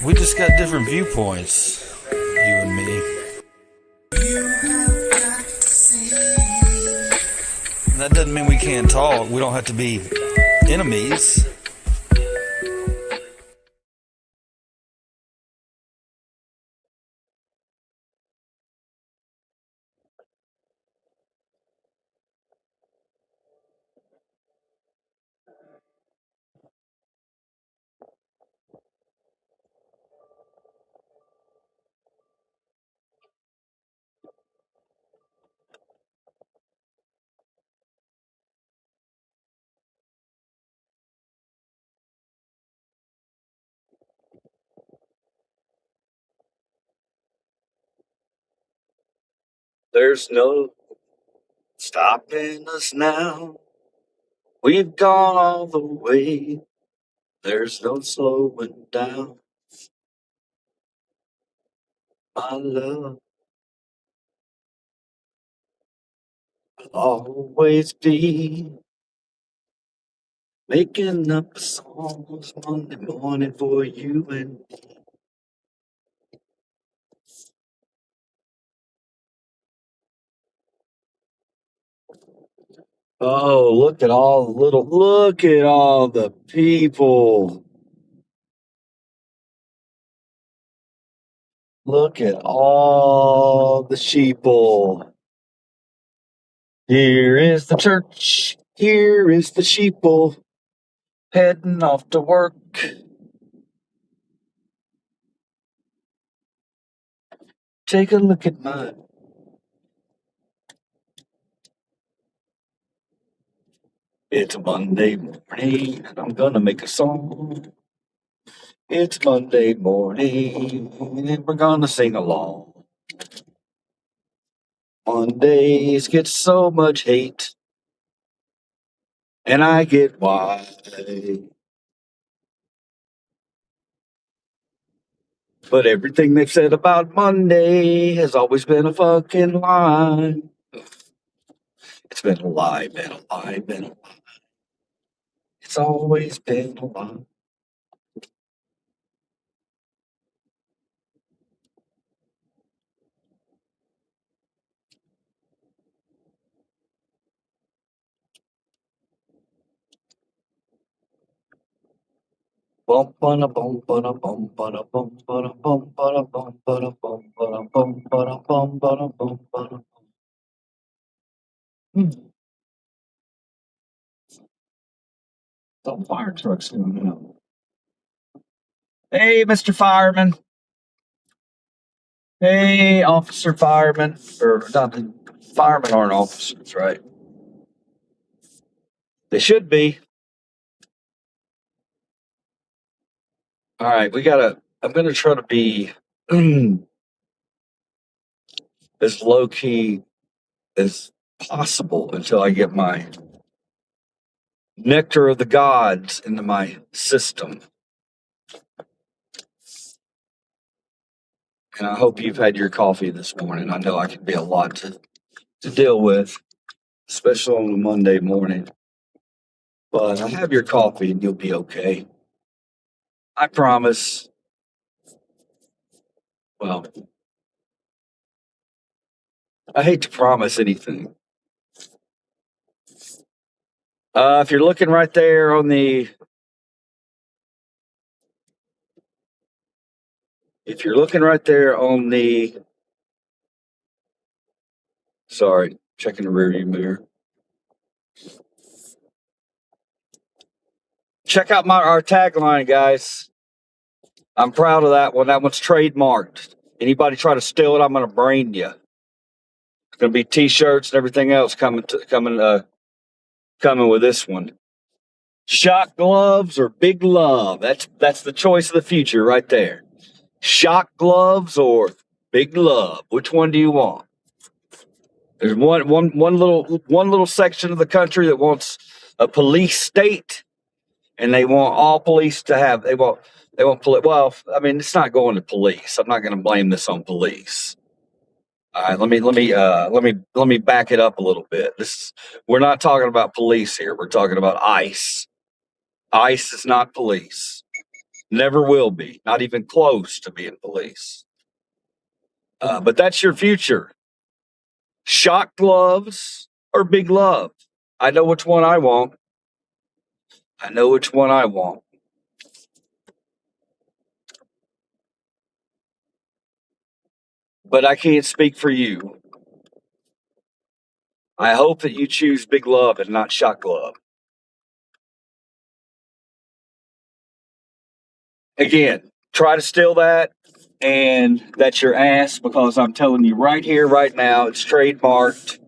We just got different viewpoints, you and me. And that doesn't mean we can't talk. We don't have to be enemies. There's no stopping us now. We've gone all the way. There's no slowing down. My love will always be making up songs Monday morning for you and me. Oh, look at all the people. Look at all the sheeple. Here is the church. Here is the sheeple heading off to work. Take a look at mine. It's a Monday morning, and I'm gonna make a song. It's Monday morning, and we're gonna sing along. Mondays get so much hate, and I get why. But everything they've said about Monday has always been a fucking lie. It's been a lie, been a lie, been a lie. It's always been a lie. Bum bada bum bada bum bada bum bada bum bada bum bada bum bada bum bada bum bada bum bada. The fire truck's coming up. Hey, Mr. Fireman. Hey, Officer Fireman. Or not, the firemen aren't officers, right? They should be. All right, I'm gonna try to be as low key as possible until I get my nectar of the gods into my system. And I hope you've had your coffee this morning. I know I can be a lot to deal with, especially on a Monday morning. But have your coffee and you'll be okay. I promise. Well, I hate to promise anything. If you're looking right there on the sorry, checking the rearview mirror. Check out our tagline, guys. I'm proud of that one. That one's trademarked. Anybody try to steal it, I'm going to brain you. It's going to be T-shirts and everything else coming with this one. Shock gloves or big love. That's the choice of the future right there. Shock gloves or big love. Which one do you want? There's one little section of the country that wants a police state, and they want all police to have. They want police. Well, I mean, it's not going to police. I'm not going to blame this on police. All right, let me back it up a little bit. We're not talking about police here. We're talking about ICE. ICE is not police. Never will be. Not even close to being police. But that's your future. Shock gloves or big love? I know which one I want. I know which one I want. But I can't speak for you. I hope that you choose big love and not shock glove. Again, try to steal that, and that's your ass, because I'm telling you right here, right now, it's trademarked.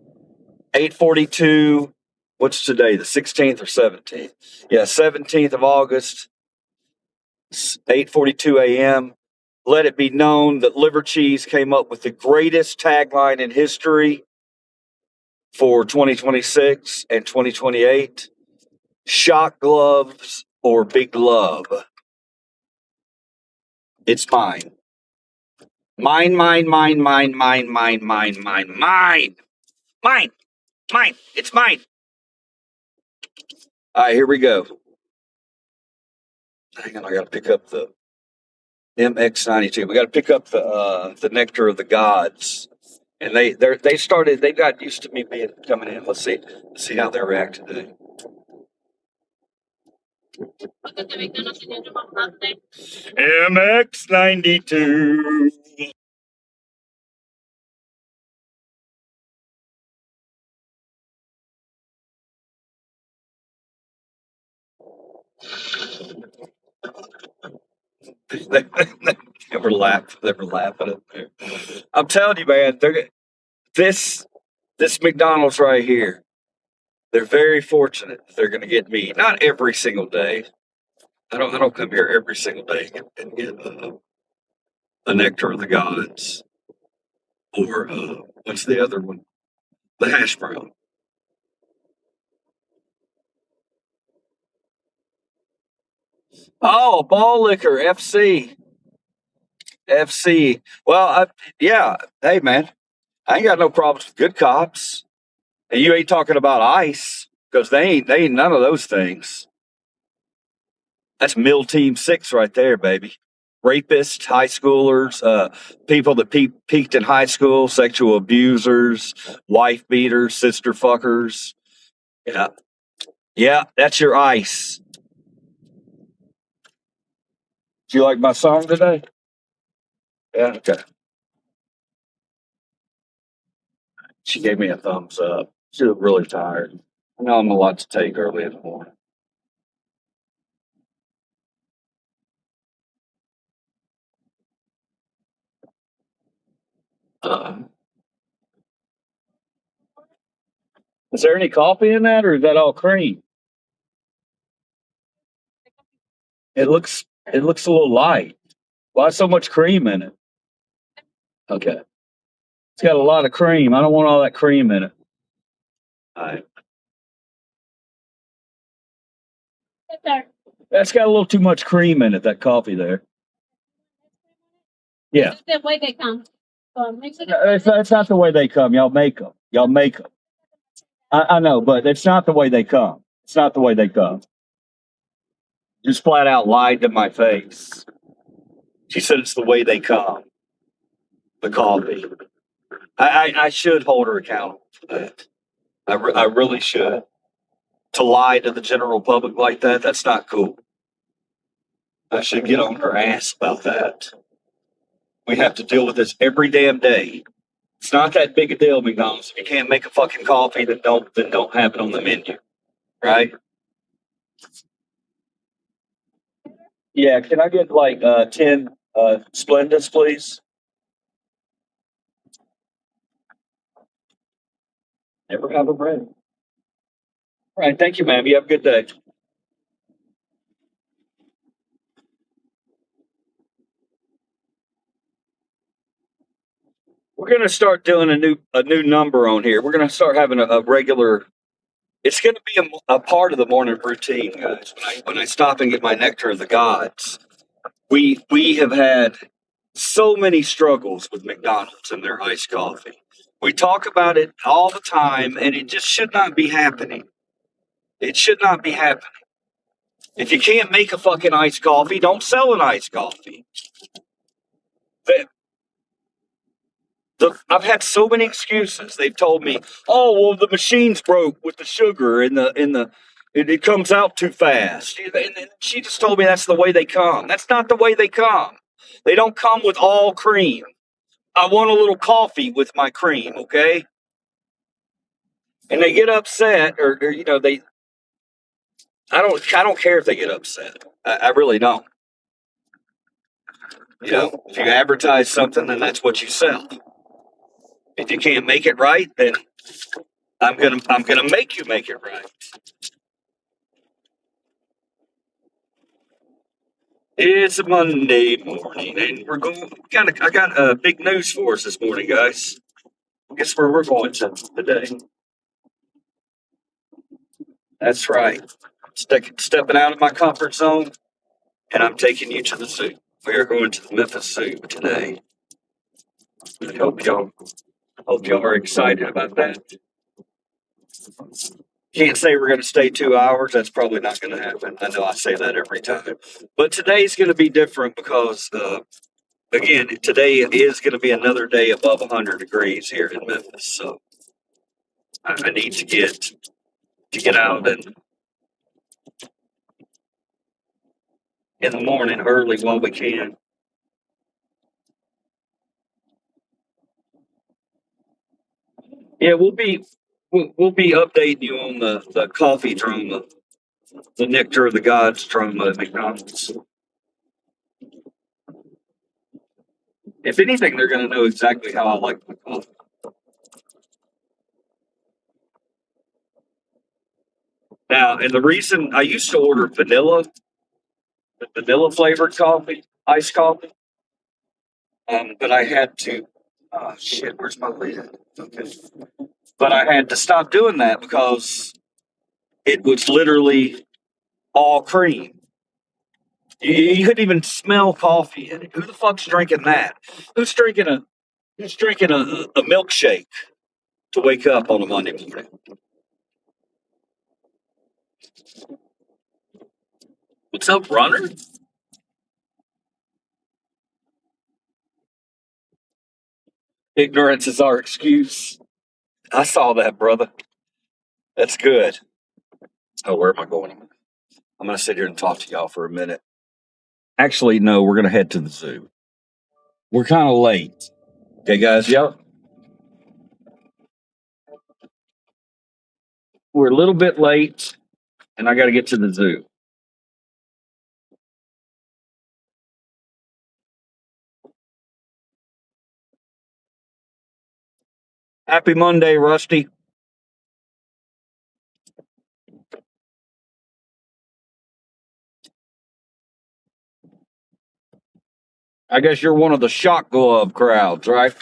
8:42. What's today? The 16th or 17th? Yeah, 17th of August, 8:42 a.m. Let it be known that Liver Cheese came up with the greatest tagline in history for 2026 and 2028. Shock gloves or big love. It's mine. Mine, mine, mine, mine, mine, mine, mine, mine, mine. Mine. Mine. It's mine. All right, here we go. Hang on, I got to pick up the MX92. We got to pick up the Nectar of the Gods, and they got used to me coming in. Let's see how they react today. MX92. they never laugh. Never laugh at it. I'm telling you, man. This McDonald's right here. They're very fortunate that they're going to get me. Not every single day. I don't come here every single day and get a Nectar of the Gods or what's the other one? The hash brown. Oh, ball liquor, FC. FC. Well, yeah. Hey, man, I ain't got no problems with good cops. And you ain't talking about ICE, because they ain't none of those things. That's Mill Team 6 right there, baby. Rapists, high schoolers, people that peaked in high school, sexual abusers, wife beaters, sister fuckers. Yeah. Yeah, that's your ICE. Do you like my song today? Yeah, okay. She gave me a thumbs up. She was really tired. I know I'm a lot to take early in the morning. Uh, is there any coffee in that, or is that all cream? It looks a little light. Why so much cream in it? Okay. It's got a lot of cream. I don't want all that cream in it. All right. That's got a little too much cream in it, that coffee there. Yeah. The way they come. That's not the way they come. Y'all make them. Y'all make them. I know, but it's not the way they come. It's not the way they come. Just flat out lied to my face. She said it's the way they come. The coffee. I should hold her accountable for that. I really should. To lie to the general public like that, that's not cool. I should get on her ass about that. We have to deal with this every damn day. It's not that big a deal, McDonald's. If you can't make a fucking coffee, then don't have it on the menu, right? Yeah, can I get like 10 Splendas, please? Never have a bread. All right, thank you, ma'am. You have a good day. We're gonna start doing a new number on here. We're gonna start having a regular. It's gonna be a part of the morning routine, guys. When I stop and get my Nectar of the Gods, we have had so many struggles with McDonald's and their iced coffee. We talk about it all the time, and it just should not be happening. It should not be happening. If you can't make a fucking iced coffee, don't sell an iced coffee. I've had so many excuses. They've told me, "Oh, well, the machine's broke with the sugar and it comes out too fast." And she just told me that's the way they come. That's not the way they come. They don't come with all cream. I want a little coffee with my cream, okay? And they get upset, or you know, they. I don't care if they get upset. I really don't. You know, if you advertise something, then that's what you sell. If you can't make it right, then I'm gonna make you make it right. It's a Monday morning, and I got big news for us this morning, guys. Guess where we're going to today? That's right. Stepping out of my comfort zone, and I'm taking you to the zoo. We are going to the Memphis Zoo today. I hope y'all are excited about that. Can't say we're going to stay 2 hours. That's probably not going to happen. I know I say that every time. But today's going to be different because, again, today is going to be another day above 100 degrees here in Memphis. So I need to get out and in the morning early while we can. Yeah, we'll be updating you on the coffee drama, the nectar of the gods drama at McDonald's. If anything, they're going to know exactly how I like my coffee. Now, and the reason I used to order the vanilla flavored coffee, iced coffee, but I had to. Oh shit! Where's my lid? Okay, but I had to stop doing that because it was literally all cream. You couldn't even smell coffee in it. Who the fuck's drinking that? Who's drinking a milkshake to wake up on a Monday morning? What's up, runner? Ignorance is our excuse. I saw that, brother. That's good. Oh, where am I going? I'm going to sit here and talk to y'all for a minute. Actually, no, we're going to head to the zoo. We're kind of late. Okay, guys, y'all. We're a little bit late, and I got to get to the zoo. Happy Monday, Rusty. I guess you're one of the shock glove crowds, right?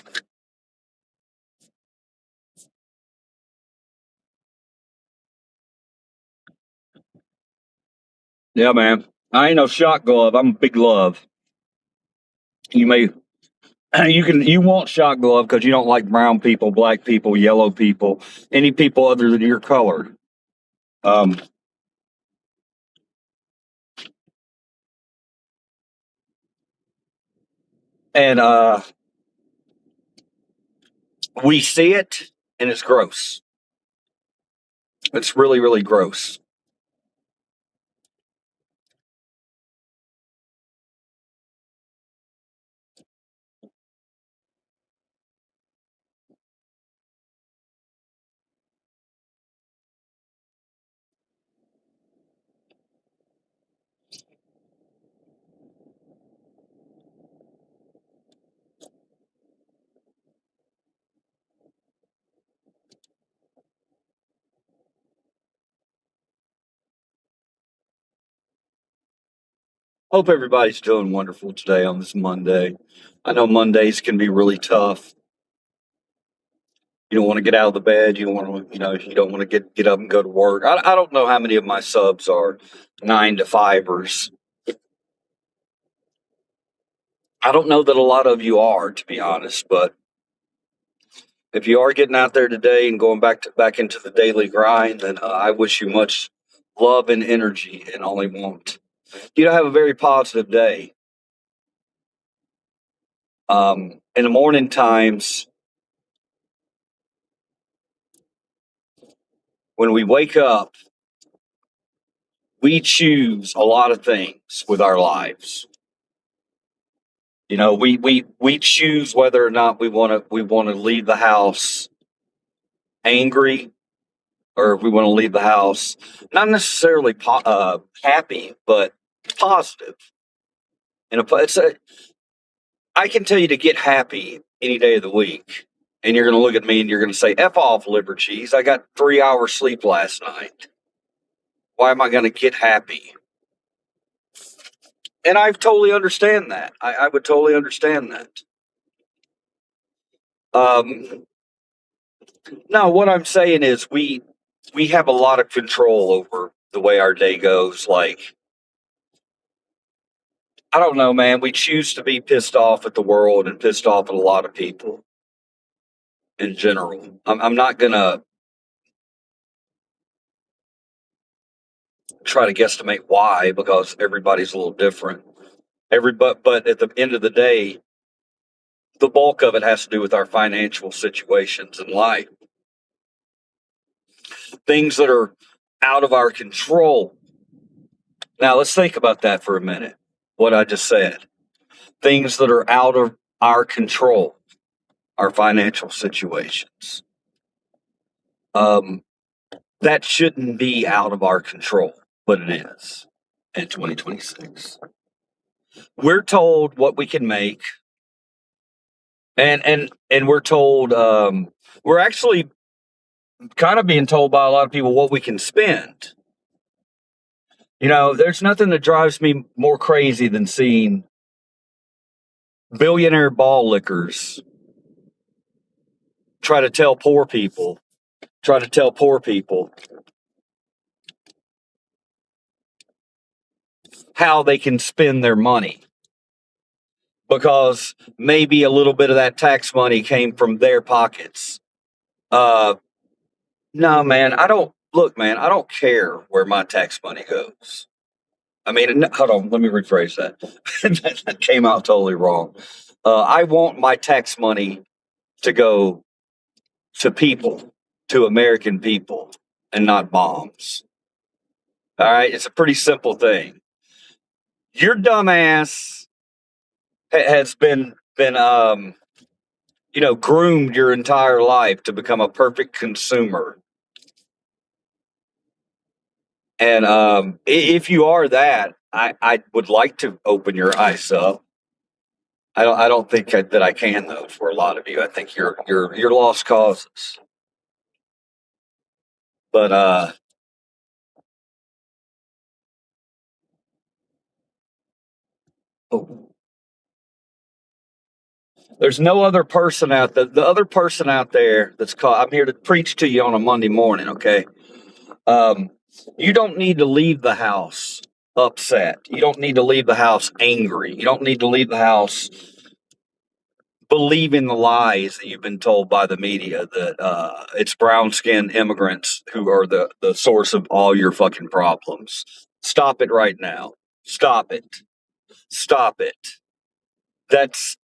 Yeah, man. I ain't no shock glove. I'm a big glove. You may you want shock glove because you don't like brown people, black people, yellow people, any people other than your color. Um, and we see it, and it's gross. It's really, really gross. Hope everybody's doing wonderful today on this Monday. I know Mondays can be really tough. You don't want to get out of the bed. You don't want to, you don't want to get up and go to work. I don't know how many of my subs are 9 to 5ers. I don't know that a lot of you are, to be honest, but if you are getting out there today and going back into the daily grind, then I wish you much love and energy and only want you to have a very positive day. In the morning times, when we wake up, we choose a lot of things with our lives. You know, we choose whether or not we want to leave the house angry, or if we want to leave the house not necessarily happy, but positive. And I can tell you to get happy any day of the week, and you're going to look at me and you're going to say, "F off, liver cheese. I got 3 hours sleep last night. Why am I going to get happy?" And I totally understand that. I would totally understand that. Um, no, what I'm saying is we have a lot of control over the way our day goes. Like, I don't know, man. We choose to be pissed off at the world and pissed off at a lot of people in general. I'm not gonna try to guesstimate why, because everybody's a little different. But at the end of the day, the bulk of it has to do with our financial situations in life. Things that are out of our control. Now let's think about that for a minute. What I just said. Things that are out of our control, our financial situations. That shouldn't be out of our control, but it is in 2026. We're told what we can make, and we're told we're actually kind of being told by a lot of people what we can spend. You know, there's nothing that drives me more crazy than seeing billionaire ball lickers try to tell poor people how they can spend their money, because maybe a little bit of that tax money came from their pockets. No, man, I don't care where my tax money goes. I mean, hold on, let me rephrase that. That came out totally wrong. I want my tax money to go to people, to American people, and not bombs. All right, it's a pretty simple thing. Your dumbass has been groomed your entire life to become a perfect consumer. And if you are that, I would like to open your eyes up. I don't think that I can, though. For a lot of you, I think you're lost causes. But oh, there's no other person out there. The other person out there that's called. I'm here to preach to you on a Monday morning. Okay. Um, you don't need to leave the house upset. You don't need to leave the house angry. You don't need to leave the house believing the lies that you've been told by the media that it's brown skinned immigrants who are the source of all your fucking problems. Stop it right now. Stop it. Stop it. That's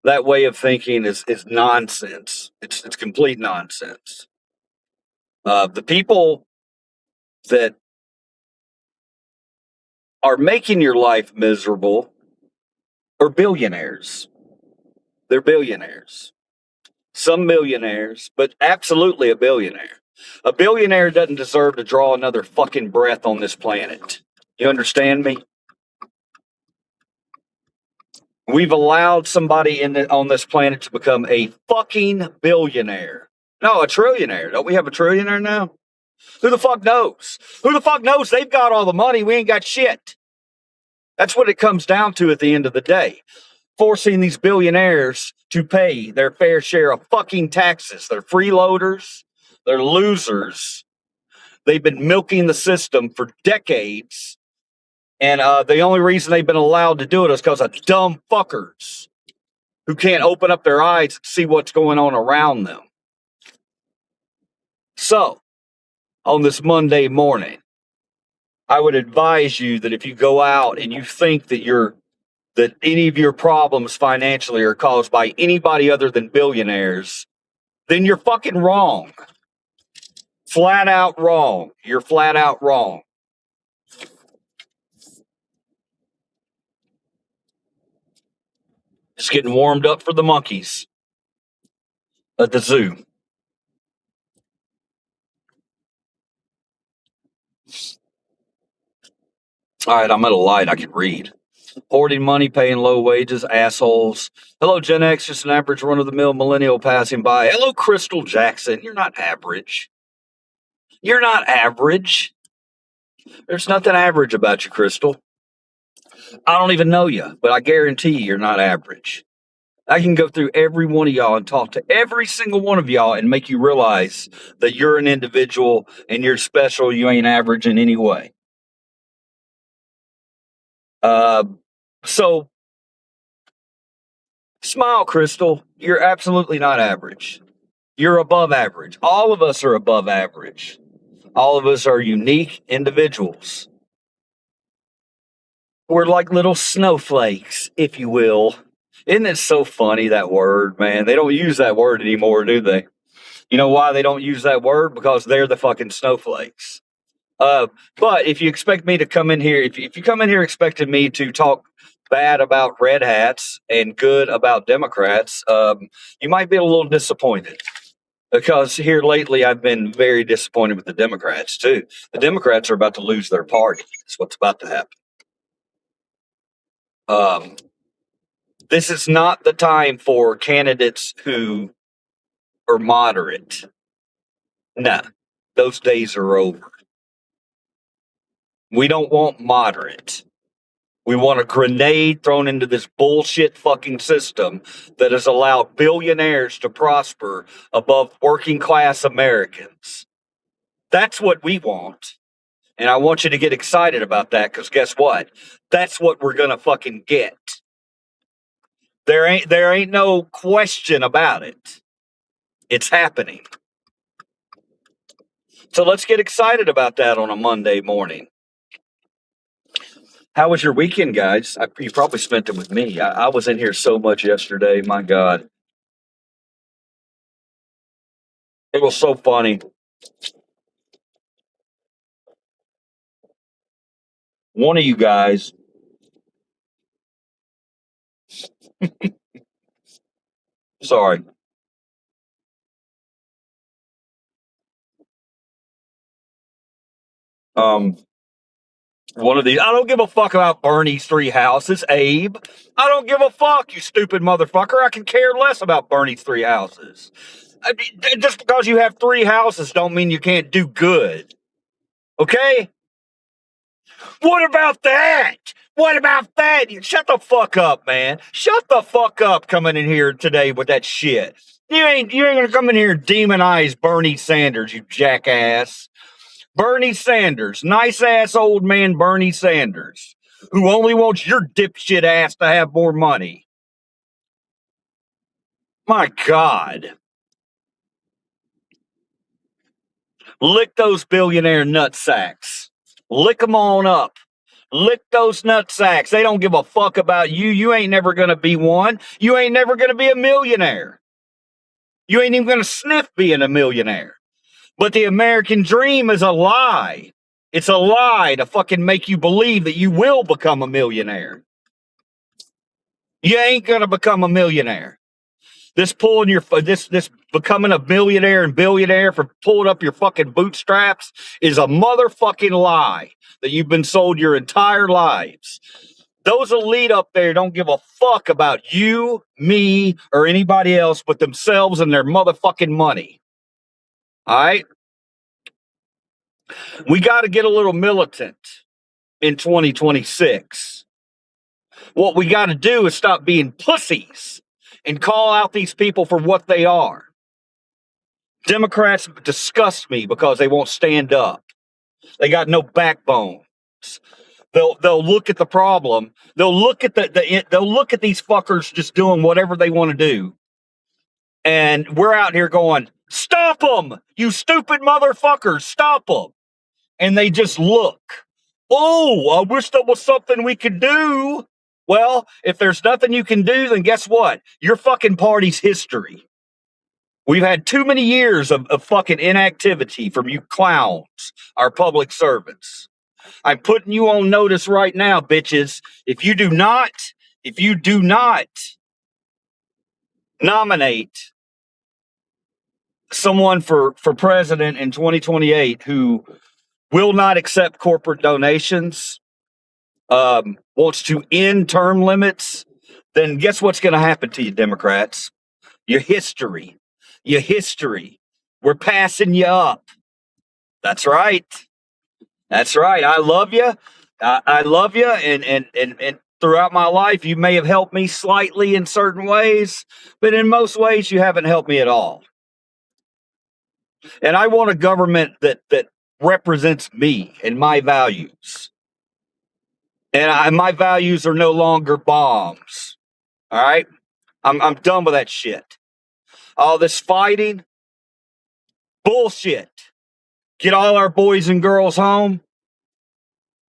that way of thinking is nonsense. It's complete nonsense. The people that are making your life miserable are billionaires. They're billionaires. Some millionaires, but absolutely a billionaire. A billionaire doesn't deserve to draw another fucking breath on this planet. You understand me? We've allowed somebody on this planet to become a fucking billionaire. No, a trillionaire. Don't we have a trillionaire now? Who the fuck knows? Who the fuck knows? They've got all the money. We ain't got shit. That's what it comes down to at the end of the day. Forcing these billionaires to pay their fair share of fucking taxes. They're freeloaders. They're losers. They've been milking the system for decades. And the only reason they've been allowed to do it is because of dumb fuckers who can't open up their eyes and see what's going on around them. So, on this Monday morning, I would advise you that if you go out and you think that any of your problems financially are caused by anybody other than billionaires, then you're fucking wrong. Flat out wrong. You're flat out wrong. Just getting warmed up for the monkeys at the zoo. All right, I'm at a light. I can read. Hoarding money, paying low wages, assholes. Hello, Gen X, just an average run-of-the-mill millennial passing by. Hello, Crystal Jackson. You're not average. You're not average. There's nothing average about you, Crystal. I don't even know you, but I guarantee you're not average. I can go through every one of y'all and talk to every single one of y'all and make you realize that you're an individual and you're special. You ain't average in any way. So smile, Crystal. You're absolutely not average. You're above average. All of us are above average. All of us are unique individuals. We're like little snowflakes, if you will. Isn't it so funny, that word, man? They don't use that word anymore, do they? You know why they don't use that word? Because they're the fucking snowflakes. But if you expect me to come in here, if you come in here expecting me to talk bad about red hats and good about Democrats, you might be a little disappointed. Because here lately, I've been very disappointed with the Democrats, too. The Democrats are about to lose their party. That's what's about to happen. This is not the time for candidates who are moderate. No, those days are over. We don't want moderate. We want a grenade thrown into this bullshit fucking system that has allowed billionaires to prosper above working class Americans. That's what we want. And I want you to get excited about that, because guess what? That's what we're gonna fucking get. There ain't no question about it. It's happening. So let's get excited about that on a Monday morning. How was your weekend, guys? You probably spent it with me. I was in here so much yesterday. My God. It was so funny. One of you guys, sorry, um, one of these, I don't give a fuck about Bernie's three houses, Abe. I don't give a fuck, you stupid motherfucker. I can care less about Bernie's three houses. I mean, just because you have three houses don't mean you can't do good. Okay? What about that? What about that? Shut the fuck up, man. Shut the fuck up coming in here today with that shit. You ain't gonna come in here and demonize Bernie Sanders, you jackass. Bernie Sanders, nice ass old man Bernie Sanders, who only wants your dipshit ass to have more money. My God. Lick those billionaire nutsacks. Lick them on up. Lick those nutsacks. They don't give a fuck about you. You ain't never going to be one. You ain't never going to be a millionaire. You ain't even going to sniff being a millionaire. But the American dream is a lie. It's a lie to fucking make you believe that you will become a millionaire. You ain't going to become a millionaire. This becoming a millionaire and billionaire for pulling up your fucking bootstraps is a motherfucking lie that you've been sold your entire lives. Those elite up there don't give a fuck about you, me, or anybody else but themselves and their motherfucking money. All right? We got to get a little militant in 2026. What we got to do is stop being pussies and call out these people for what they are. Democrats disgust me because they won't stand up. They got no backbone. They'll look at the problem. They'll look at they'll look at these fuckers just doing whatever they want to do. And we're out here going, stop them, you stupid motherfuckers, stop them. And they just look. Oh, I wish there was something we could do. Well, if there's nothing you can do, then guess what? Your fucking party's history. We've had too many years of fucking inactivity from you clowns, our public servants. I'm putting you on notice right now, bitches. If you do not nominate someone for president in 2028 who will not accept corporate donations, wants to end term limits, then guess what's going to happen to you, Democrats? Your history. Your history. We're passing you up. That's right. That's right. I love you. I love you. And throughout my life, you may have helped me slightly in certain ways, but in most ways, you haven't helped me at all. And I want a government that represents me and my values. And my values are no longer bombs. All right? I'm done with that shit. All this fighting, bullshit. Get all our boys and girls home.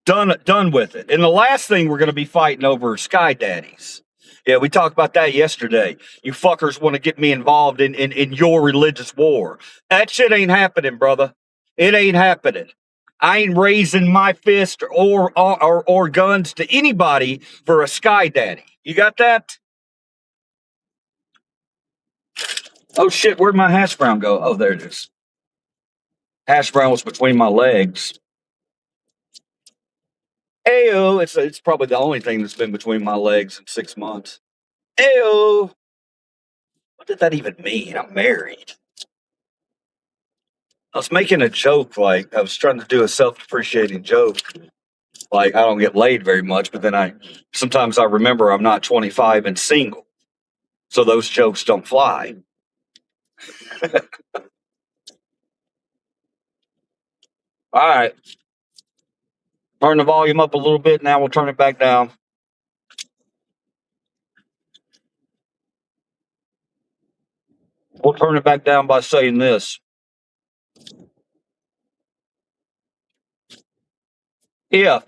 Done with it. And the last thing we're going to be fighting over are sky daddies. Yeah, we talked about that yesterday. You fuckers want to get me involved in your religious war. That shit ain't happening, brother. It ain't happening. I ain't raising my fist or guns to anybody for a sky daddy. You got that? Oh shit, where'd my hash brown go? Oh, there it is. Hash brown was between my legs. Ayo, it's probably the only thing that's been between my legs in 6 months. Ayo. What did that even mean? I'm married. I was making a joke, like I was trying to do a self-depreciating joke. Like I don't get laid very much, but then sometimes I remember I'm not 25 and single. So those jokes don't fly. All right. Turn the volume up a little bit. Now we'll turn it back down. We'll turn it back down by saying this. If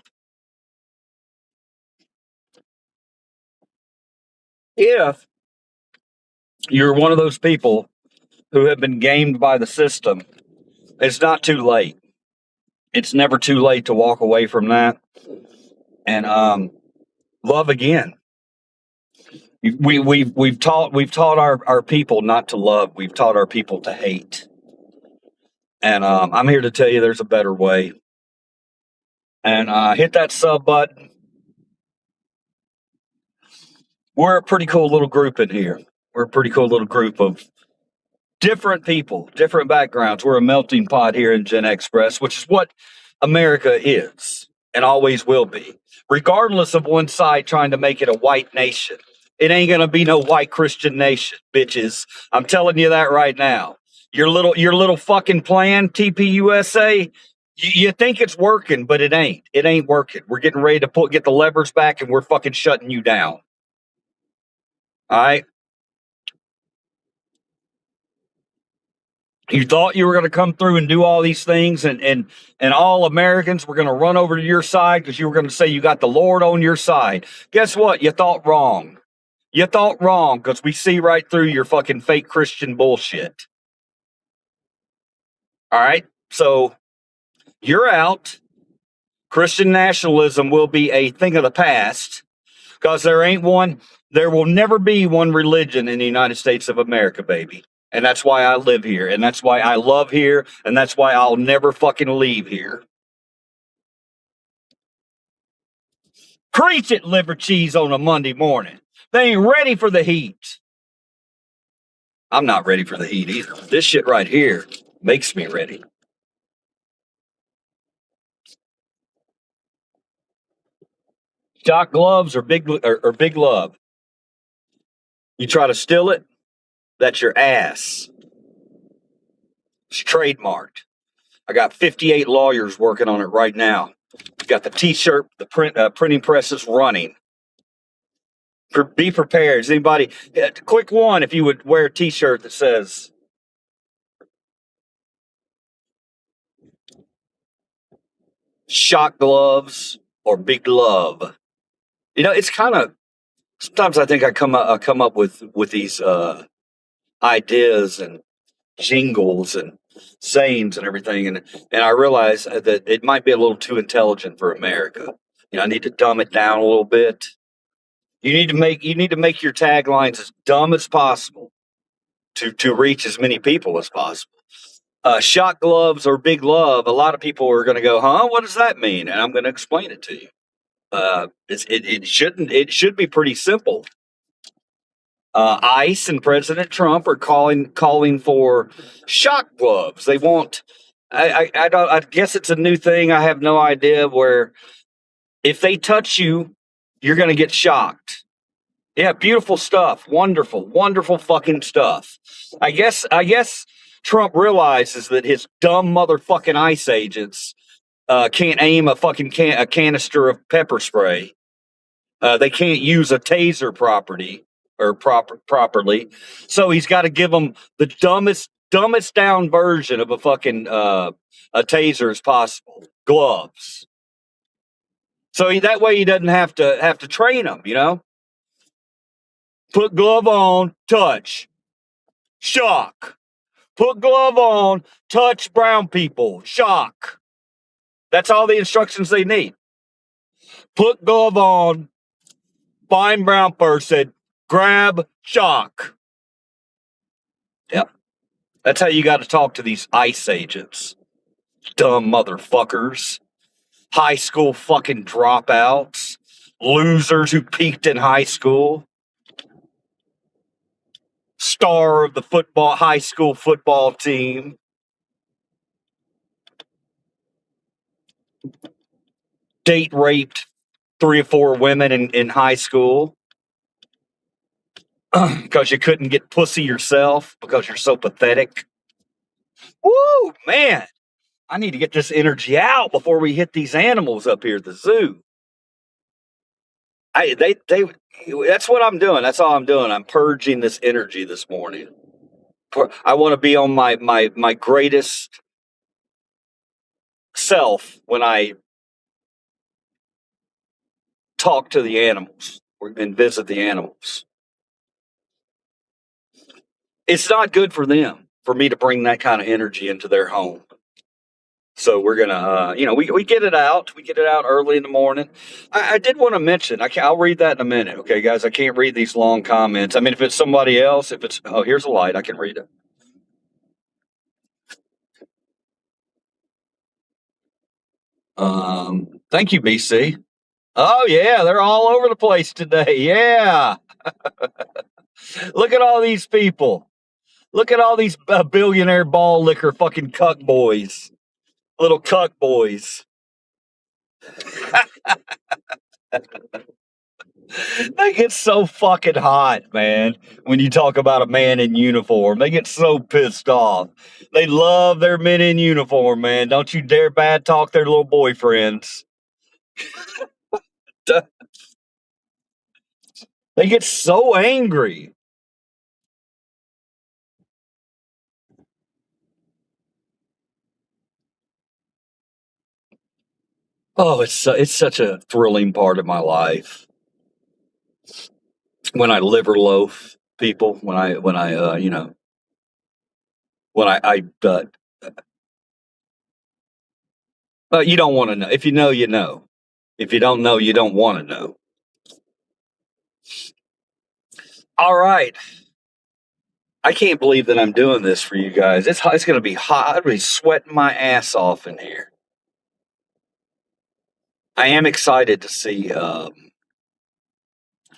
you're one of those people who have been gamed by the system, it's not too late. It's never too late to walk away from that and love again. We've taught our people not to love. We've taught our people to hate. And I'm here to tell you there's a better way. And hit that sub button. We're a pretty cool little group in here. We're a pretty cool little group of different people, different backgrounds. We're a melting pot here in Gen Express, which is what America is and always will be, regardless of one side trying to make it a white nation. It ain't gonna be no white Christian nation, bitches. I'm telling you that right now. Your little fucking plan, TPUSA. You think it's working, but it ain't. It ain't working. We're getting ready to get the levers back, and we're fucking shutting you down. All right. You thought you were going to come through and do all these things, and all Americans were going to run over to your side because you were going to say you got the Lord on your side. Guess what? You thought wrong. You thought wrong because we see right through your fucking fake Christian bullshit. All right? So you're out. Christian nationalism will be a thing of the past because there will never be one religion in the United States of America, baby. And that's why I live here. And that's why I love here. And that's why I'll never fucking leave here. Preach it, liver cheese on a Monday morning. They ain't ready for the heat. I'm not ready for the heat either. This shit right here makes me ready. Shot gloves or big love. You try to steal it, that's your ass. It's trademarked. I got 58 lawyers working on it right now. Got the T-shirt, the printing press is running. Be prepared. Is anybody? Quick one, if you would wear a T-shirt that says Shock gloves or big love? You know, it's kind of sometimes I think I come up with these ideas and jingles and sayings and everything, and I realize that it might be a little too intelligent for America. You know, I need to dumb it down a little bit. You need to make your taglines as dumb as possible to reach as many people as possible. Shot gloves or big love. A lot of people are going to go, huh? What does that mean? And I'm going to explain it to you. It should be pretty simple. ICE and President Trump are calling for shock gloves. They want. I don't. I guess it's a new thing. I have no idea where if they touch you, you're going to get shocked. Yeah, beautiful stuff. Wonderful, wonderful fucking stuff. I guess Trump realizes that his dumb motherfucking ICE agents can't aim a fucking a canister of pepper spray. They can't use a taser properly. So he's got to give them the dumbest down version of a fucking a taser as possible. Gloves. So that way he doesn't have to train them. You know. Put glove on, touch, shock. Put glove on, touch brown people, shock. That's all the instructions they need. Put glove on, find brown person, grab, shock. Yep. That's how you got to talk to these ICE agents. Dumb motherfuckers. High school fucking dropouts. Losers who peaked in high school. Star of the high school football team. Date raped 3 or 4 women in high school because you couldn't get pussy yourself because you're so pathetic. Woo, man. I need to get this energy out before we hit these animals up here at the zoo. That's what I'm doing. That's all I'm doing. I'm purging this energy this morning. I want to be on my greatest self when I talk to the animals and visit the animals. It's not good for them for me to bring that kind of energy into their home. So we're gonna, we get it out. We get it out early in the morning. I did want to mention. I'll read that in a minute, okay, guys. I can't read these long comments. I mean, if it's somebody else, here's a light, I can read it. Thank you, BC. Oh yeah, they're all over the place today. Yeah, look at all these people. Look at all these billionaire ball liquor fucking cuck boys, little cuck boys. They get so fucking hot, man, when you talk about a man in uniform. They get so pissed off. They love their men in uniform, man. Don't you dare bad talk their little boyfriends. They get so angry. Oh, it's such a thrilling part of my life when I liver loaf people. You don't want to know. If you know, you know. If you don't know, you don't want to know. All right. I can't believe that I'm doing this for you guys. It's going to be hot. I'm going to be sweating my ass off in here. I am excited to see.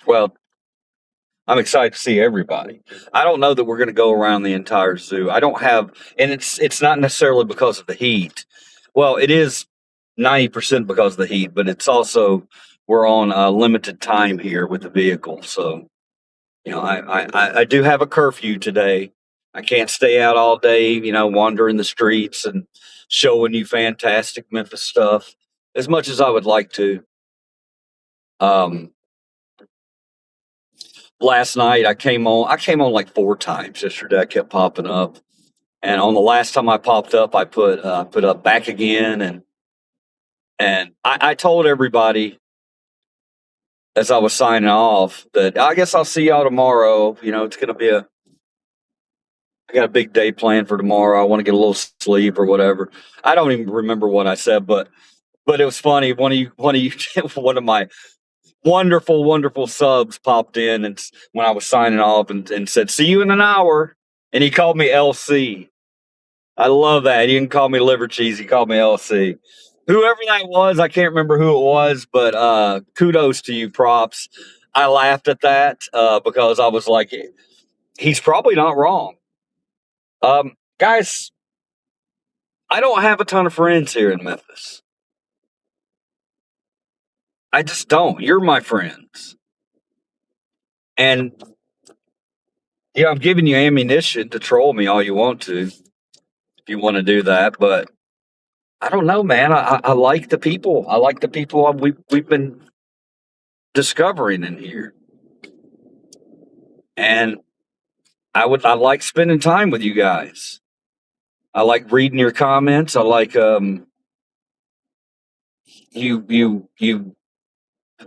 Well, I'm excited to see everybody. I don't know that we're going to go around the entire zoo. I don't have, and it's not necessarily because of the heat. Well, it is 90% because of the heat, but it's also we're on a limited time here with the vehicle, so I do have a curfew today. I can't stay out all day, wandering the streets and showing you fantastic Memphis stuff as much as I would like to. Last night I came on like 4 times yesterday. I kept popping up. And on the last time I popped up, I put up back again And I told everybody as I was signing off that I guess I'll see y'all tomorrow. You know, it's going to be I got a big day planned for tomorrow. I want to get a little sleep or whatever. I don't even remember what I said, but it was funny. One of you, one of my wonderful subs popped in and when I was signing off and said, "See you in an hour." And he called me LC. I love that. He didn't call me liver cheese. He called me LC. Whoever that was, I can't remember who it was, but kudos to you, props. I laughed at that because I was like, he's probably not wrong. Guys, I don't have a ton of friends here in Memphis. I just don't. You're my friends. And yeah, I'm giving you ammunition to troll me all you want to, if you want to do that. But I don't know, man. I like the people. I like the people we've been discovering in here. And I like spending time with you guys. I like reading your comments. I like you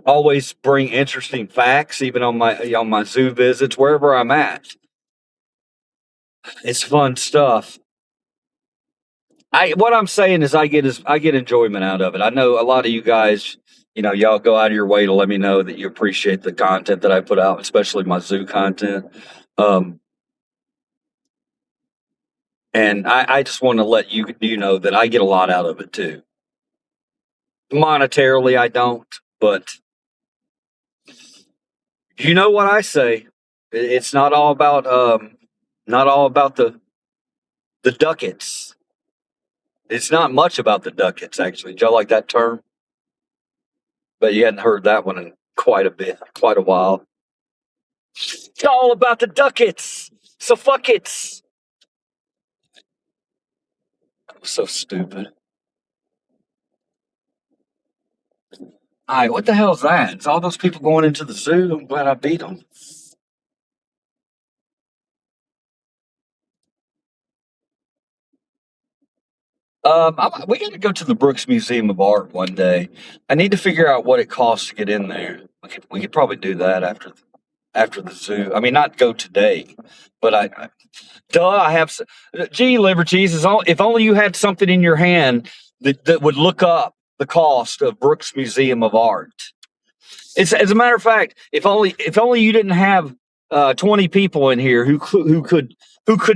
always bring interesting facts, even on my zoo visits, wherever I'm at. It's fun stuff. What I'm saying is I get enjoyment out of it. I know a lot of you guys, you know, y'all go out of your way to let me know that you appreciate the content that I put out, especially my zoo content. And I just want to let you know that I get a lot out of it too. Monetarily, I don't, but you know what I say. It's not all about the ducats. It's not much about the ducats, actually. Did y'all like that term? But you hadn't heard that one in quite a while. It's all about the ducats. So fuck it. That was so stupid. All right, what the hell is that? It's all those people going into the zoo. I'm glad I beat them. We got to go to the Brooks Museum of Art one day. I need to figure out what it costs to get in there. We could probably do that after the zoo. I mean, not go today, but I have. Gee, liver cheese is all. If only you had something in your hand that would look up the cost of Brooks Museum of Art. As a matter of fact, if only you didn't have 20 people in here who could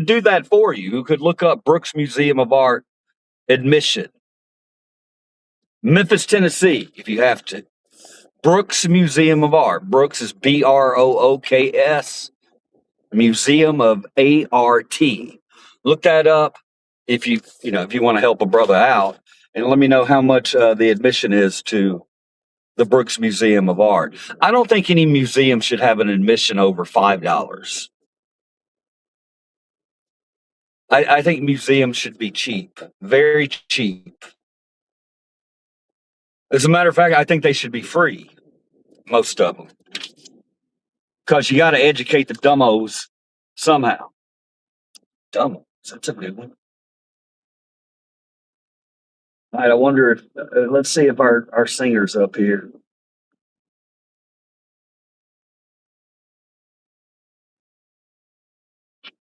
do that for you, who could look up Brooks Museum of Art admission. Memphis, Tennessee, if you have to. Brooks Museum of Art. Brooks is Brooks, Museum of Art. Look that up if you want to help a brother out, and let me know how much the admission is to the Brooks Museum of Art. I don't think any museum should have an admission over $5. I think museums should be cheap, very cheap. As a matter of fact, I think they should be free, most of them, because you got to educate the dumbos somehow. Dumbos, that's a good one. All right, I wonder if let's see if our singer's up here.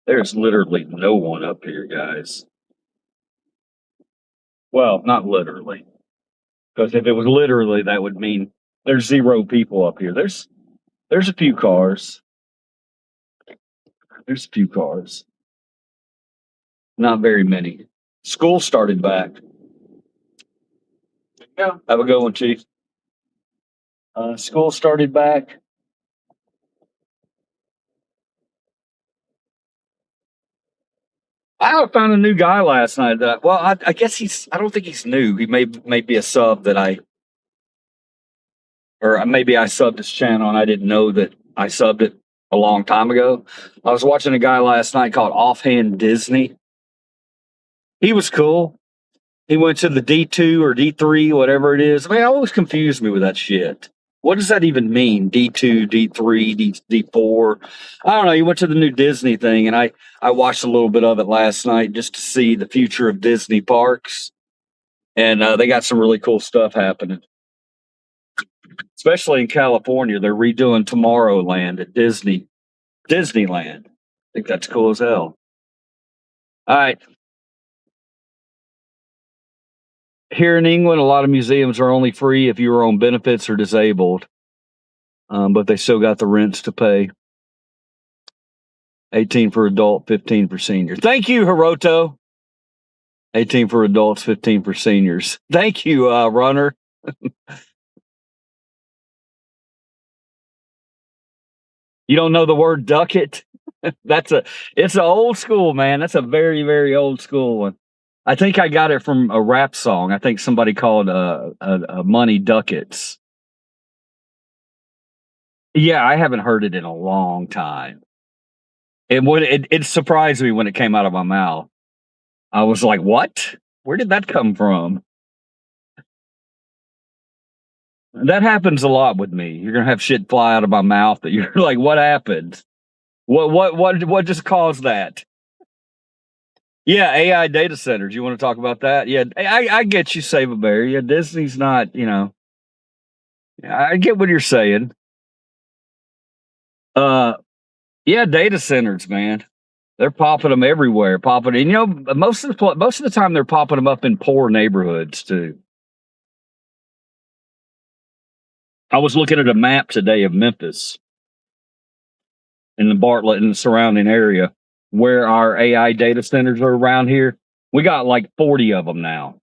There's literally no one up here, guys. Well, not literally, because if it was literally, that would mean there's 0 people up here. There's a few cars. There's a few cars. Not very many. School started back. Yeah. Have a good one, Chief. School started back. I found a new guy last night. I guess I don't think he's new. He may be a sub or maybe I subbed his channel and I didn't know that I subbed it a long time ago. I was watching a guy last night called Offhand Disney. He was cool. He went to the D2 or D3, whatever it is. I mean, it always confused me with that shit. What does that even mean? D2, D3, D4? I don't know. He went to the new Disney thing, and I watched a little bit of it last night just to see the future of Disney parks. And they got some really cool stuff happening, especially in California. They're redoing Tomorrowland at Disneyland. I think that's cool as hell. All right. Here in England, a lot of museums are only free if you are on benefits or disabled, but they still got the rents to pay. 18 for adult, 15 for senior. Thank you, Hiroto. 18 for adults, 15 for seniors. Thank you, Runner. You don't know the word ducat? It's an old school, man. That's a very, very old school one. I think I got it from a rap song. I think somebody called money ducats. Yeah, I haven't heard it in a long time. It surprised me when it came out of my mouth. I was like, "What? Where did that come from?" That happens a lot with me. You're gonna have shit fly out of my mouth that you're like, "What happened? What just caused that?" Yeah, AI data centers. You want to talk about that? Yeah, I get you, Save a Bear. Yeah, Disney's not. I get what you're saying. Uh, yeah, data centers, man. They're popping them everywhere. Popping, and most of the time they're popping them up in poor neighborhoods too. I was looking at a map today of Memphis in the Bartlett and the surrounding area where our AI data centers are around here. We got like 40 of them now.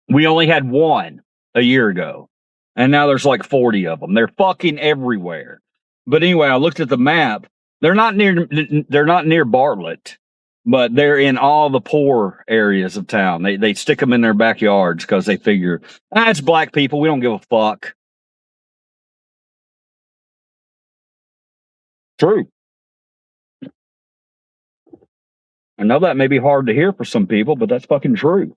We only had one a year ago, and now there's like 40 of them. They're fucking everywhere. But anyway, I looked at the map. They're not near Bartlett, but they're in all the poor areas of town. They stick them in their backyards because they figure, it's black people. We don't give a fuck. True. I know that may be hard to hear for some people, but that's fucking true.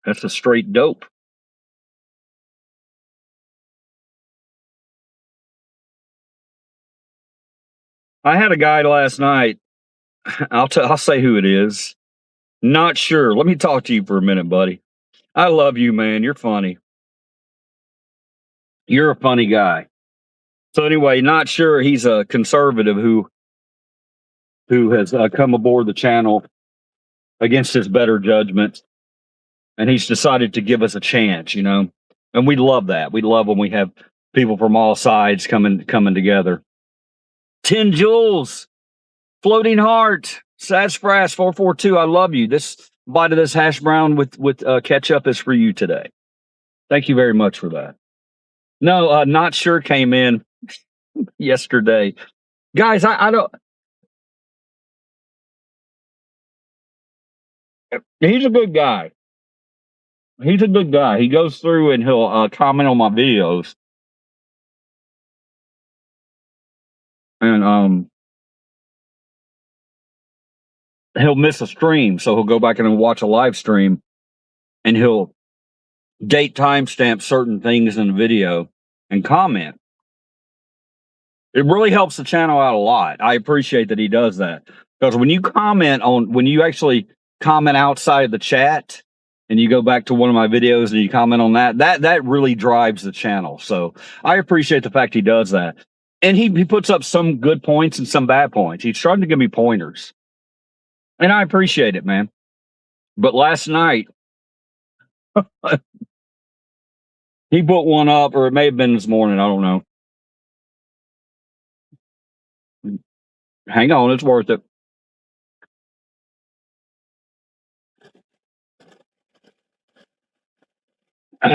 That's a straight dope. I had a guy last night. I'll say who it is. Not sure. Let me talk to you for a minute, buddy. I love you, man. You're funny. You're a funny guy. So anyway, not sure. He's a conservative who has come aboard the channel against his better judgment, and he's decided to give us a chance. And we love that. We love when we have people from all sides coming together. 10 Jules, Floating Heart, Sassfrass 442. I love you. This bite of this hash brown with ketchup is for you today. Thank you very much for that. No, not sure came in yesterday. Guys, I don't. He's a good guy. He's a good guy. He goes through and he'll comment on my videos, and he'll miss a stream, so he'll go back and watch a live stream, and he'll date timestamp certain things in the video and comment. It really helps the channel out a lot. I appreciate that he does that, because when you actually comment outside the chat and you go back to one of my videos and you comment on that really drives the channel. So I appreciate the fact he does that. And he puts up some good points and some bad points. He's trying to give me pointers, and I appreciate it, man. But last night, he put one up, or it may have been this morning. I don't know. Hang on, it's worth it.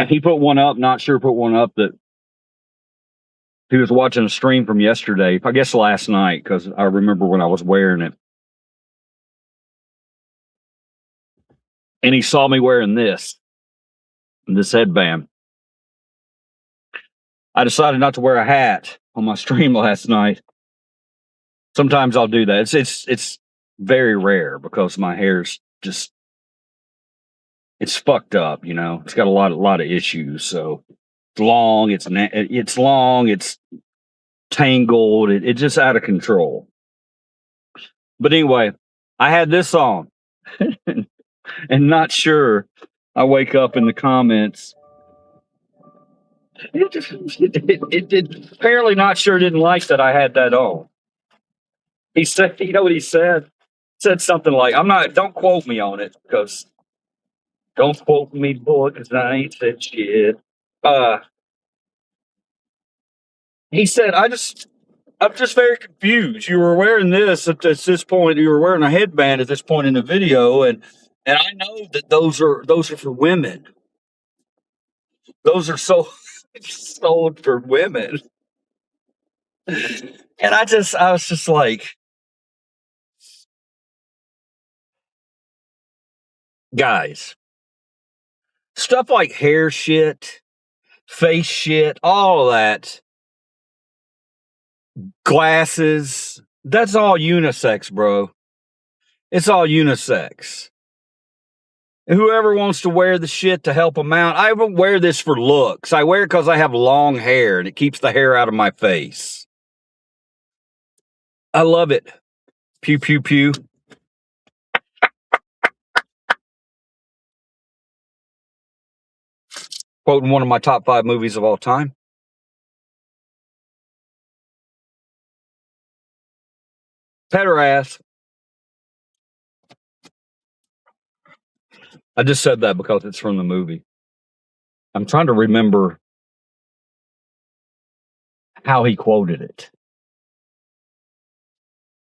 He put one up, not sure, put one up that he was watching a stream from yesterday, I guess last night, because I remember when I was wearing it. And he saw me wearing this headband. I decided not to wear a hat on my stream last night. Sometimes I'll do that. It's very rare because my hair's just, it's fucked up, It's got a lot of issues. So it's long, it's tangled, it's just out of control. But anyway, I had this on and not sure. I wake up in the comments. It did. Apparently, not sure didn't like that I had that on. He said, you know what he said? Said something like, "I'm not. Don't quote me on it because don't quote me, boy, because I ain't said shit." Uh, he said, I'm just very confused. You were wearing this at this point. You were wearing a headband at this point in the video, and I know that those are for women. Those are sold for women. And I was just like, guys, stuff like hair shit, face shit, all of that, glasses, that's all unisex, bro. It's all unisex. And whoever wants to wear the shit to help them out, I don't wear this for looks. I wear it because I have long hair and it keeps the hair out of my face. I love it. Pew, pew, pew. Quoting one of my top 5 movies of all time. Pet her ass. I just said that because it's from the movie. I'm trying to remember how he quoted it.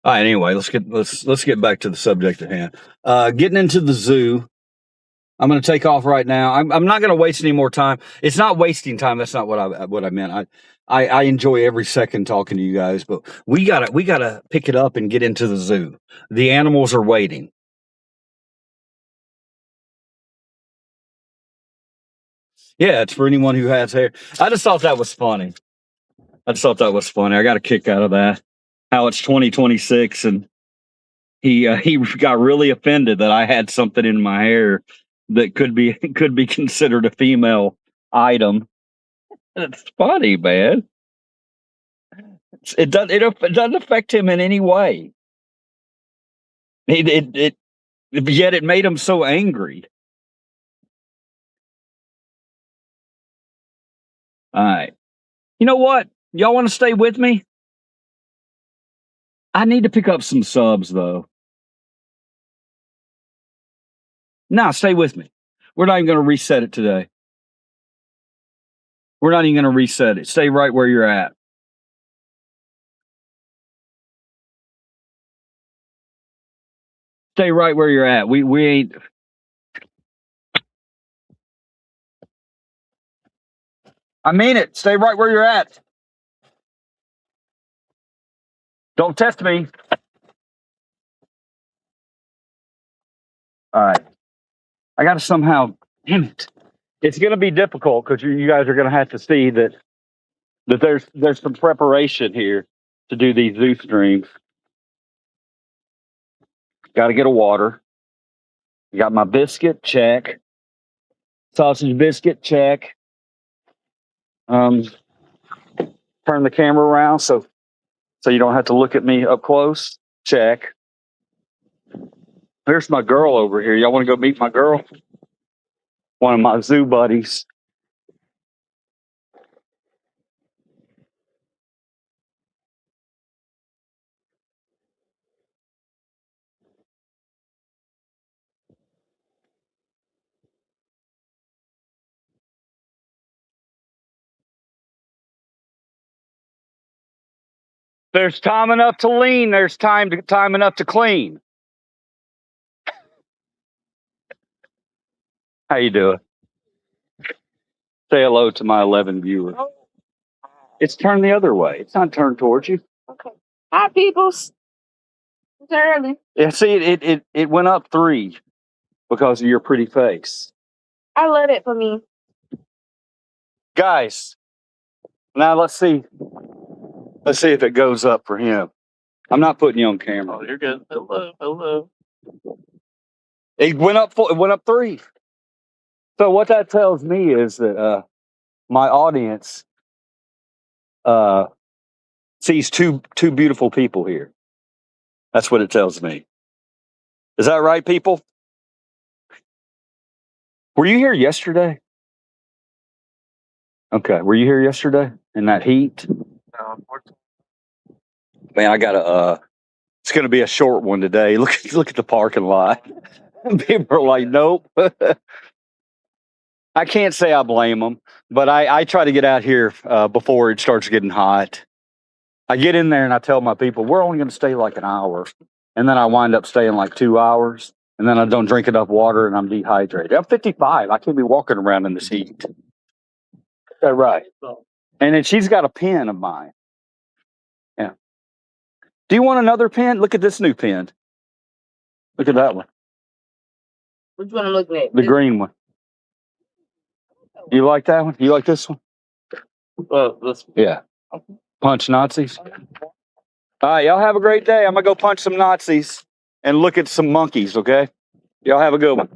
All right, anyway, let's get back to the subject at hand. Getting into the zoo. I'm going to take off right now. I'm not going to waste any more time. It's not wasting time. That's not what I meant. I enjoy every second talking to you guys, but we gotta pick it up and get into the zoo. The animals are waiting. Yeah, it's for anyone who has hair. I just thought that was funny. I got a kick out of that. How it's 2026 and he got really offended that I had something in my hair that could be considered a female item. It's funny, man. It doesn't affect him in any way. Yet it made him so angry. All right. You know what? Y'all want to stay with me? I need to pick up some subs though. No, stay with me. We're not even going to reset it today. We're not even going to reset it. Stay right where you're at. Stay right where you're at. We ain't. I mean it. Stay right where you're at. Don't test me. All right. I got to somehow. Damn it. It's going to be difficult because you guys are going to have to see that there's some preparation here to do these zoo streams. Got to get a water. Got my biscuit, check. Sausage biscuit, check. Turn the camera around so you don't have to look at me up close. Check. There's my girl over here. Y'all want to go meet my girl? One of my zoo buddies. There's time enough to lean. There's time enough to clean. How you doing? Say hello to my 11 viewers. It's turned the other way. It's not turned towards you. Okay. Hi, peoples. It's early. Yeah, see, it went up 3 because of your pretty face. I love it for me. Guys, now let's see. Let's see if it goes up for him. I'm not putting you on camera. Oh, you're good. Hello. It went up 3. So what that tells me is that my audience sees two beautiful people here. That's what it tells me. Is that right, people? Were you here yesterday? Okay. Were you here yesterday in that heat? No, unfortunately. Man, I gotta. It's gonna be a short one today. Look at the parking lot. People are like, nope. I can't say I blame them, but I try to get out here before it starts getting hot. I get in there and I tell my people, we're only going to stay like an hour. And then I wind up staying like 2 hours. And then I don't drink enough water and I'm dehydrated. I'm 55. I can't be walking around in this heat. Is that right? And then she's got a pen of mine. Yeah. Do you want another pen? Look at this new pen. Look at that one. Which one I'm looking at? The green one. You like that one? You like this one? This Yeah. Punch Nazis. All right, y'all have a great day. I'm gonna go punch some Nazis and look at some monkeys, okay? Y'all have a good one.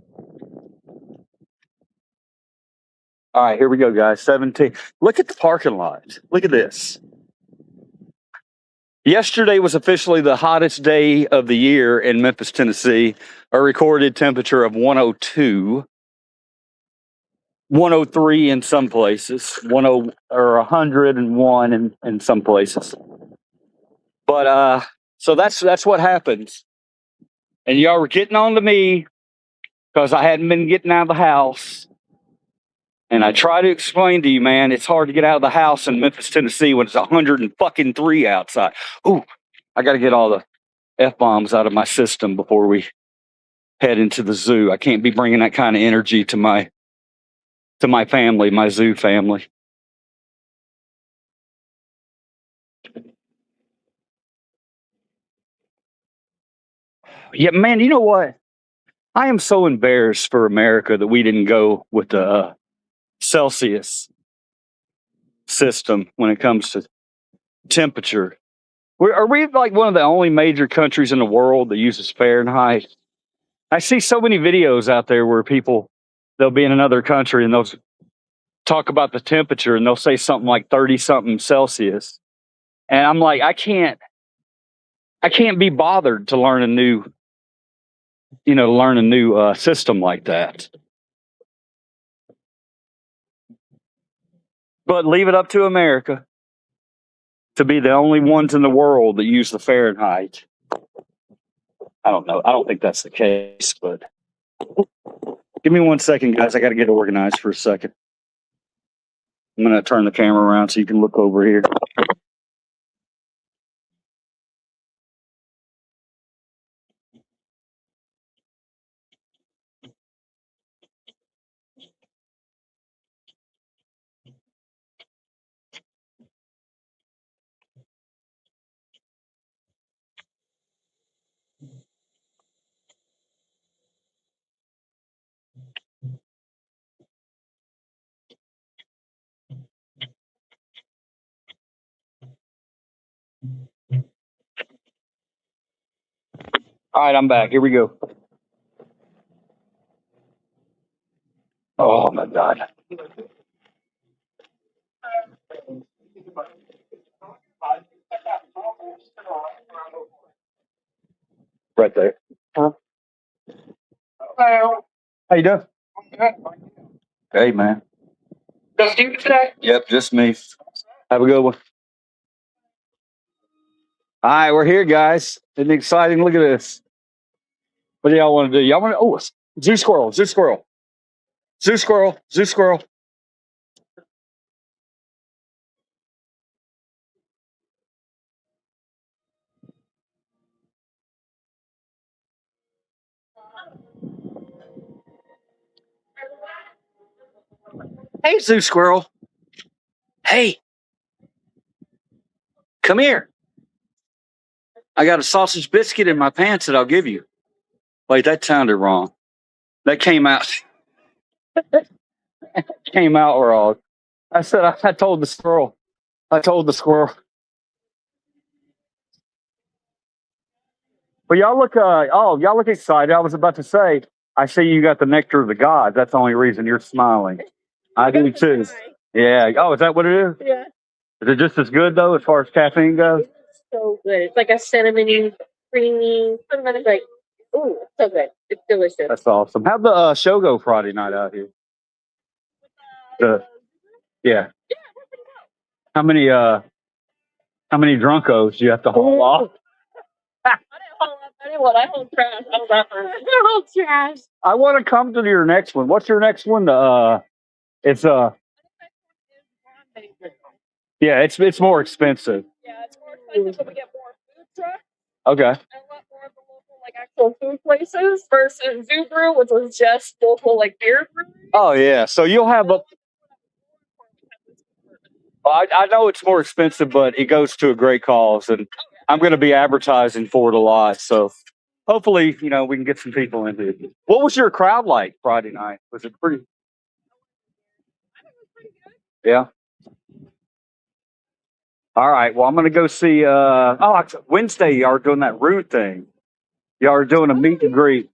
All right, here we go, guys. 17. Look at the parking lot. Look at this. Yesterday was officially the hottest day of the year in Memphis, Tennessee. A recorded temperature of 102, 103 in some places, 10 or 101 in some places. But so that's what happens. And y'all were getting on to me because I hadn't been getting out of the house. And I try to explain to you, man, it's hard to get out of the house in Memphis, Tennessee when it's 103 outside. Ooh, I got to get all the F-bombs out of my system before we head into the zoo. I can't be bringing that kind of energy to my family, my zoo family. Yeah, man, you know what? I am so embarrassed for America that we didn't go with the Celsius system when it comes to temperature. Are we like one of the only major countries in the world that uses Fahrenheit? I see so many videos out there where they'll be in another country and they'll talk about the temperature and they'll say something like 30 something Celsius. And I'm like, I can't be bothered to learn a new system like that. But leave it up to America to be the only ones in the world that use the Fahrenheit. I don't know. I don't think that's the case, but give me 1 second, guys. I got to get organized for a second. I'm going to turn the camera around so you can look over here. All right, I'm back. Here we go. Oh, my God. Right there. Hello. How you doing? Hey, man. Just you today? Yep, just me. Have a good one. All right, we're here, guys. Isn't it exciting? Look at this. What do y'all want to do? Y'all want to? Oh, zoo squirrel, zoo squirrel, zoo squirrel, zoo squirrel. Hey, zoo squirrel. Hey, come here. I got a sausage biscuit in my pants that I'll give you. Wait, that sounded wrong. That came out wrong. I said I told the squirrel. I told the squirrel. But y'all look excited. I was about to say, I see you got the nectar of the gods. That's the only reason you're smiling. I do too. Yeah. Oh, is that what it is? Yeah. Is it just as good though, as far as caffeine goes? So good. It's like a cinnamony creamy, cinnamon is like, ooh, it's so good. It's delicious. That's awesome. How'd the show go Friday night out here? Yeah. How many drunkos do you have to haul off? I didn't hold up anyone. I hold trash. I was that person. I hold trash. I want to come to your next one. What's your next one? It's yeah, it's more expensive. Yeah, it's more expensive, but we get more food trucks. Okay. And a lot more of the local, like, actual food places versus Zoo Brew, which was just local, like, beer breweries. Oh yeah. So you'll have a. I know it's more expensive, but it goes to a great cause, and I'm going to be advertising for it a lot. So hopefully, we can get some people into it. What was your crowd like Friday night? Was it pretty? Yeah. All right. Well, I'm going to go see. Wednesday, y'all are doing that rude thing. Y'all are doing a meet and greet.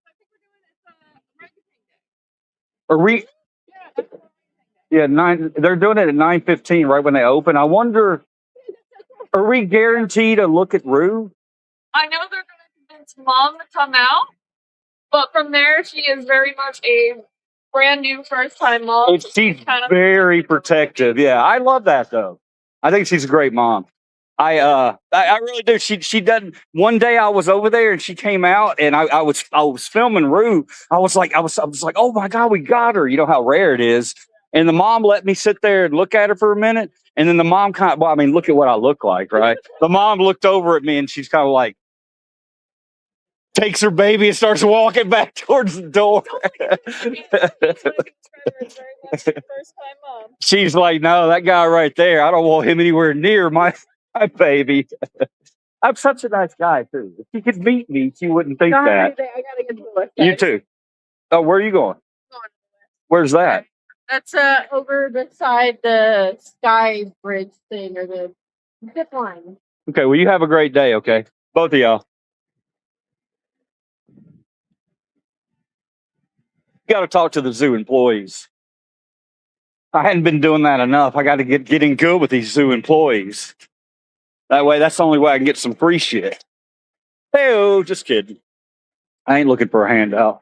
Are we? Yeah, 9. They're doing it at 9:15, right when they open. I wonder, are we guaranteed a look at Rue? I know they're going to convince Mom to come out, but from there, she is very much a brand new first-time mom. And she's very protective. Yeah, I love that though. I think she's a great mom. I really do. She doesn't. One day I was over there and she came out and I was filming Rue. I was like, oh my God, we got her. You know how rare it is. And the mom let me sit there and look at her for a minute. And then the mom look at what I look like, right? The mom looked over at me and she's kind of like, takes her baby and starts walking back towards the door. She's like, no, that guy right there, I don't want him anywhere near my baby. I'm such a nice guy, too. If she could meet me, she wouldn't think that. I gotta get to the You too. Oh, where are you going? Where's that? That's over beside the sky bridge thing or the zip line. Okay, well, you have a great day, okay? Both of y'all. Got to talk to the zoo employees. I hadn't been doing that enough. I got to get in good with these zoo employees. That way, that's the only way I can get some free shit. Hey, just kidding. I ain't looking for a handout.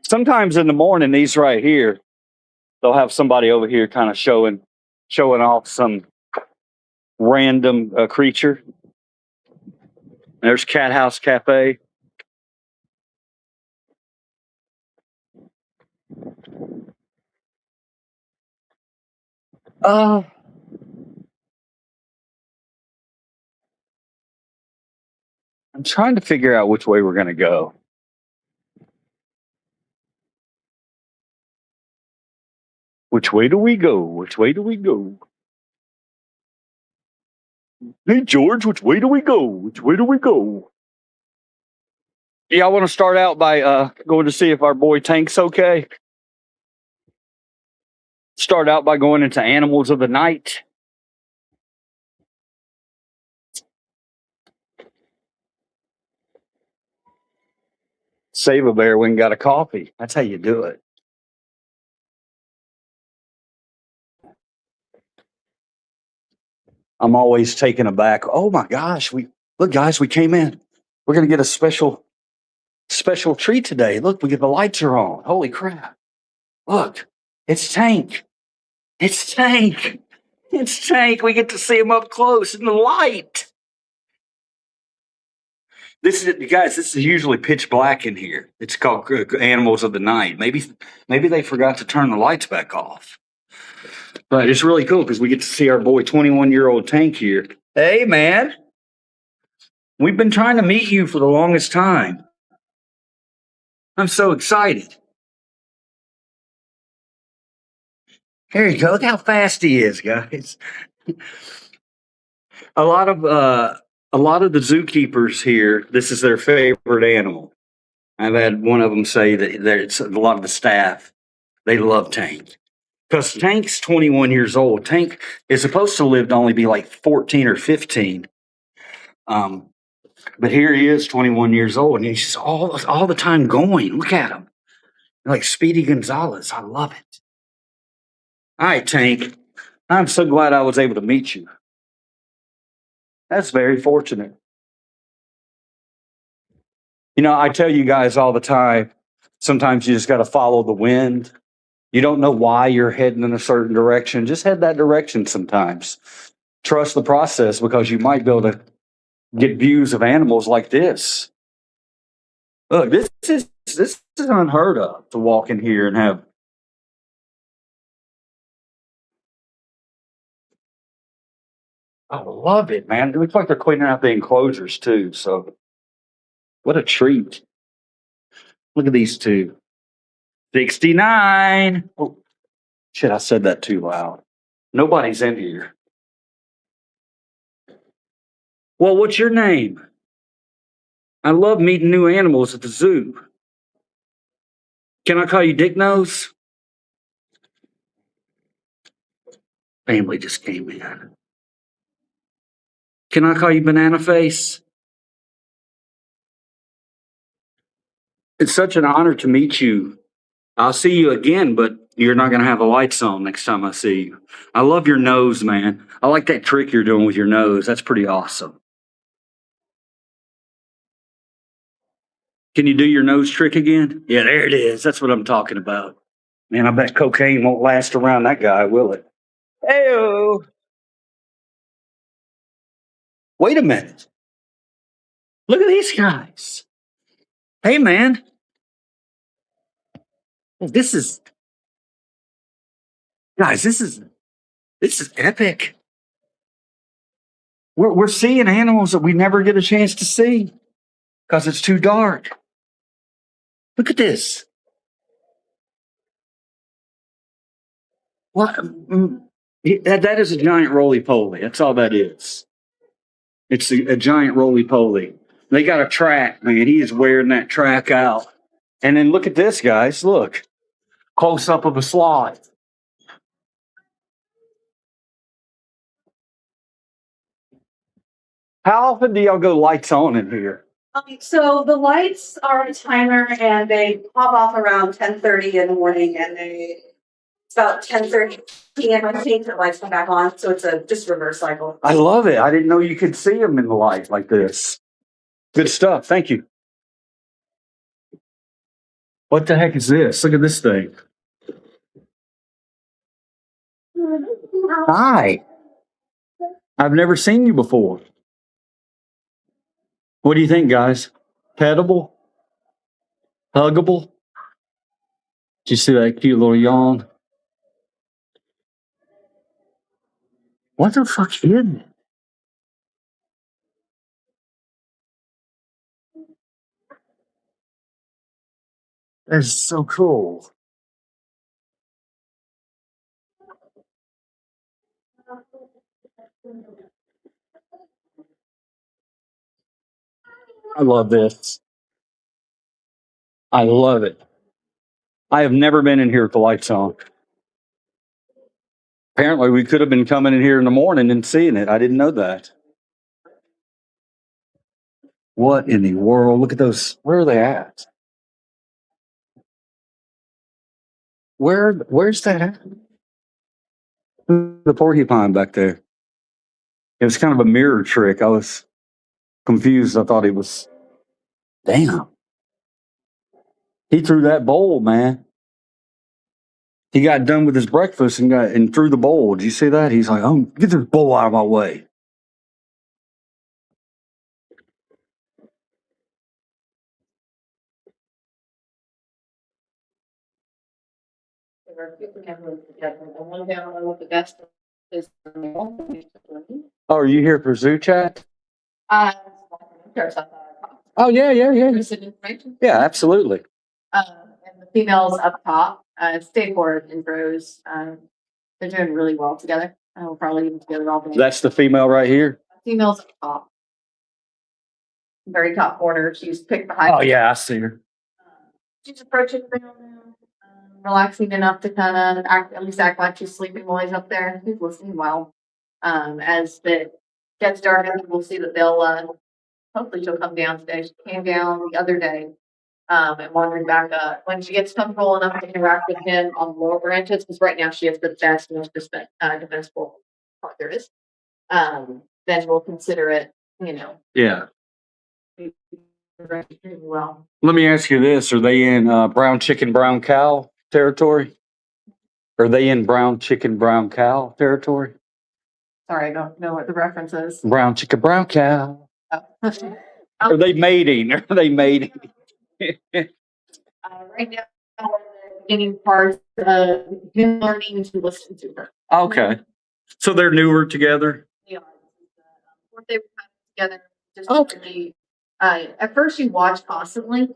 Sometimes in the morning, these right here, they'll have somebody over here kind of showing off some random creature. There's Cat House Cafe. I'm trying to figure out which way we're going to go. Which way do we go? Which way do we go? Hey, George, which way do we go? Which way do we go? Yeah, I want to start out by going to see if our boy Tank's okay. Start out by going into Animals of the Night. Save a bear when you got a coffee. That's how you do it. I'm always taken aback. Oh my gosh, look, guys, we came in. We're gonna get a special treat today. Look, the lights are on. Holy crap. Look, it's Tank. It's Tank. It's Tank. We get to see him up close in the light. This is usually pitch black in here. It's called Animals of the Night. Maybe they forgot to turn the lights back off. But it's really cool because we get to see our boy 21-year-old Tank here. Hey, man. We've been trying to meet you for the longest time. I'm so excited. Here you go. Look how fast he is, guys. A lot of the zookeepers here, this is their favorite animal. I've had one of them say that it's a lot of the staff, they love Tank. Because Tank's 21 years old. Tank is supposed to live to only be like 14 or 15. But here he is, 21 years old, and he's just all the time going. Look at him. Like Speedy Gonzalez. I love it. All right, Tank. I'm so glad I was able to meet you. That's very fortunate. You know, I tell you guys all the time, sometimes you just got to follow the wind. You don't know why you're heading in a certain direction. Just head that direction sometimes. Trust the process because you might be able to get views of animals like this. Look, this is unheard of to walk in here and have. I love it, man. It looks like they're cleaning out the enclosures too. So what a treat. Look at these two. 69. Oh, shit, I said that too loud. Nobody's in here. Well, what's your name? I love meeting new animals at the zoo. Can I call you Dick Nose? Family just came in. Can I call you Banana Face? It's such an honor to meet you. I'll see you again, but you're not going to have the lights on next time I see you. I love your nose, man. I like that trick you're doing with your nose. That's pretty awesome. Can you do your nose trick again? Yeah, there it is. That's what I'm talking about. Man, I bet cocaine won't last around that guy, will it? Hey-o. Wait a minute. Look at these guys. Hey, man. This is, guys, this is epic. We're seeing animals that we never get a chance to see because it's too dark. Look at this. What? That is a giant roly-poly. That's all that is. It's a giant roly-poly. They got a track, man. He is wearing that track out. And then look at this, guys. Look. Close up of a sloth. How often do y'all go lights on in here? So the lights are on a timer and they pop off around 10:30 in the morning and it's about 10:30 p.m. I think the lights come back on. So it's a just reverse cycle. I love it. I didn't know you could see them in the light like this. Good stuff. Thank you. What the heck is this? Look at this thing. Hi. I've never seen you before. What do you think, guys? Petable? Huggable? Did you see that cute little yawn? What the fuck is it? That's so cool. I love this. I love it. I have never been in here with the lights on. Apparently, we could have been coming in here in the morning and seeing it. I didn't know that. What in the world? Look at those. Where are they at? Where's that at? The porcupine back there. It was kind of a mirror trick. I was confused. I thought he was. Damn. He threw that bowl, man. He got done with his breakfast and threw the bowl. Did you see that? He's like, "Oh, get this bowl out of my way." Oh, are you here for Zoo Chat? Uh, Oh, yeah. information. Yeah, absolutely. And the females up top, stay forward in rows. They're doing really well together. We'll probably even together all day. That's the female right here. Females up top. Very top corner. She's picked behind. Oh, yeah, I see her. She's approaching the male now, relaxing enough to kind of at least act like she's sleeping while he's up there. He's listening well. As it gets darker, we'll see that they'll hopefully she'll come down today. She came down the other day and wandering back up. When she gets comfortable enough to interact with him on the lower branches, because right now she is the best, most defensible part there is. then we'll consider it, Yeah. well. Let me ask you this: are they in brown chicken, brown cow territory? Are they in brown chicken, brown cow territory? Sorry, I don't know what the reference is. Brown chicken, brown cow. Oh. Are they mating? Are they mating? Right now, we're in the beginning parts of him learning to listen to her. Okay. So they're newer together? They are. Fourth day we're together. Just Okay. really, at first you watch constantly.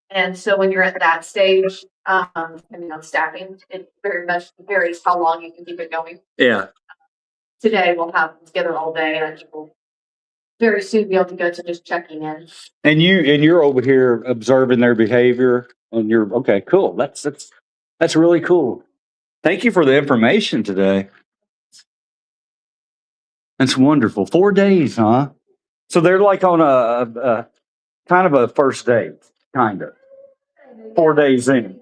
And so when you're at that stage, depending on staffing, it very much varies how long you can keep it going. Yeah. Today we'll have them together all day, and I think we'll very soon be able to go to just checking in. And you're over here observing their behavior, and you're okay. Cool. That's really cool. Thank you for the information today. That's wonderful. 4 days, huh? So they're like on a kind of a first date, kind of. 4 days in.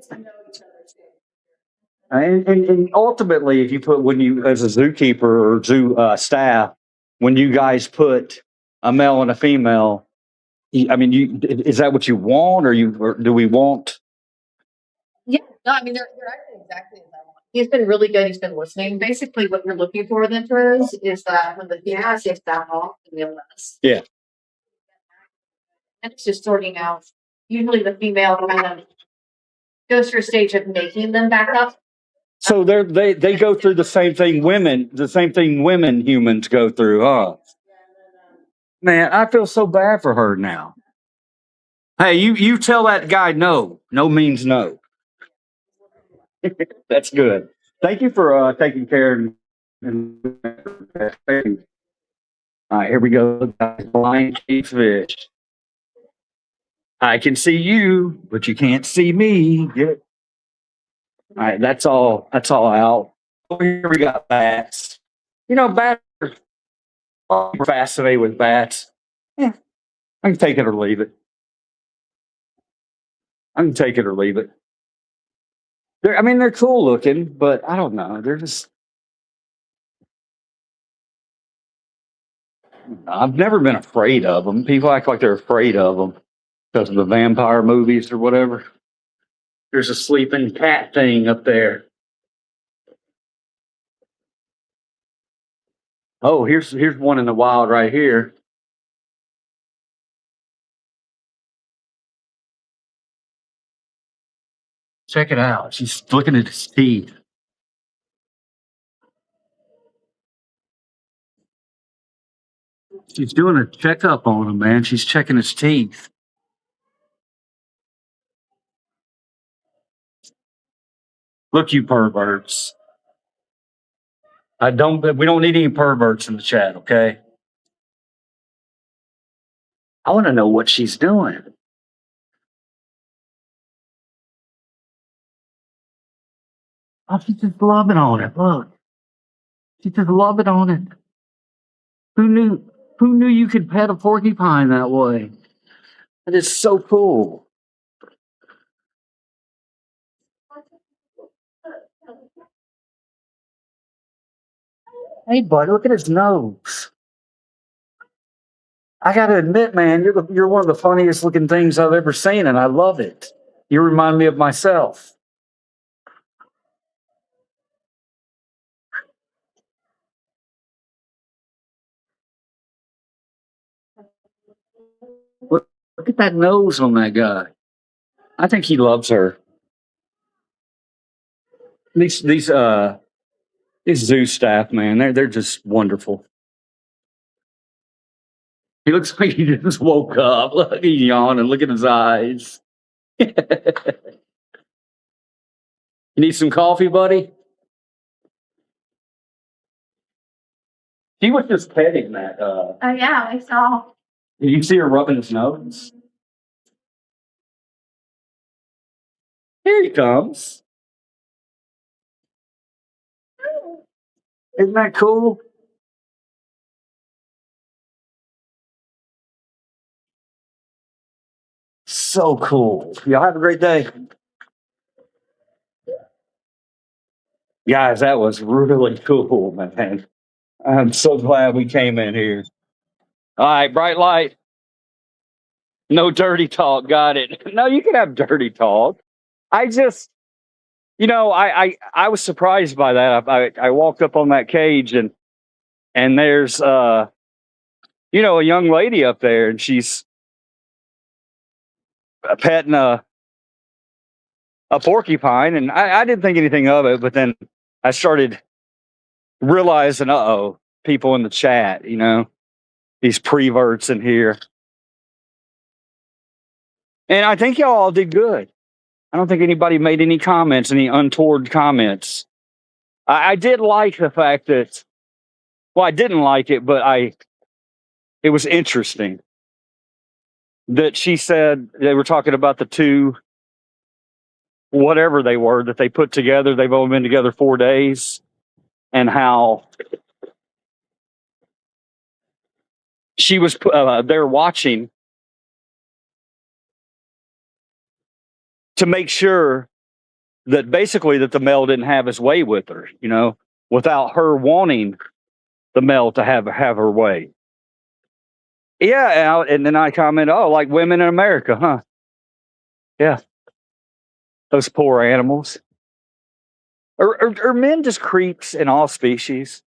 And ultimately, if you put when you as a zookeeper or zoo staff, when you guys put a male and a female, I mean, is that what you want, or do we want? Yeah, no, I mean they're actually exactly as I want. He's been really good. He's been listening. Basically, what you're looking for then is that when the female gets back off, the male does. Yeah. And it's just sorting out. Usually, the female kind of goes through a stage of making them back up. So they go through the same thing women humans go through, huh? Man, I feel so bad for her now. Hey, you tell that guy no. No means no. That's good. Thank you for taking care. All right, here we go. Blind fish. I can see you, but you can't see me. Get it? All right, that's all. That's all out. Over here we got bats. Bats. We're fascinated with bats. Yeah, I can take it or leave it. I can take it or leave it. They're cool looking, but I don't know. They're just. I've never been afraid of them. People act like they're afraid of them because of the vampire movies or whatever. There's a sleeping cat thing up there. Oh, here's one in the wild right here. Check it out. She's looking at his teeth. She's doing a checkup on him, man. She's checking his teeth. Look, you perverts. We don't need any perverts in the chat, okay? I want to know what she's doing. Oh, she's just loving on it. Look. She's just loving on it. Who knew you could pet a porcupine that way? That is so cool. Hey, bud, look at his nose. I got to admit, man, you're one of the funniest looking things I've ever seen, and I love it. You remind me of myself. Look at that nose on that guy. I think he loves her. These zoo staff, man, they're just wonderful. He looks like he just woke up. Look, he's yawning. Look at his eyes. You need some coffee, buddy? He was just petting that. Oh yeah, I saw. Did you see her rubbing his nose? Here he comes. Isn't that cool? So cool. Y'all have a great day. Guys, that was really cool, man. I'm so glad we came in here. All right, bright light. No dirty talk. Got it. No, you can have dirty talk. I just, I was surprised by that. I walked up on that cage and there's a young lady up there and she's petting a porcupine, and I didn't think anything of it, but then I started realizing, people in the chat, these preverts in here. And I think y'all all did good. I don't think anybody made any comments, any untoward comments. I did like the fact that, well, I didn't like it, but it was interesting that she said they were talking about the two, whatever they were, that they put together. They've only been together 4 days, and how she was there watching to make sure that basically that the male didn't have his way with her, without her wanting the male to have her way. Yeah, and then I comment, like women in America, huh? Yeah, those poor animals. Are men just creeps in all species?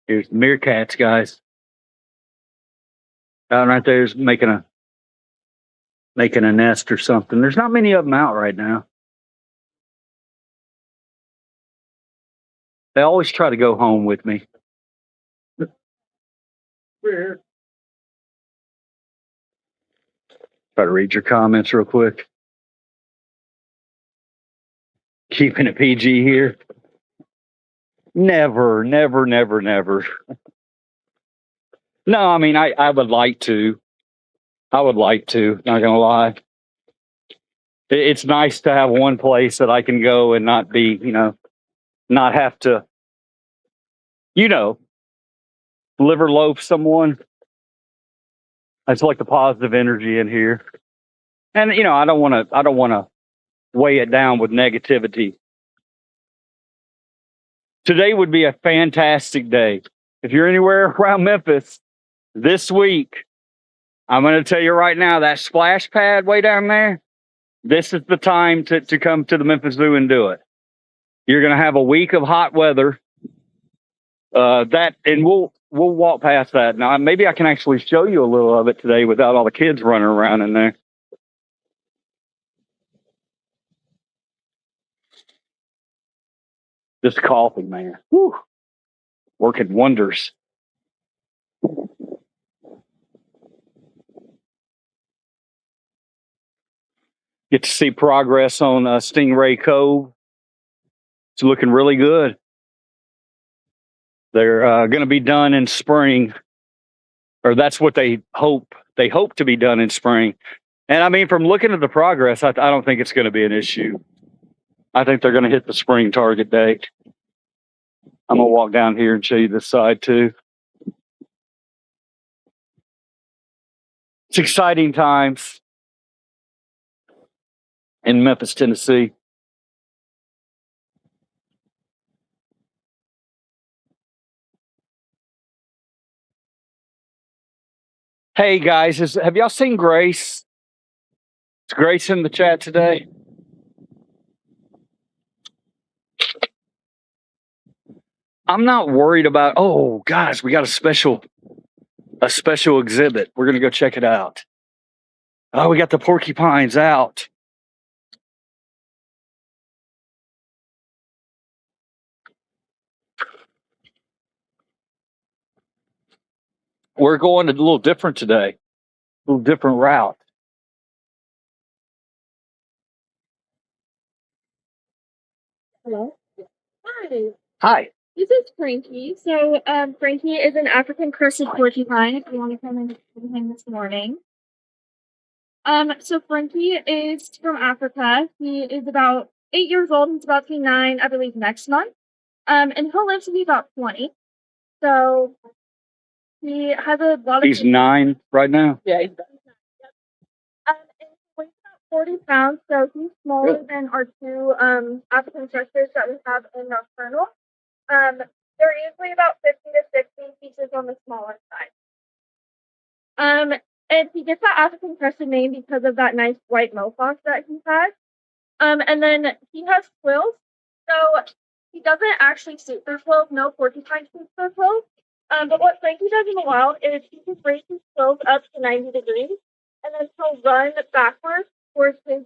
Here's the meerkats, guys. Down right there's making a nest or something. There's not many of them out right now. They always try to go home with me. Try to read your comments real quick. Keeping it PG here. Never, never, never, never. No, I mean, I would like to. Not gonna lie. It's nice to have one place that I can go and not be, not have to, liver loaf someone. I just like the positive energy in here. And, I don't want to weigh it down with negativity. Today would be a fantastic day. If you're anywhere around Memphis this week, I'm going to tell you right now, that splash pad way down there, this is the time to come to the Memphis Zoo and do it. You're going to have a week of hot weather. And we'll walk past that. Now, maybe I can actually show you a little of it today without all the kids running around in there. This coffee, man, whew, working wonders. Get to see progress on Stingray Cove. It's looking really good. They're going to be done in spring, or that's what they hope. They hope to be done in spring. And I mean, from looking at the progress, I don't think it's going to be an issue. I think they're going to hit the spring target date. I'm going to walk down here and show you this side too. It's exciting times in Memphis, Tennessee. Hey guys, have y'all seen Grace? Is Grace in the chat today? I'm not worried about, oh guys, we got a special exhibit. We're gonna go check it out. Oh, we got the porcupines out. We're going a little different today, a little different route. Hello. Hi. Hi. This is Frankie. So, Frankie is an African crested porcupine. If you want to come in with him this morning. So Frankie is from Africa. He is about 8 years old. He's about to be 9, I believe, next month. And he'll live to be about 20. So he has a lot of. He's 9 right now. Yeah, he's 9. And he weighs about 40 pounds, so he's smaller than our 2 African Cheshires that we have in Nocturnal. They're usually about 50 to 60 pieces on the smaller side. And he gets that African crested name because of that nice white mohawk that he has. And then he has quills, so he doesn't actually suit for quills. No porcupine suits for quills. But what Frankie does in the wild is he just raises his quills up to 90 degrees, and then he'll run backwards towards his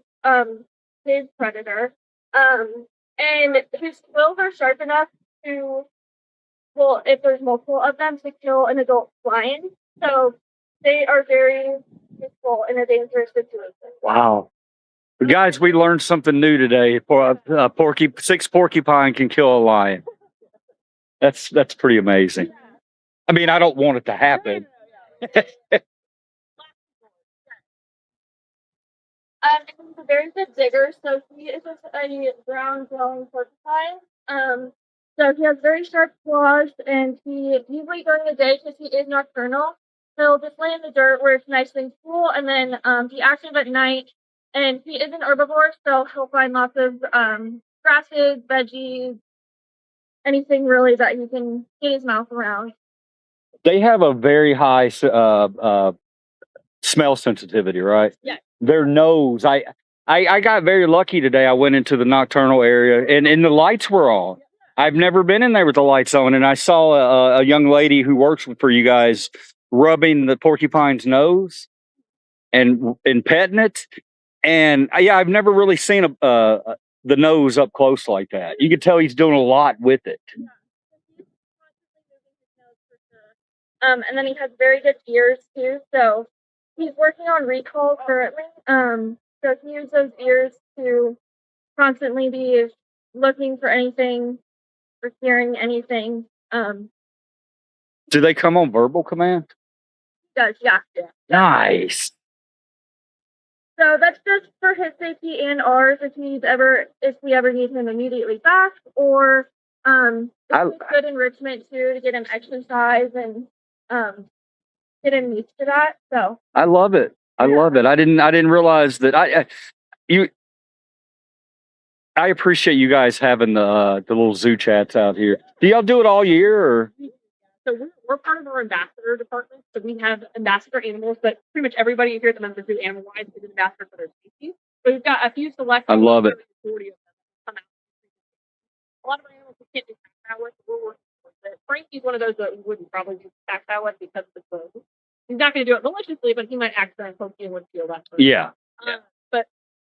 predator. And his quills are sharp enough to, well, if there's multiple of them, to kill an adult lion. So they are very useful in a dangerous situation. Wow. Guys, we learned something new today. 6 porcupine can kill a lion. That's pretty amazing. I mean, I don't want it to happen. He's a very good digger, so he is a ground dwelling porcupine. So he has very sharp claws, and he usually during the day, because he is nocturnal, he'll just lay in the dirt where it's nice and cool, and then be active at night. And he is an herbivore, so he'll find lots of grasses, veggies, anything really that he can get his mouth around. They have a very high smell sensitivity, right? Yeah. Their nose. I got very lucky today. I went into the nocturnal area, and the lights were on. I've never been in there with the lights on, and I saw a young lady who works for you guys rubbing the porcupine's nose and petting it. And yeah, I've never really seen the nose up close like that. You can tell he's doing a lot with it. And then he has very good ears too. So he's working on recall currently. So he uses those ears to constantly be looking for anything or hearing anything. Do they come on verbal command? He does, yeah. Nice. So that's just for his safety and ours if we ever need him immediately back, or it's good enrichment too to get him exercise and get him used to that. So I love it. I love it. I didn't realize that I appreciate you guys having the little zoo chats out here. Do y'all do it all year or? So we're part of our ambassador department. So we have ambassador animals, but pretty much everybody here at the Memphis Zoo Animal Wise is an ambassador for their species. But we've got a few select. I love it. A lot of our animals we can't do tactile with. We're working with it. Frankie's one of those that we wouldn't probably do tactile with because of the clothes. He's not going to do it maliciously, but he might accidentally poke you and would feel that. Yeah. But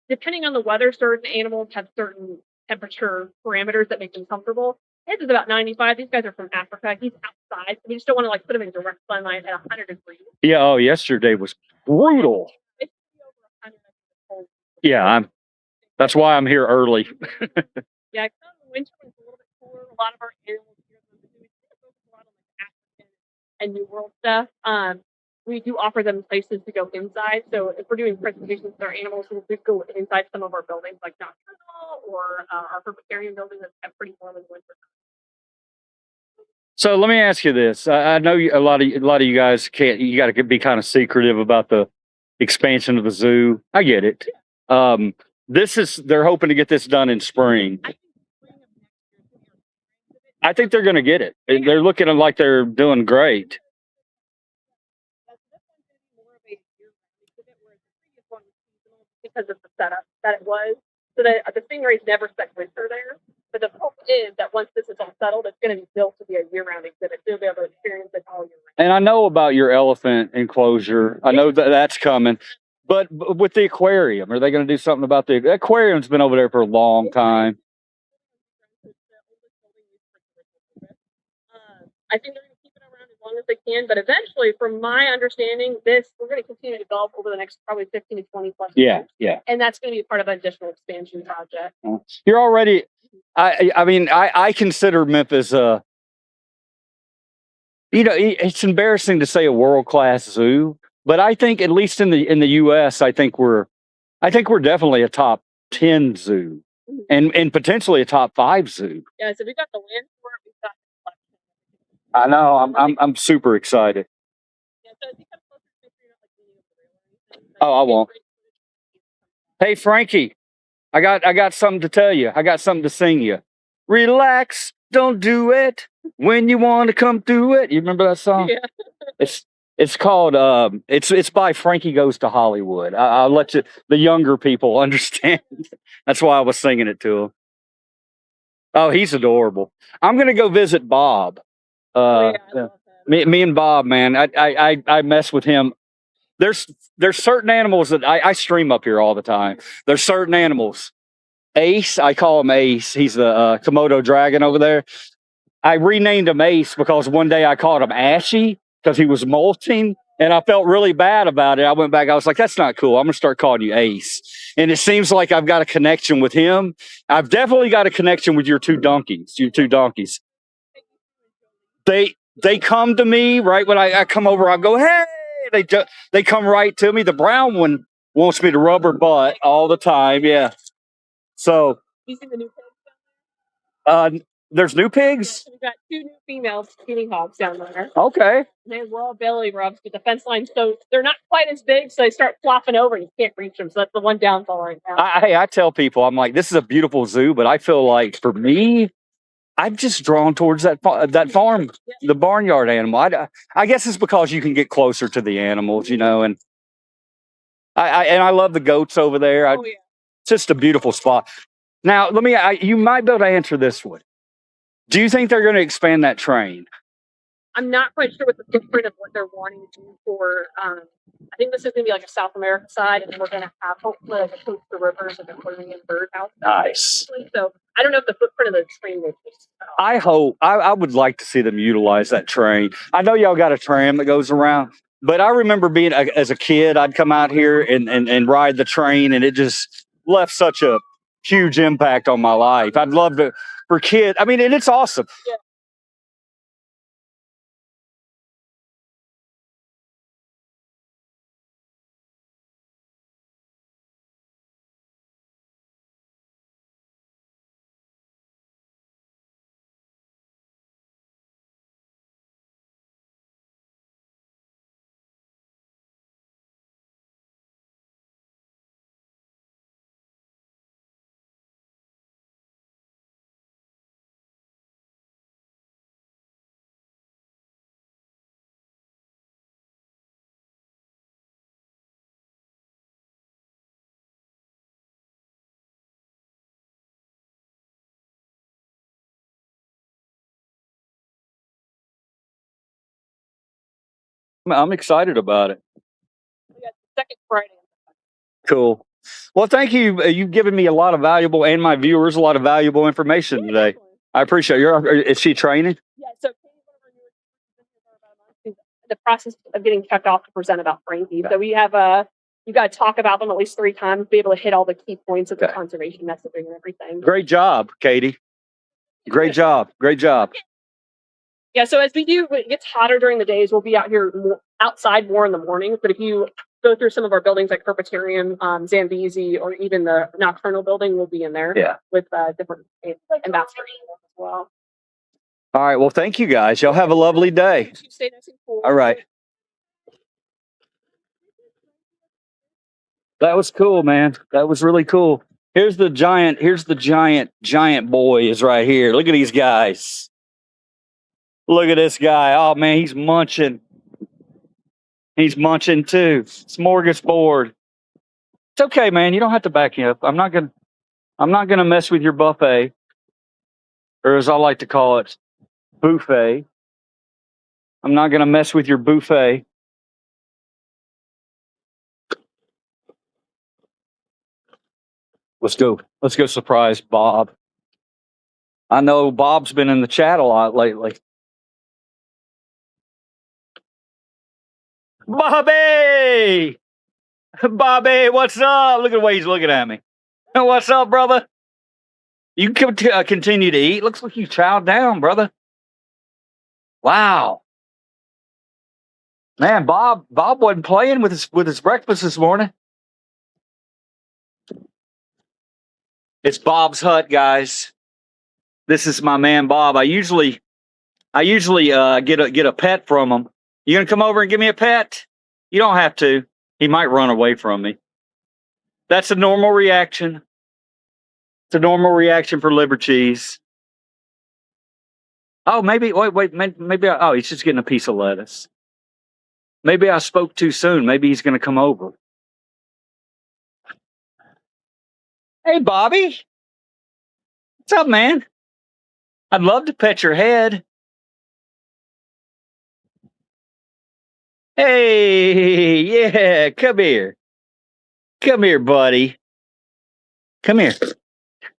depending on the weather, certain animals have certain temperature parameters that make them comfortable. His is about 95. These guys are from Africa. He's outside. So we just don't want to put him in direct sunlight at 100 degrees. Yeah. Oh, yesterday was brutal. It's over 100 Yeah. That's why I'm here early. Yeah, in the winter when it's a little bit cooler, a lot of our animals here we focus a lot on African and New World stuff. We do offer them places to go inside. So if we're doing presentations with our animals, we'll go inside some of our buildings, like Nocturnal or our herbarium building that's kept pretty warm in the winter. So let me ask you this. I know a lot of you guys can't. You got to be kind of secretive about the expansion of the zoo. I get it. They're hoping to get this done in spring. I think they're going to get it. They're looking like they're doing great. Because of the setup that it was. So the stingrays never spent winter there. But the hope is that once this is all settled, it's going to be built to be a year-round exhibit. So you'll be able to experience it all year round. And I know about your elephant enclosure. I know that's coming. But with the aquarium, are they going to do something about the aquarium's been over there for a long time? I think they're going to keep it around as long as they can, but eventually, from my understanding, we're going to continue to develop over the next probably 15 to 20 plus years. Yeah. And that's going to be part of an additional expansion project. You're already, I consider Memphis, it's embarrassing to say a world-class zoo, but I think at least in the U.S., I think we're definitely a top 10 zoo. and potentially a top 5 zoo. Yeah, so we got the land for it. We've got I know. I'm super excited. yeah, so as you come closer to figuring out like meeting up the rail or anything. Oh, I won't. Hey, Frankie, I got something to tell you. I got something to sing you. Relax, don't do it when you want to come through it. You remember that song? Yeah. It's called it's by Frankie Goes to Hollywood. I'll let the younger people understand. That's why I was singing it to him. Oh, he's adorable. I'm gonna go visit Bob. Oh, yeah, I love him. Me and Bob, man. I mess with him. There's certain animals that I stream up here all the time. There's certain animals. Ace, I call him Ace. He's the Komodo dragon over there. I renamed him Ace because one day I called him Ashy because he was molting, and I felt really bad about it. I went back. I was like, "That's not cool. I'm gonna start calling you Ace." And it seems like I've got a connection with him. I've definitely got a connection with your two donkeys. Your two donkeys. They come to me right when I come over. I go, "Hey!" They come right to me. The brown one wants me to rub her butt all the time. Yeah. So You see the new pigs? there's new pigs. So we've got 2 new females guinea hogs down there. Okay. They love belly rubs, but the fence line, so they're not quite as big, so they start flopping over and you can't reach them. So that's the one downfall right now. I tell people, I'm like, this is a beautiful zoo, but I feel like for me, I'm just drawn towards that farm, the barnyard animal. I guess it's because you can get closer to the animals, you know, and I love the goats over there. Oh, yeah. It's just a beautiful spot. Now, you might be able to answer this one. Do you think they're going to expand that train? I'm not quite sure what the footprint of what they're wanting to do for. I think this is going to be like a South American side, and then we're going to have hopefully like a coast the rivers and aquarium birdhouse. Nice. So I don't know if the footprint of the train will. I hope I would like to see them utilize that train. I know y'all got a tram that goes around, but I remember being as a kid, I'd come out here and ride the train, and it just left such a huge impact on my life. I'd love to for kids. I mean, and it's awesome. Yeah. I'm excited about it. We got the second Friday. Cool. Well, thank you. You've given me a lot of valuable, and my viewers, a lot of valuable information today. Definitely. I appreciate is she training? Yeah, so the process of getting checked off to present about Frankie. So we have you got to talk about them at least 3 times, be able to hit all the key points of the conservation messaging and everything. Great job, Katie. Great job. Great job. Yeah, so as when it gets hotter during the days, we'll be out here outside more in the mornings. But if you go through some of our buildings like Herpetarium, Zambezi, or even the Nocturnal building, we'll be in there with different ambassadors as well. All right. Well, thank you guys. Y'all have a lovely day. Stay nice and cool. All right. That was cool, man. That was really cool. Here's the giant boy is right here. Look at these guys. Look at this guy. Oh man, he's munching. He's munching too. Smorgasbord. It's okay, man. You don't have to back me up. I'm not gonna mess with your buffet. Or as I like to call it, buffet. I'm not gonna mess with your buffet. Let's go surprise Bob. I know Bob's been in the chat a lot lately. Bobby! Bobby, what's up? Look at the way he's looking at me. What's up, brother? You can continue to eat. Looks like you chowed down, brother. Wow. Man, Bob wasn't playing with his breakfast this morning. It's Bob's hut, guys. This is my man Bob. I usually get a pet from him. You gonna come over and give me a pet? You don't have to. He might run away from me. That's a normal reaction. It's a normal reaction for liver cheese. Oh, maybe maybe oh, he's just getting a piece of lettuce. Maybe I spoke too soon. Maybe he's gonna come over. Hey, Bobby. What's up, man? I'd love to pet your head. Hey, yeah, come here. Come here, buddy. Come here.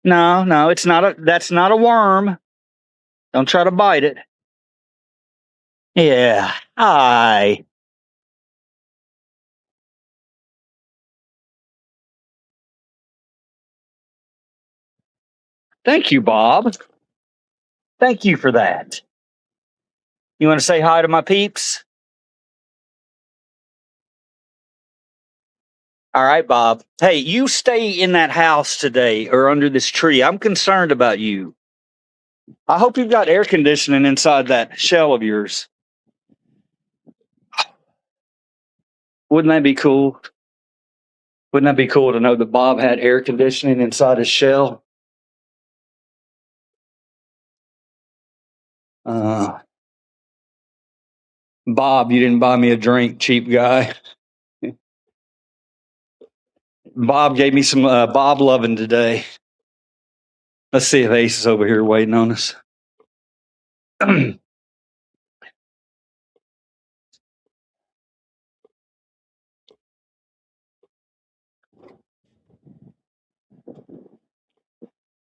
No, that's not a worm. Don't try to bite it. Yeah. Hi. Thank you, Bob. Thank you for that. You want to say hi to my peeps? All right, Bob. Hey, you stay in that house today or under this tree. I'm concerned about you. I hope you've got air conditioning inside that shell of yours. Wouldn't that be cool? Wouldn't that be cool to know that Bob had air conditioning inside his shell? Bob, you didn't buy me a drink, cheap guy. Bob gave me some Bob loving today. Let's see if Ace is over here waiting on us. Oh,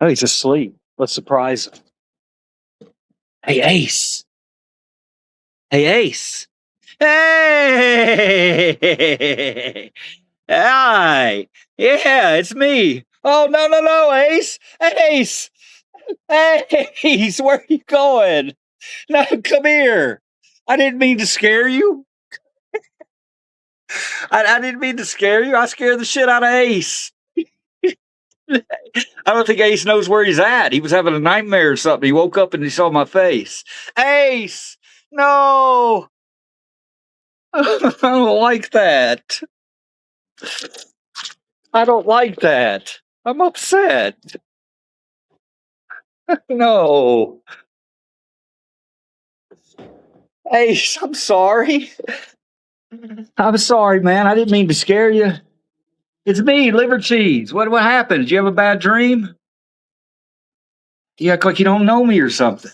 he's asleep. Let's surprise him. Hey, Ace. Hey, Ace. Hey! Hi. Yeah, it's me. Oh, no, Ace. Ace. Ace, where are you going? No, come here. I didn't mean to scare you. I didn't mean to scare you. I scared the shit out of Ace. I don't think Ace knows where he's at. He was having a nightmare or something. He woke up and he saw my face. Ace, no. I don't like that. I don't like that. I'm upset. No. Ace, I'm sorry. I'm sorry, man. I didn't mean to scare you. It's me, liver cheese. What happened? Did you have a bad dream? You act like you don't know me or something.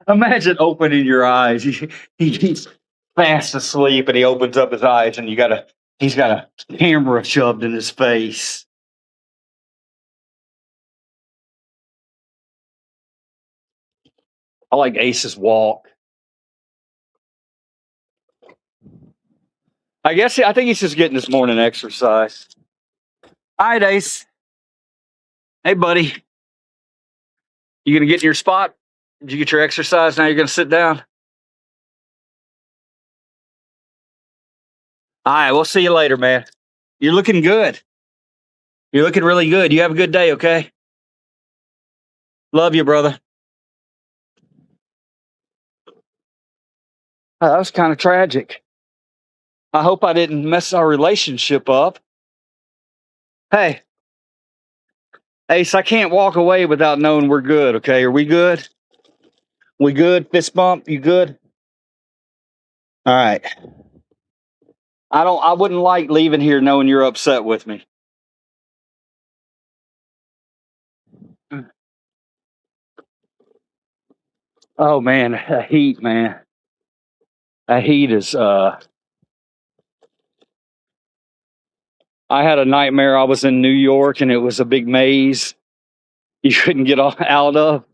Imagine opening your eyes. He's fast asleep and he opens up his eyes and he's got a camera shoved in his face. I like Ace's walk. I think he's just getting his morning exercise. All right, Ace. Hey, buddy. You gonna get in your spot? Did you get your exercise? Now you're gonna sit down? All right, we'll see you later, man. You're looking good. You're looking really good. You have a good day, okay? Love you, brother. Oh, that was kind of tragic. I hope I didn't mess our relationship up. Hey, Ace, I can't walk away without knowing we're good, okay? Are we good? We good? Fist bump? You good? All right. I wouldn't like leaving here knowing you're upset with me. Oh man, the heat, man. The heat is I had a nightmare. I was in New York and it was a big maze you couldn't get out of.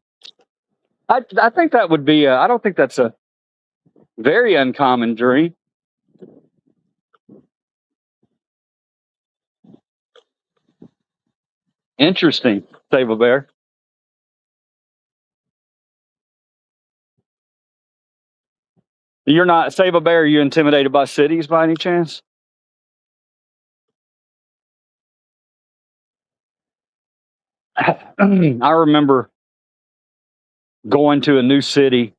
I think that would be I don't think that's a very uncommon dream. Interesting, Save a Bear. You're not, Save a Bear, are you intimidated by cities by any chance? I remember going to a new city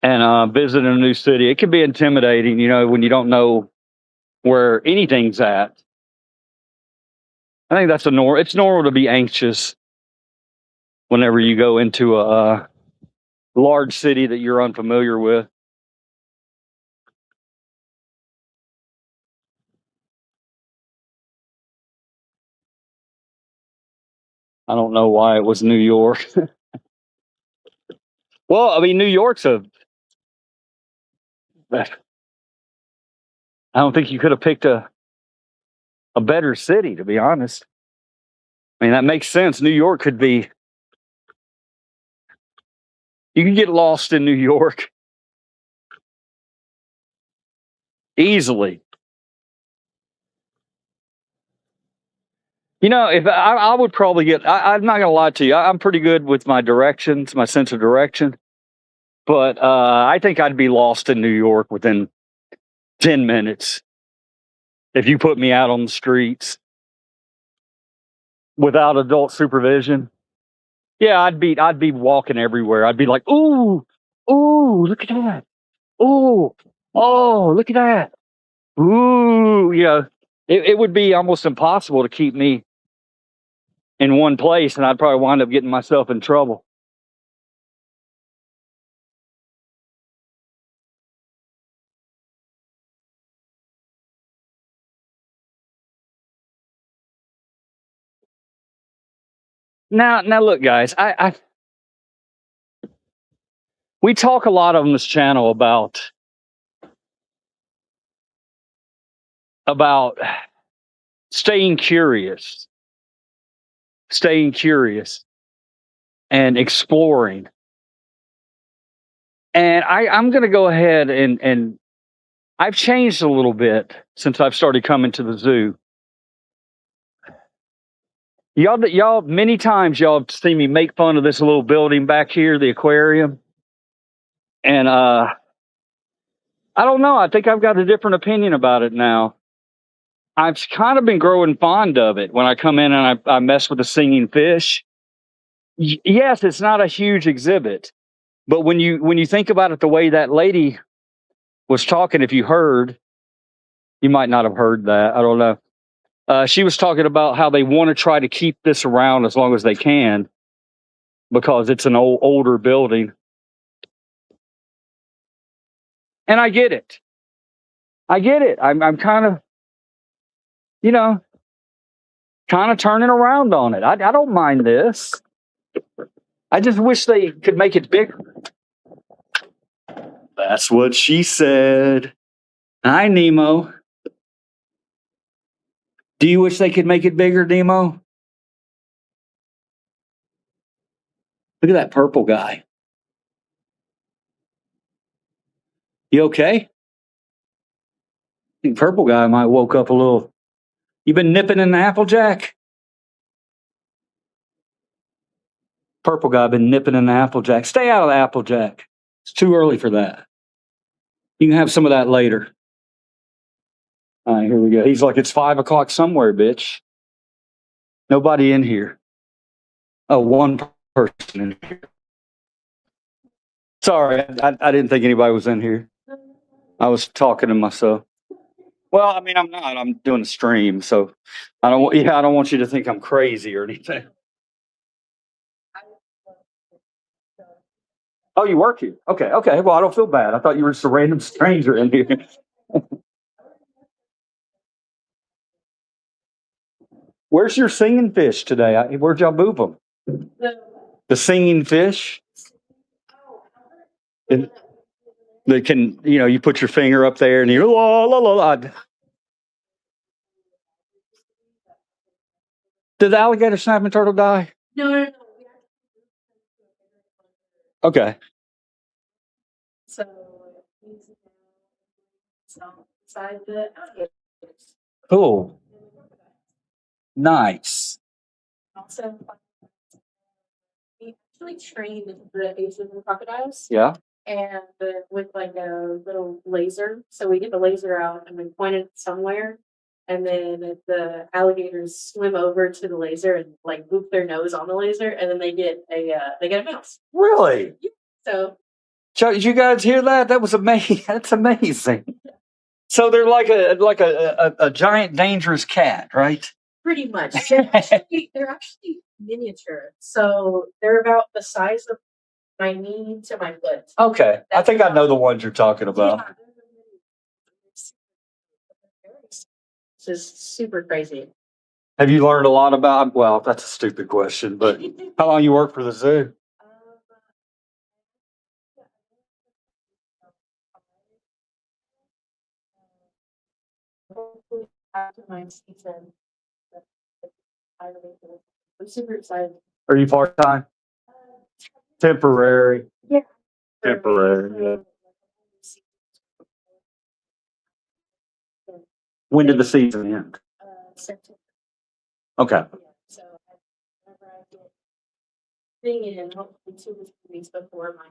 and visiting a new city. It can be intimidating, when you don't know where anything's at. I think that's it's normal to be anxious whenever you go into a large city that you're unfamiliar with. I don't know why it was New York. Well, I mean, New York's I don't think you could have picked a better city, to be honest. I mean, that makes sense. New York could be, you can get lost in New York easily. If I would probably I'm not going to lie to you. I'm pretty good with my directions, my sense of direction. But I think I'd be lost in New York within 10 minutes if you put me out on the streets without adult supervision. Yeah, I'd be walking everywhere. I'd be like, ooh, look at that. Ooh, oh, look at that. Ooh, it would be almost impossible to keep me in one place, and I'd probably wind up getting myself in trouble. Now, look, guys, we talk a lot on this channel about staying curious and exploring. And I'm going to go ahead and I've changed a little bit since I've started coming to the zoo. Y'all, many times y'all have seen me make fun of this little building back here, the aquarium. And I don't know. I think I've got a different opinion about it now. I've kind of been growing fond of it when I come in and I mess with the singing fish. Yes, it's not a huge exhibit, but when you think about it, the way that lady was talking, if you heard, you might not have heard that. I don't know. She was talking about how they want to try to keep this around as long as they can because it's an older building. And I get it. I'm kind of, turning around on it. I don't mind this. I just wish they could make it bigger. That's what she said. Hi, Nemo. Do you wish they could make it bigger, Nemo? Look at that purple guy. You okay? I think purple guy might woke up a little. You been nipping in the Applejack? Purple guy been nipping in the Applejack. Stay out of the Applejack. It's too early for that. You can have some of that later. All right, here we go. He's like, it's 5 o'clock somewhere, bitch. Nobody in here. Oh, one person in here. Sorry, I didn't think anybody was in here. I was talking to myself. Well, I mean, I'm not. I'm doing a stream, so I don't want you to think I'm crazy or anything. Oh, you work here? Okay. Well, I don't feel bad. I thought you were just a random stranger in here. Where's your singing fish today? Where'd y'all move them? The singing fish? They can, you put your finger up there and you la la la la. Did the alligator snapping turtle die? No. Okay. So he's inside the alligators. Cool. Nice. Also, we actually trained the Asian crocodiles. Yeah. and with like a little laser. So we get the laser out and we point it somewhere, and then the alligators swim over to the laser and like boop their nose on the laser, and then they get a mouse. Really? So Did you guys hear that? That was amazing. That's amazing. So they're like a giant dangerous cat, right? pretty much, they're actually miniature. So they're about the size of my knee to my foot. Okay, I think I know the ones you're talking about. Yeah, it's just super crazy. Have you learned a lot about? Well, that's a stupid question, but how long you work for the zoo? Hopefully after my season, I'm super excited. Are you part time? Temporary. Yeah. Temporary. Yeah. When did the season end? September. Okay. Yeah, so whenever I get thing in, hopefully 2 to 3 weeks before my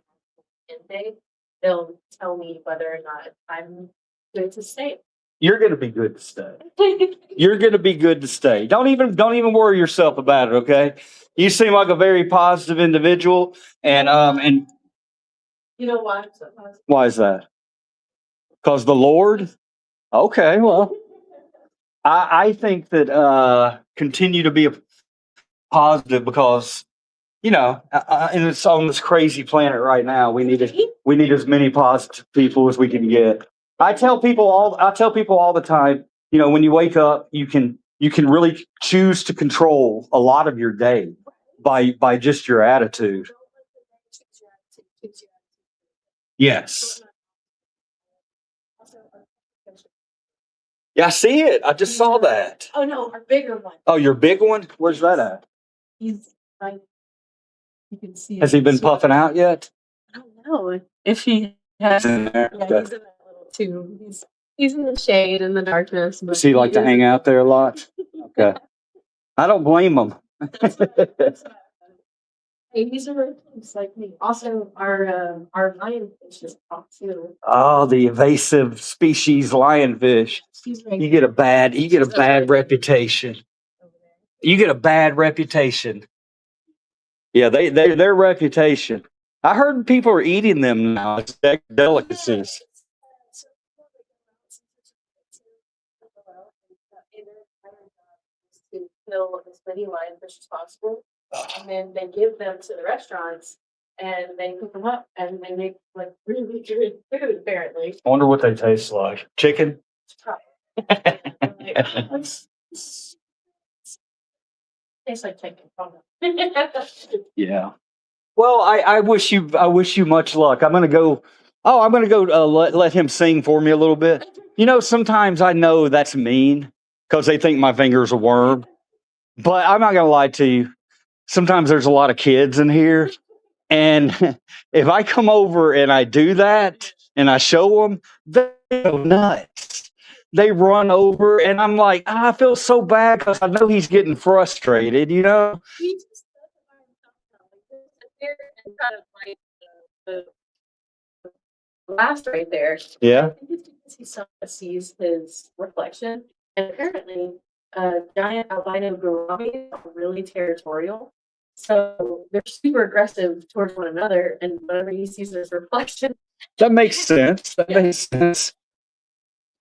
end date, they'll tell me whether or not I'm good to stay. You're going to be good to stay. You're going to be good to stay. Don't even worry yourself about it. Okay. You seem like a very positive individual, and You know why I'm so positive? why is that? Because the Lord. Okay. Well, I think that continue to be a positive because and it's on this crazy planet right now. We need as many positive people as we can get. I tell people all the time. When you wake up, you can really choose to control a lot of your day by just your attitude. Yes. Yeah, I see it. I just saw that. Oh no, our bigger one. Oh, your big one? Where's that at? He's right. You can see. Has he been puffing out yet? I don't know if he has. He's in there. Yeah, Okay. he's in that little tube. He's in the shade in the darkness. But Does he like to hang out there a lot? Okay. I don't blame him. Hey, he's a recluse like me. Also, our lionfish is off too. Oh, the invasive species lionfish. He's right You get a bad reputation. You get a bad reputation. Yeah, their reputation. I heard people are eating them now. It's delicacies. To kill as many lionfish as possible, and then they give them to the restaurants, and they cook them up, and they make like really good food. Apparently, I wonder what they taste like. Chicken. Tastes like chicken. Yeah. Well, I wish you much luck. I'm gonna go. Oh, I'm gonna go let him sing for me a little bit. Sometimes I know that's mean because they think my finger's a worm. But I'm not gonna lie to you. Sometimes there's a lot of kids in here, and if I come over and I do that and I show them, they go nuts. They run over, and I'm like, I feel so bad because I know he's getting frustrated. He just doesn't mind talking. Like, sit there and kind of like the blast right there. Yeah. I think it's because he sometimes sees his reflection, and apparently, giant albino gouramis are really territorial. So they're super aggressive towards one another, and whenever he sees his reflection, That makes sense. That makes sense.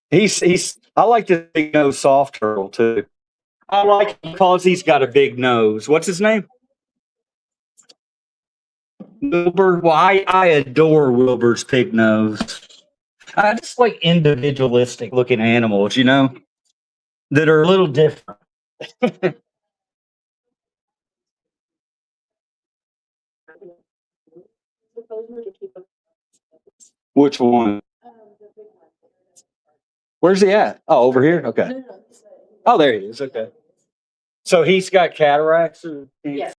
He's. I like this big nose soft turtle too. I like him because he's got a big nose. What's his name? Wilbur. Well, I adore Wilbur's pig nose. I just like individualistic looking animals, that are a little different. Which one? Where's he at? Oh, over here? Okay. Oh, there he is. Okay. So he's got cataracts? Yes.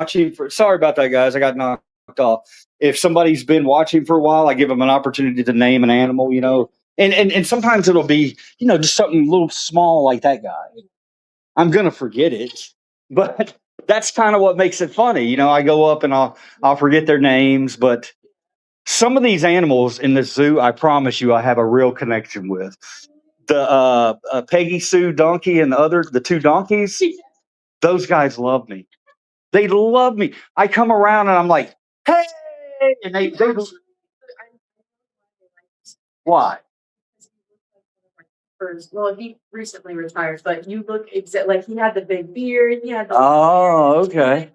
watching for, sorry about that, guys. I got knocked off. If somebody's been watching for a while, I give them an opportunity to name an animal, and sometimes it'll be, just something a little small like that guy. I'm going to forget it, but that's kind of what makes it funny. I go up and I'll forget their names, but some of these animals in the zoo, I promise you, I have a real connection with. The Peggy Sue donkey and the two donkeys, those guys love me. They love me. I come around and I'm like, hey, and they why? Well, he recently retired, but you look like he had the big beard. He had the Okay.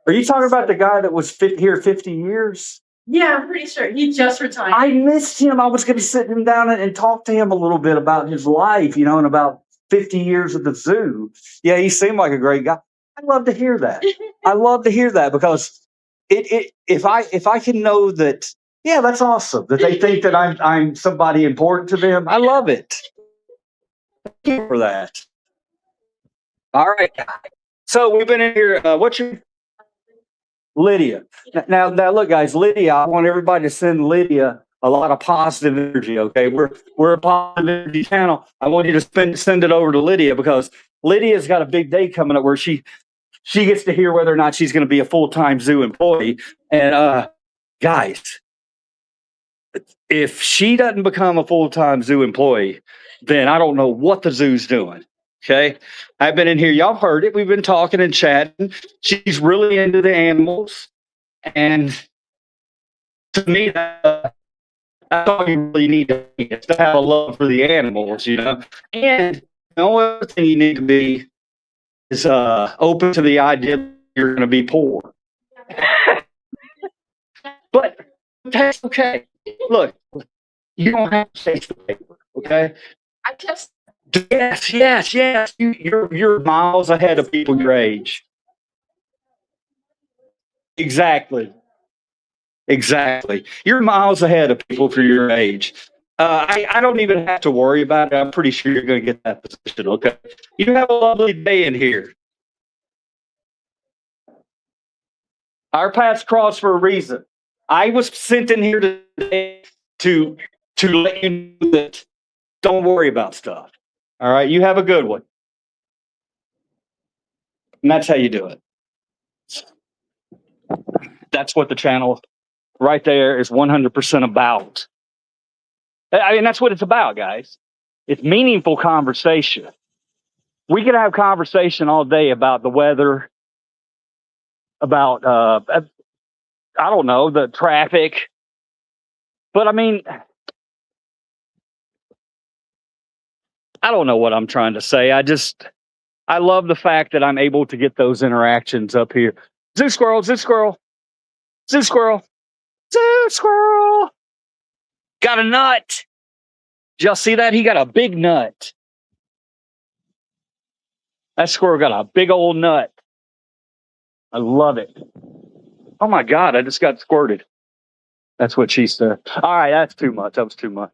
Are you talking about the guy that was here 50 years? Yeah, I'm pretty sure he just retired. I missed him. I was going to sit him down and talk to him a little bit about his life, and about 50 years at the zoo. Yeah, he seemed like a great guy. I love to hear that. I love to hear that because if I can know that, yeah, that's awesome that they think that I'm somebody important to them. I love it. Thank you for that. All right. So we've been in here. What's your Lydia? Now, look, guys. Lydia, I want everybody to send Lydia a lot of positive energy. Okay, we're a positive energy channel. I want you to send it over to Lydia because Lydia's got a big day coming up where she gets to hear whether or not she's going to be a full-time zoo employee. And guys, if she doesn't become a full-time zoo employee, then I don't know what the zoo's doing. Okay. I've been in here. Y'all heard it. We've been talking and chatting. She's really into the animals. And to me, that's all you really need to be, is to have a love for the animals, And the only other thing you need to be is open to the idea that you're going to be poor. But that's okay. Look, you don't have to chase the paper, okay? I just Yes. You're miles ahead of people your age. Exactly. You're miles ahead of people for your age. I don't even have to worry about it. I'm pretty sure you're going to get that position, okay? You have a lovely day in here. Our paths cross for a reason. I was sent in here today to let you know that don't worry about stuff. All right, you have a good one. And that's how you do it. That's what the channel right there is 100% about. I mean, that's what it's about, guys. It's meaningful conversation. We could have conversation all day about the weather, about, I don't know, the traffic. But I mean, I don't know what I'm trying to say. I love the fact that I'm able to get those interactions up here. Zoo squirrel, zoo squirrel, zoo squirrel, zoo squirrel. Got a nut. Did y'all see that? He got a big nut. That squirrel got a big old nut. I love it. Oh my God, I just got squirted. That's what she said. All right, that's too much. That was too much.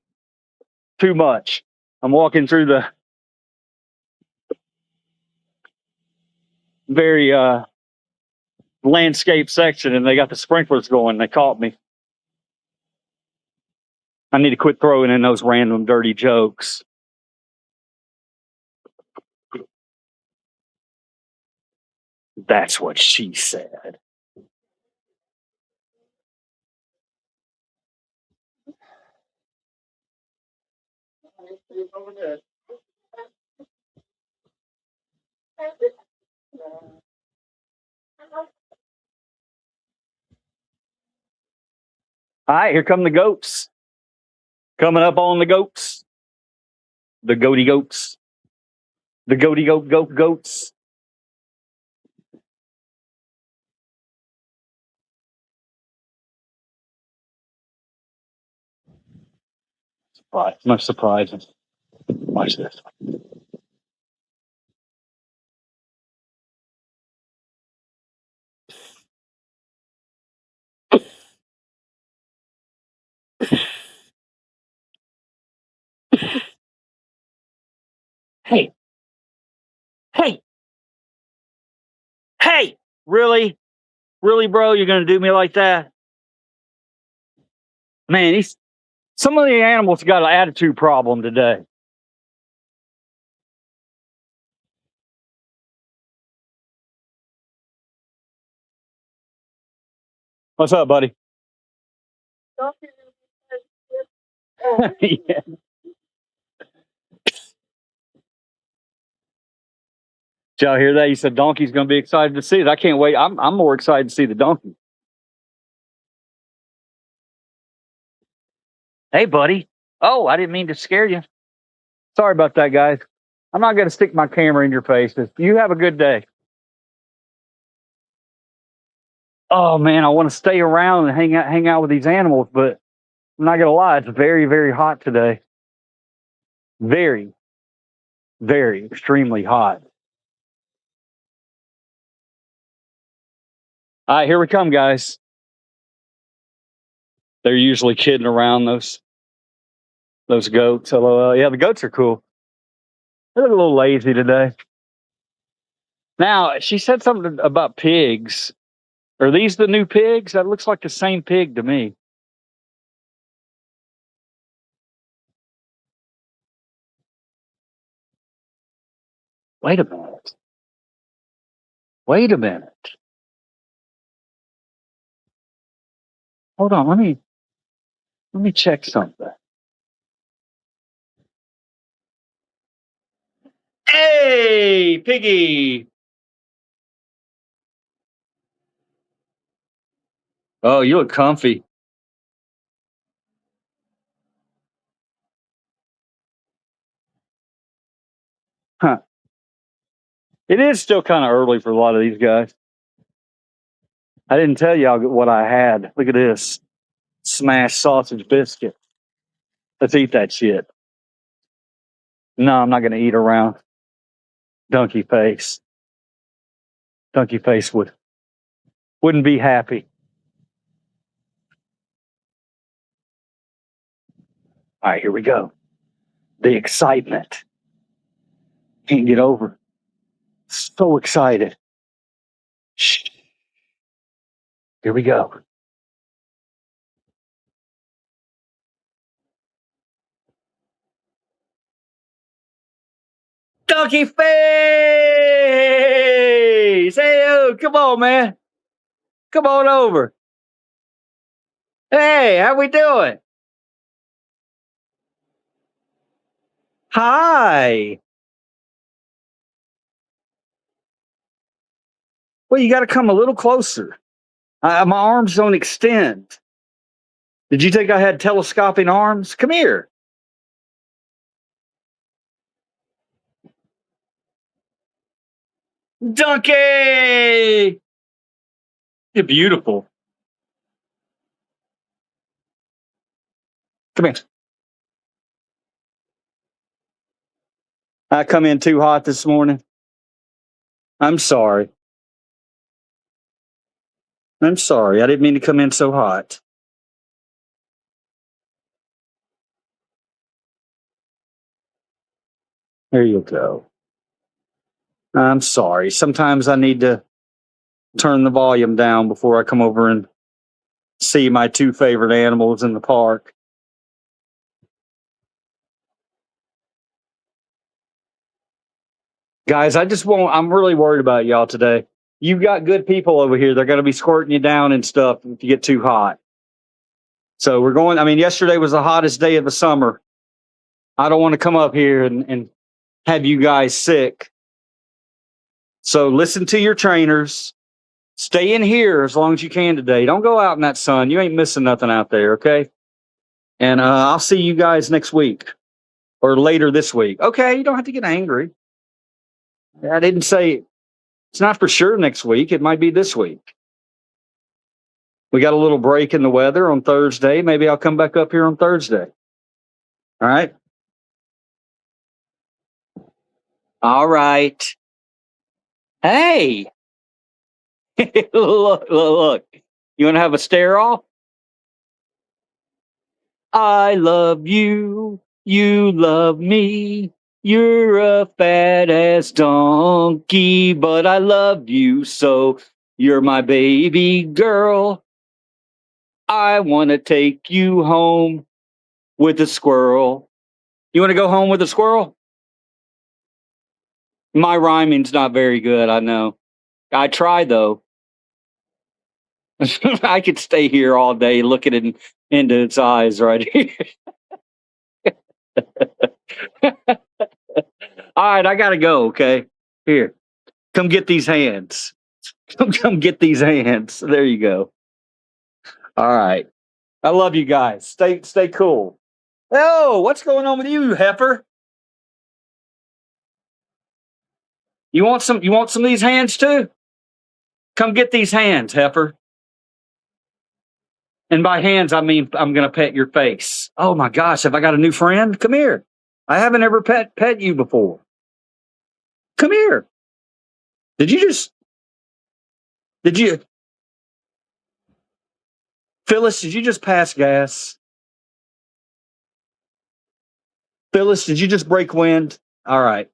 Too much. I'm walking through the very landscape section and they got the sprinklers going. They caught me. I need to quit throwing in those random dirty jokes. That's what she said. All right, here come the goats. Coming up on the goats. The goaty goats. The goaty goats. Right, much surprising. Watch this. Hey, hey, Really? Really, bro? You're going to do me like that? Man, some of the animals got an attitude problem today. What's up, buddy? Yeah. Did y'all hear that? You said donkey's going to be excited to see it. I can't wait. I'm more excited to see the donkey. Hey, buddy. Oh, I didn't mean to scare you. Sorry about that, guys. I'm not going to stick my camera in your face. You have a good day. Oh man, I want to stay around and hang out with these animals, but I'm not going to lie. It's very, very hot today. Very, very extremely hot. All right, here we come, guys. They're usually kidding around those goats. LOL. Yeah, the goats are cool. They look a little lazy today. Now, she said something about pigs. Are these the new pigs? That looks like the same pig to me. Wait a minute. Wait a minute. Hold on, let me check something. Hey, piggy. Oh, you look comfy. Huh. It is still kind of early for a lot of these guys. I didn't tell y'all what I had. Look at this. Smashed sausage biscuit. Let's eat that shit. No, I'm not going to eat around Donkey Face. Donkey Face wouldn't be happy. All right, here we go. The excitement. Can't get over. So excited. Shh. Here we go. Donkey Face! Hey, oh, come on, man. Come on over. Hey, how we doing? Hi. Well, you got to come a little closer. My arms don't extend. Did you think I had telescoping arms? Come here. Donkey! You're beautiful. Come here. I come in too hot this morning. I'm sorry. I'm sorry. I didn't mean to come in so hot. There you go. I'm sorry. Sometimes I need to turn the volume down before I come over and see my two favorite animals in the park. Guys, I'm really worried about y'all today. You've got good people over here. They're going to be squirting you down and stuff if you get too hot. So yesterday was the hottest day of the summer. I don't want to come up here and have you guys sick. So listen to your trainers. Stay in here as long as you can today. Don't go out in that sun. You ain't missing nothing out there, okay? And I'll see you guys next week or later this week. Okay, you don't have to get angry. I didn't say it's not for sure next week. It might be this week. We got a little break in the weather on Thursday. Maybe I'll come back up here on Thursday. All right. All right. Hey. Look. You want to have a stare off? I love you. You love me. You're a fat ass donkey, but I love you so. You're my baby girl. I want to take you home with a squirrel. You want to go home with a squirrel? My rhyming's not very good, I know. I try though. I could stay here all day looking into its eyes right here. All right, I gotta go. Okay, here, come get these hands. Come get these hands. There you go. All right, I love you guys. Stay cool. Oh, what's going on with you, heifer? You want some? You want some of these hands too? Come get these hands, heifer. And by hands, I mean I'm gonna pet your face. Oh my gosh, have I got a new friend? Come here. I haven't ever pet you before. Come here. Did you just? Did you, Phyllis? Did you just pass gas? Phyllis, did you just break wind? All right.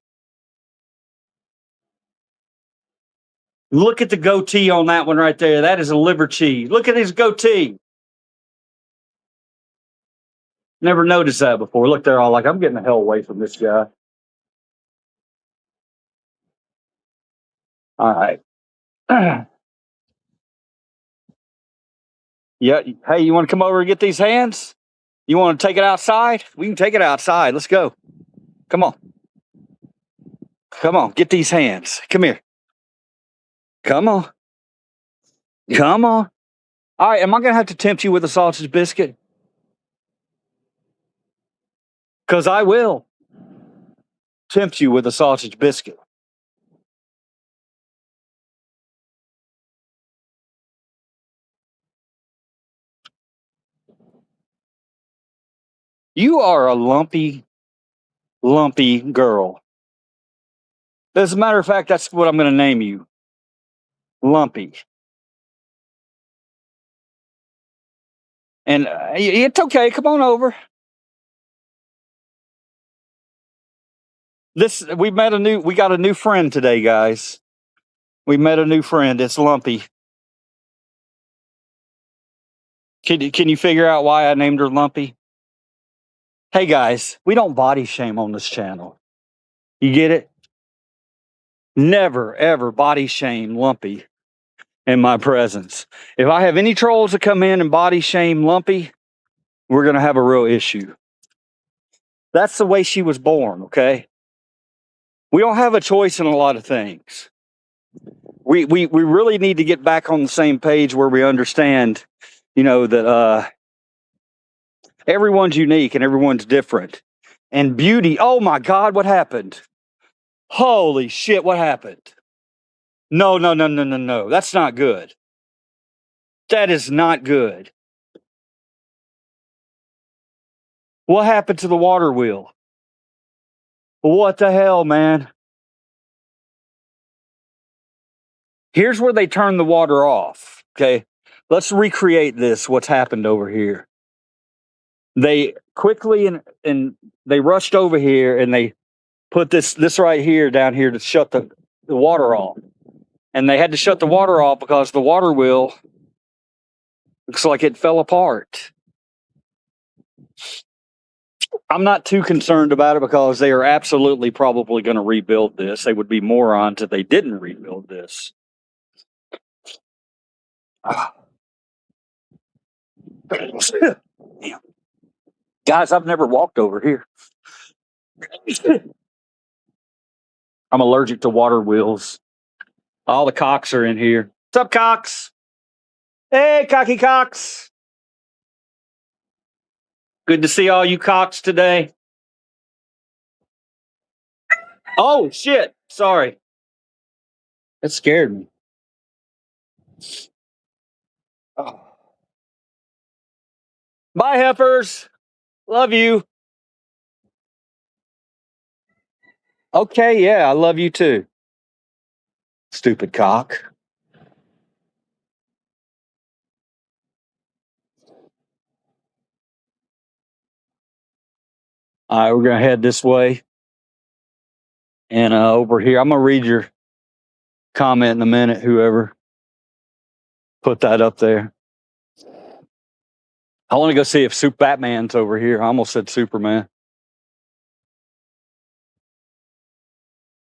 Look at the goatee on that one right there. That is a liver cheese. Look at his goatee. Never noticed that before. Look, they're all like, I'm getting the hell away from this guy. All right. Yeah. Hey, you want to come over and get these hands? You want to take it outside? We can take it outside. Let's go. Come on. Come on. Get these hands. Come here. Come on. Come on. All right. Am I going to have to tempt you with a sausage biscuit? Because I will tempt you with a sausage biscuit. You are a lumpy girl. As a matter of fact, that's what I'm going to name you. Lumpy. And it's okay. Come on over. We got a new friend today, guys. We met a new friend. It's Lumpy. Can you figure out why I named her Lumpy? Hey guys, we don't body shame on this channel. You get it? Never ever body shame Lumpy in my presence. If I have any trolls that come in and body shame Lumpy, we're gonna have a real issue. That's the way she was born, okay? We don't have a choice in a lot of things. We really need to get back on the same page where we understand, that everyone's unique and everyone's different. And beauty, oh my God, what happened? Holy shit, what happened? No. That's not good. That is not good. What happened to the water wheel? What the hell, man? Here's where they turn the water off. Okay. Let's recreate this, what's happened over here. They quickly and they rushed over here and they put this right here down here to shut the water off. And they had to shut the water off because the water wheel looks like it fell apart. I'm not too concerned about it because they are absolutely probably going to rebuild this. They would be morons if they didn't rebuild this. Damn. Guys, I've never walked over here. I'm allergic to water wheels. All the cocks are in here. What's up, cocks? Hey, cocky cocks. Good to see all you cocks today. Oh, shit. Sorry. That scared me. Oh. Bye, heifers. Love you. Okay, yeah, I love you too. Stupid cock. All right, we're going to head this way. And over here, I'm going to read your comment in a minute, whoever. Put that up there. I want to go see if Batman's over here. I almost said Superman.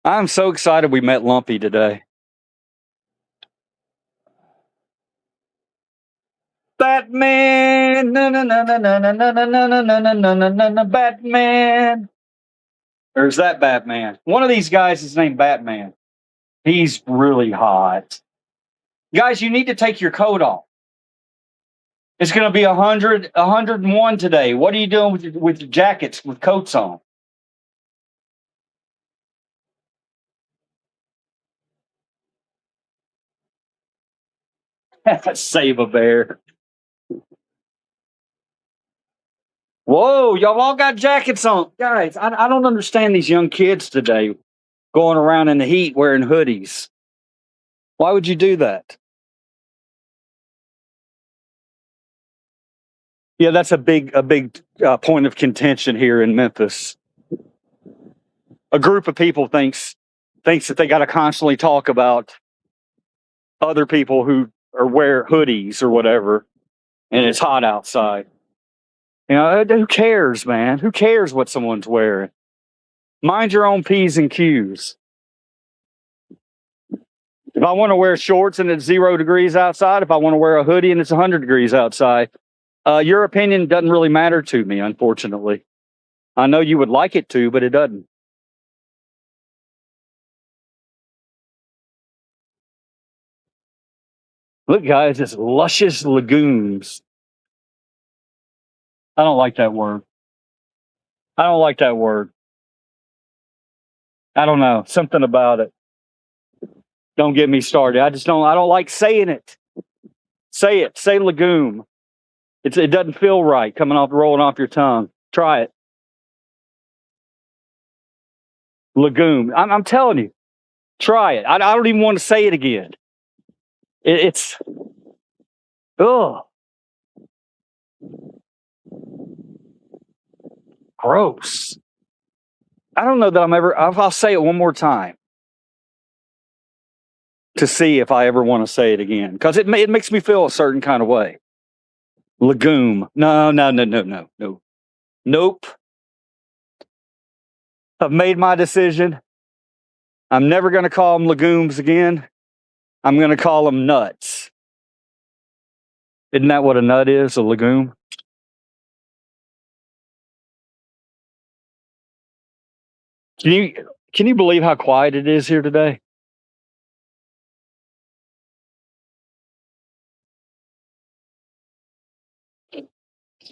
I'm so excited we met Lumpy today. Batman, na na na na na na na na na na na na na na Batman. Or is that Batman? One of these guys is named Batman. He's really hot. Guys, you need to take your coat off. It's going to be 101 today. What are you doing with your jackets with coats on? Save a bear. Whoa, y'all all got jackets on. Guys, I don't understand these young kids today going around in the heat wearing hoodies. Why would you do that? Yeah, that's a big point of contention here in Memphis. A group of people thinks that they got to constantly talk about other people who or wear hoodies or whatever, and it's hot outside. You know, who cares, man? Who cares what someone's wearing? Mind your own P's and Q's. If I want to wear shorts and it's 0 degrees outside, if I want to wear a hoodie and it's 100 degrees outside, your opinion doesn't really matter to me, unfortunately. I know you would like it to, but it doesn't. Look, guys, it's luscious legumes. I don't like that word. I don't like that word. I don't know. Something about it. Don't get me started. I don't like saying it. Say it. Say legume. It doesn't feel right rolling off your tongue. Try it. Legume. I'm telling you. Try it. I don't even want to say it again. It's ugh. Gross. I don't know that I'll say it one more time to see if I ever want to say it again, because it makes me feel a certain kind of way. Legume. No. Nope. I've made my decision. I'm never going to call them legumes again. I'm going to call them nuts. Isn't that what a nut is? A legume? Can you believe how quiet it is here today?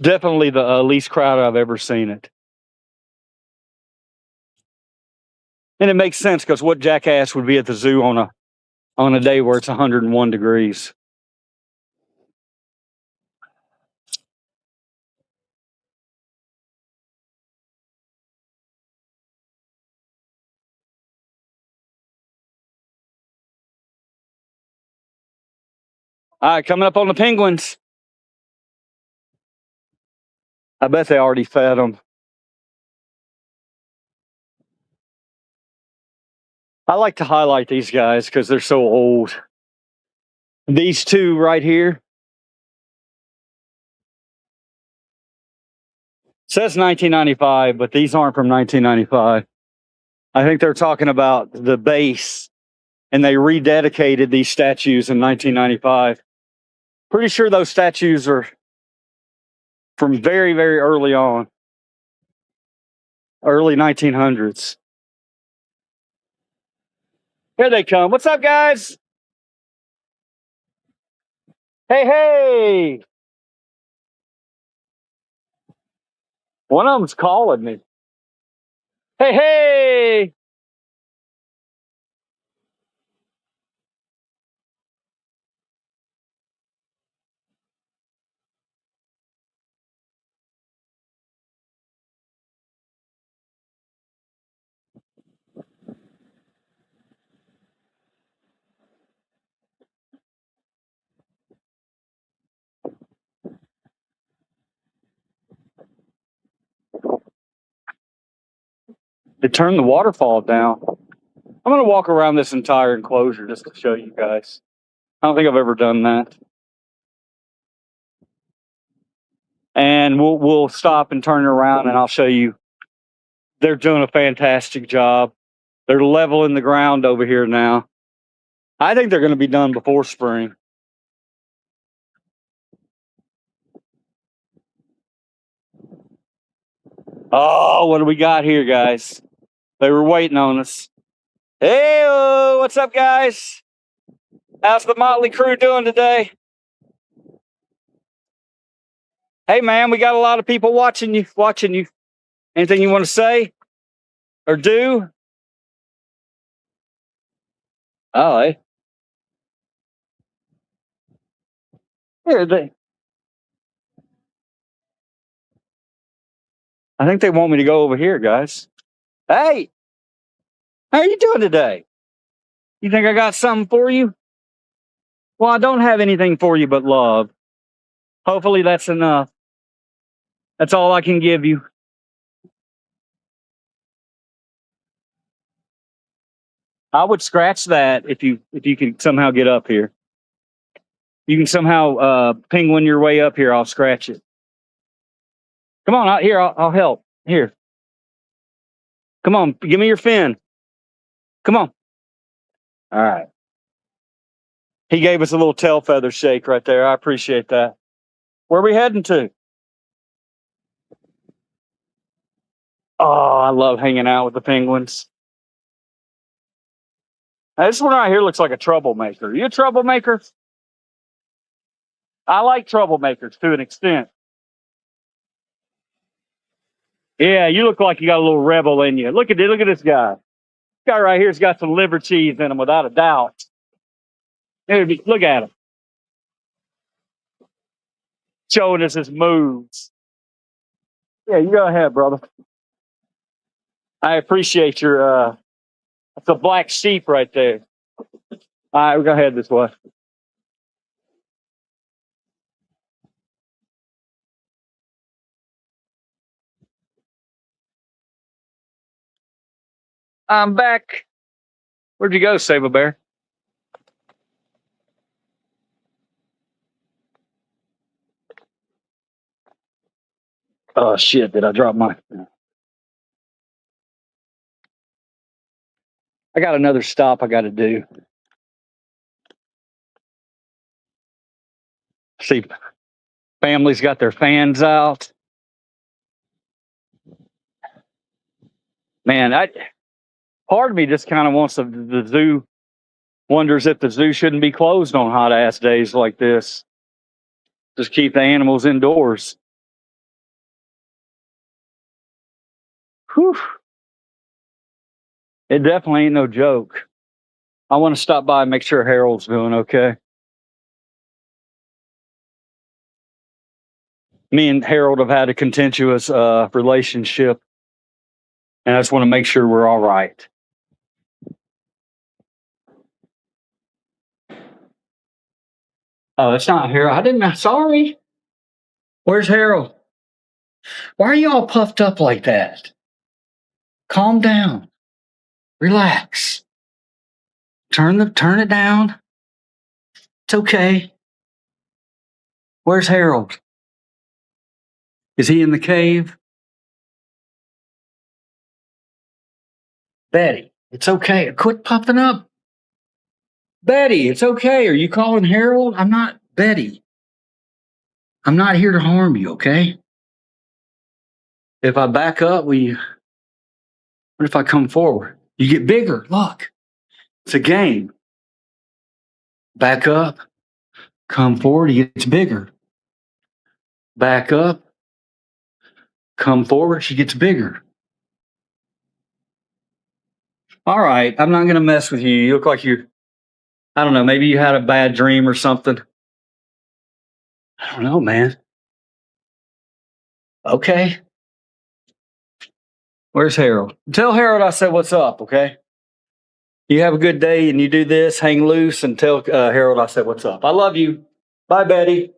Definitely the least crowded I've ever seen it. And it makes sense, because what jackass would be at the zoo on a day where it's 101 degrees? All right, coming up on the penguins. I bet they already fed them. I like to highlight these guys because they're so old. These two right here. Says 1995, but these aren't from 1995. I think they're talking about the base, and they rededicated these statues in 1995. Pretty sure those statues are from very, very early on, early 1900s. Here they come. What's up, guys? Hey. One of them's calling me. Hey. They turned the waterfall down. I'm going to walk around this entire enclosure just to show you guys. I don't think I've ever done that. and we'll stop and turn around, and I'll show you. They're doing a fantastic job. They're leveling the ground over here now. I think they're going to be done before spring. Oh, what do we got here, guys? They were waiting on us. Hey, what's up, guys? How's the Motley crew doing today? Hey, man, we got a lot of people watching you. Anything you want to say or do? Oh, hey. Here they. I think they want me to go over here, guys. Hey, how are you doing today? You think I got something for you? Well, I don't have anything for you but love. Hopefully that's enough. That's all I can give you. I would scratch that if you can somehow get up here. You can somehow penguin your way up here. I'll scratch it. Come on out here. I'll help. Here. Come on. Give me your fin. Come on. All right. He gave us a little tail feather shake right there. I appreciate that. Where are we heading to? Oh, I love hanging out with the penguins. Now, this one right here looks like a troublemaker. You a troublemaker? I like troublemakers to an extent. Yeah, you look like you got a little rebel in you. Look at this guy. This guy right here's got some liver cheese in him, without a doubt. Look at him. Showing us his moves. Yeah, you go ahead, brother. I appreciate your that's a black sheep right there. All right, we go ahead this way. I'm back. Where'd you go, Save a Bear? Oh shit, did I drop my I got another stop I gotta do. See, families got their fans out. Man, part of me just kind of wants the zoo, wonders if the zoo shouldn't be closed on hot ass days like this. Just keep the animals indoors. Whew. It definitely ain't no joke. I want to stop by and make sure Harold's doing okay. Me and Harold have had a contentious relationship, and I just want to make sure we're all right. Oh, it's not Harold. I didn't. Sorry. Where's Harold? Why are you all puffed up like that? Calm down. Relax. Turn it down. It's okay. Where's Harold? Is he in the cave? Betty, it's okay. Quit puffing up. Betty, it's okay. Are you calling Harold? I'm not Betty. I'm not here to harm you, okay? If I back up, what if I come forward? You get bigger. Look, it's a game. Back up, come forward, he gets bigger. Back up, come forward, she gets bigger. All right, I'm not going to mess with you. You look like I don't know, maybe you had a bad dream or something. I don't know, man. Okay. Where's Harold? Tell Harold I said what's up, okay? You have a good day and you do this, hang loose, and tell Harold I said what's up. I love you. Bye, Betty.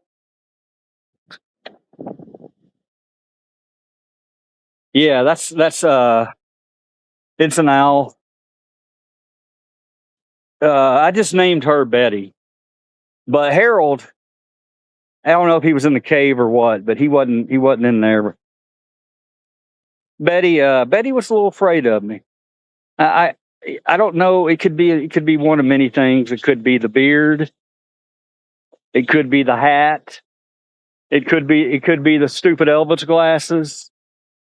Yeah, that's it's an owl. I just named her Betty. But Harold, I don't know if he was in the cave or what, but he wasn't in there. Betty was a little afraid of me. I I don't know. It could be one of many things. It could be the beard. It could be the hat. It could be the stupid Elvis glasses.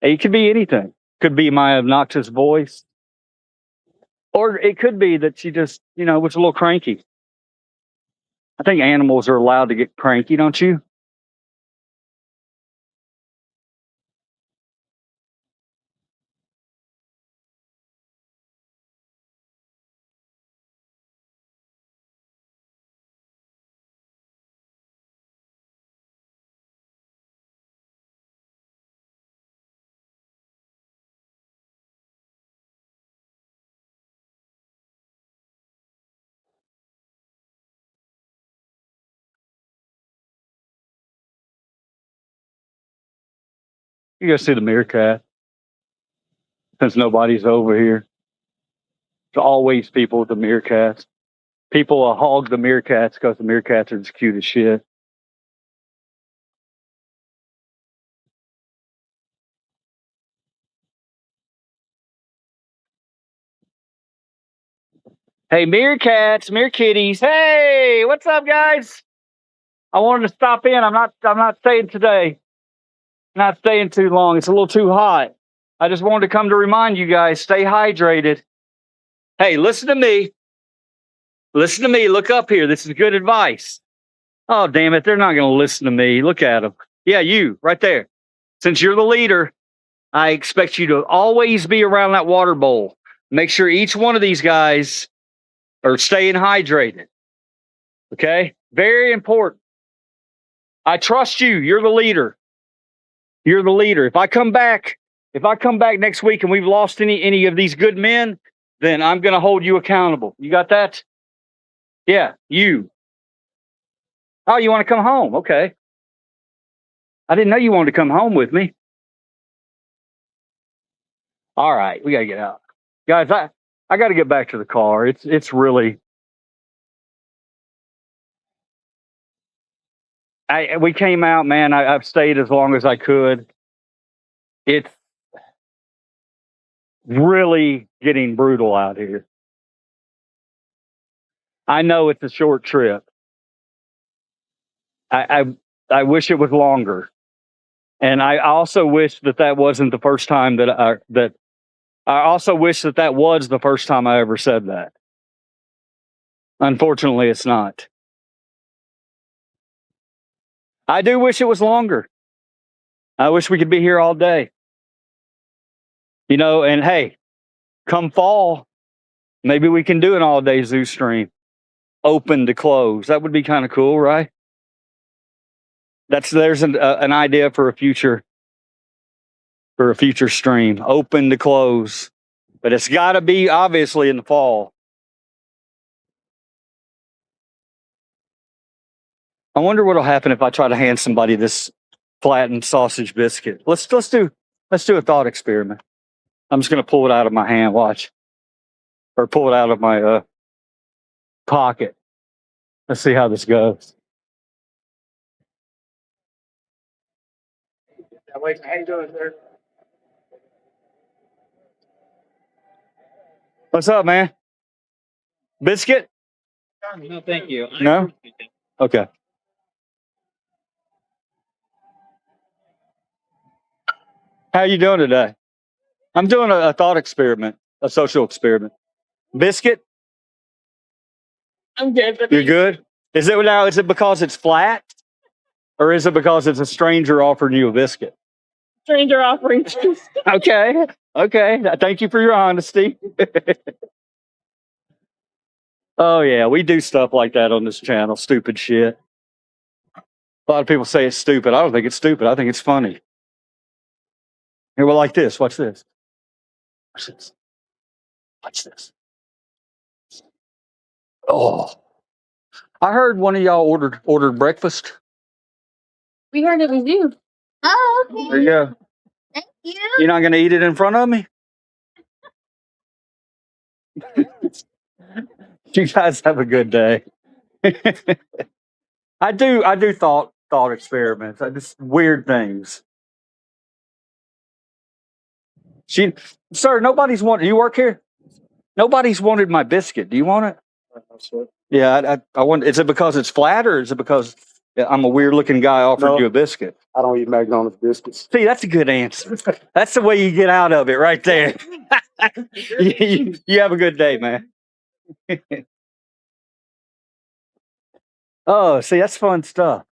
It could be anything. Could be my obnoxious voice. Or it could be that she just, was a little cranky. I think animals are allowed to get cranky, don't you? You go see the meerkat since nobody's over here. There's always people with the meerkats. People hog the meerkats because the meerkats are just cute as shit. Hey, meerkats, meerkitties. Hey, what's up, guys? I wanted to stop in. I'm not staying today. Not staying too long. It's a little too hot. I just wanted to come to remind you guys, stay hydrated. Hey, listen to me. Listen to me. Look up here. This is good advice. Oh, damn it. They're not going to listen to me. Look at them. Yeah, you right there. Since you're the leader, I expect you to always be around that water bowl. Make sure each one of these guys are staying hydrated. Okay? Very important. I trust you. You're the leader. You're the leader. If I come back next week and we've lost any of these good men, then I'm going to hold you accountable. You got that? Yeah, you. Oh, you want to come home? Okay. I didn't know you wanted to come home with me. All right, we got to get out. Guys, I got to get back to the car. It's really we came out, man. I've stayed as long as I could. It's really getting brutal out here. I know it's a short trip. I wish it was longer, and I also wish that wasn't the first time that I also wish that was the first time I ever said that. Unfortunately, it's not. I do wish it was longer. I wish we could be here all day. And hey, come fall, maybe we can do an all-day zoo stream, open to close. That would be kind of cool, right? There's an idea for a future stream, open to close, but it's got to be obviously in the fall. I wonder what'll happen if I try to hand somebody this flattened sausage biscuit. Let's do a thought experiment. I'm just gonna pull it out of my hand. Watch, or pull it out of my pocket. Let's see how this goes. How you doing, sir? What's up, man? Biscuit? No, thank you. No? Okay. How you doing today? I'm doing a thought experiment, a social experiment. Biscuit? I'm good. You're good? Is it because it's flat? Or is it because it's a stranger offering you a biscuit? Stranger offering. Okay. Thank you for your honesty. Oh, yeah. We do stuff like that on this channel. Stupid shit. A lot of people say it's stupid. I don't think it's stupid. I think it's funny. Here, well, like this. Watch this. Watch this. Watch this. Oh. I heard one of y'all ordered breakfast. We heard it was you. Oh, okay. There you go. Thank you. You're not going to eat it in front of me? You guys have a good day. I do thought thought experiments. Just weird things. Sir, nobody's wanted. You work here? Nobody's wanted my biscuit. Do you want it? Yeah, I want. Is it because it's flat, or is it because I'm a weird looking guy offering you a biscuit? I don't eat McDonald's biscuits. See, that's a good answer. That's the way you get out of it, right there. You have a good day, man. Oh, see, that's fun stuff.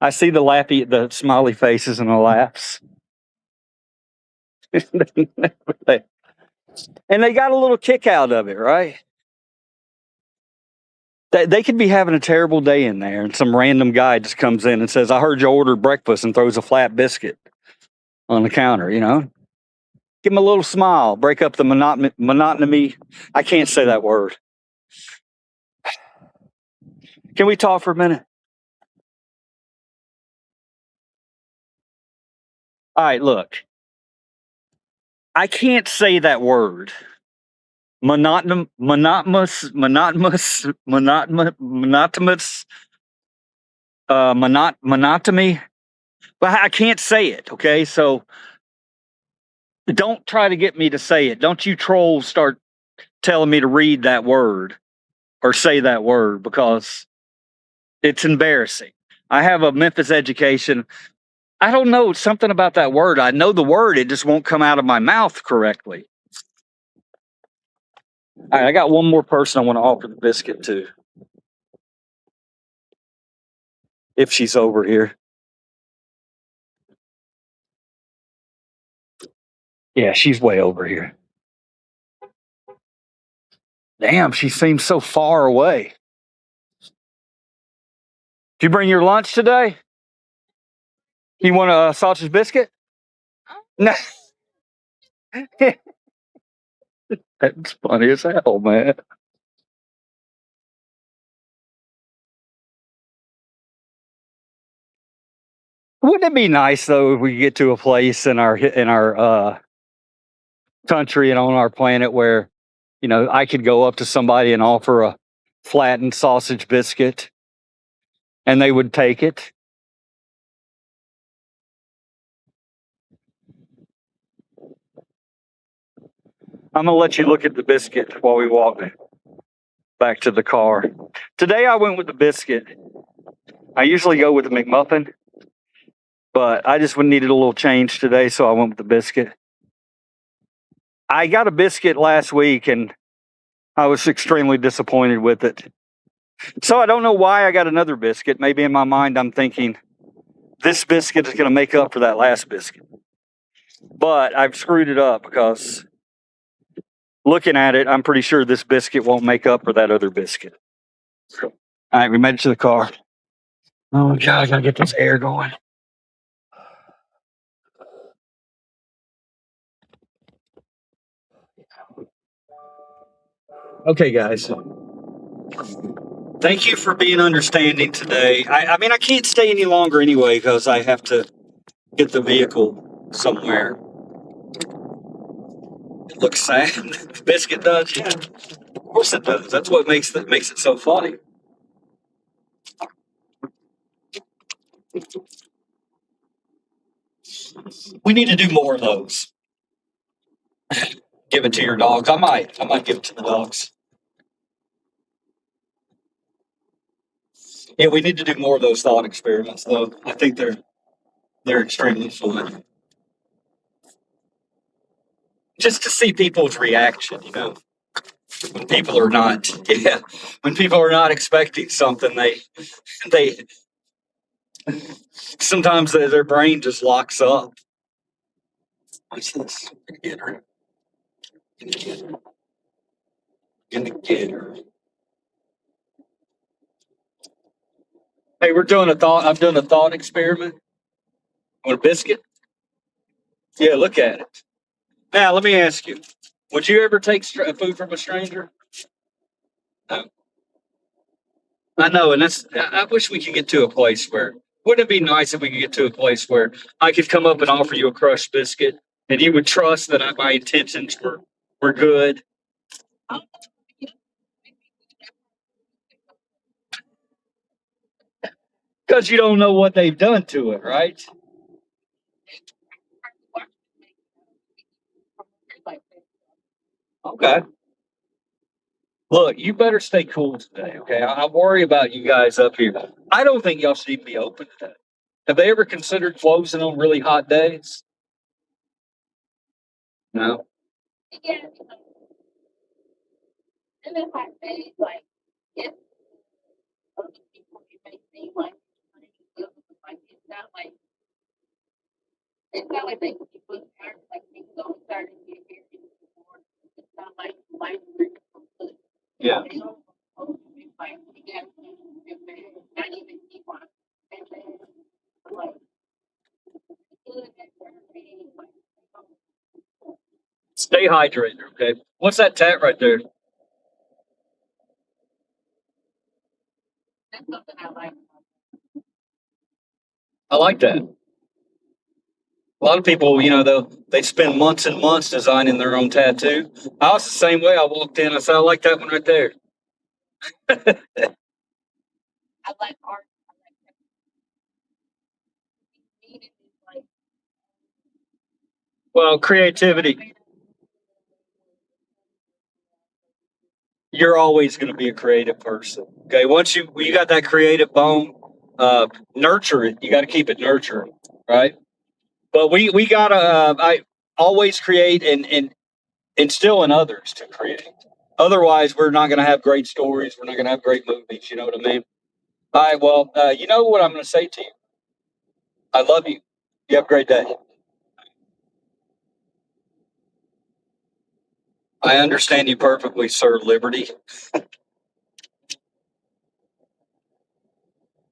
I see the smiley faces and the laughs. And they got a little kick out of it, right? They could be having a terrible day in there, and some random guy just comes in and says, "I heard you ordered breakfast," and throws a flat biscuit on the counter. Give them a little smile, break up the monotony. I can't say that word. Can we talk for a minute? All right, look. I can't say that word. Monotonous, monotony. But I can't say it, okay? So don't try to get me to say it. Don't you trolls start telling me to read that word or say that word, because it's embarrassing. I have a Memphis education. I don't know something about that word. I know the word, it just won't come out of my mouth correctly. All right, I got one more person I want to offer the biscuit to. If she's over here. Yeah, she's way over here. Damn, she seems so far away. Did you bring your lunch today? You want a sausage biscuit? No. That's funny as hell, man. Wouldn't it be nice though if we get to a place in our country and on our planet where, I could go up to somebody and offer a flattened sausage biscuit and they would take it? I'm gonna let you look at the biscuit while we walk back to the car. Today I went with the biscuit. I usually go with the McMuffin, but I just needed a little change today, so I went with the biscuit. I got a biscuit last week and I was extremely disappointed with it. So I don't know why I got another biscuit. Maybe in my mind I'm thinking this biscuit is going to make up for that last biscuit. But I've screwed it up because looking at it, I'm pretty sure this biscuit won't make up for that other biscuit. All right, we made it to the car. Oh my God, I got to get this air going. Okay, guys. Thank you for being understanding today. I mean, I can't stay any longer anyway because I have to get the vehicle somewhere. It looks sad. The biscuit does, yeah. Of course it does. That's what makes it so funny. We need to do more of those. Give it to your dogs. I might give it to the dogs. Yeah, we need to do more of those thought experiments, though. I think they're extremely fun. Just to see people's reaction, when people are not, when people are not expecting something, they sometimes their brain just locks up. What's this? Get her. Gonna get her. Hey, I'm doing a thought experiment. Want a biscuit? Yeah, look at it. Now, let me ask you, would you ever take food from a stranger? No. I know, and I wish we could get to a place where, wouldn't it be nice if we could get to a place where I could come up and offer you a crushed biscuit and you would trust that my intentions were good? Because you don't know what they've done to it, right? Okay. Look, you better stay cool today, okay? I worry about you guys up here. I don't think y'all should even be open today. Have they ever considered closing on really hot days? No. Yeah. Stay hydrated, okay? What's that tat right there? I like that. A lot of people, they spend months and months designing their own tattoo. I was the same way. I walked in, I said, I like that one right there. Well, creativity. You're always going to be a creative person. Okay, once you got that creative bone, nurture it. You got to keep it nurturing, right? But we gotta. I always create and instill in others to create. Otherwise, we're not going to have great stories. We're not going to have great movies. You know what I mean? All right. Well, you know what I'm going to say to you. I love you. You have a great day. I understand you perfectly, Sir Liberty.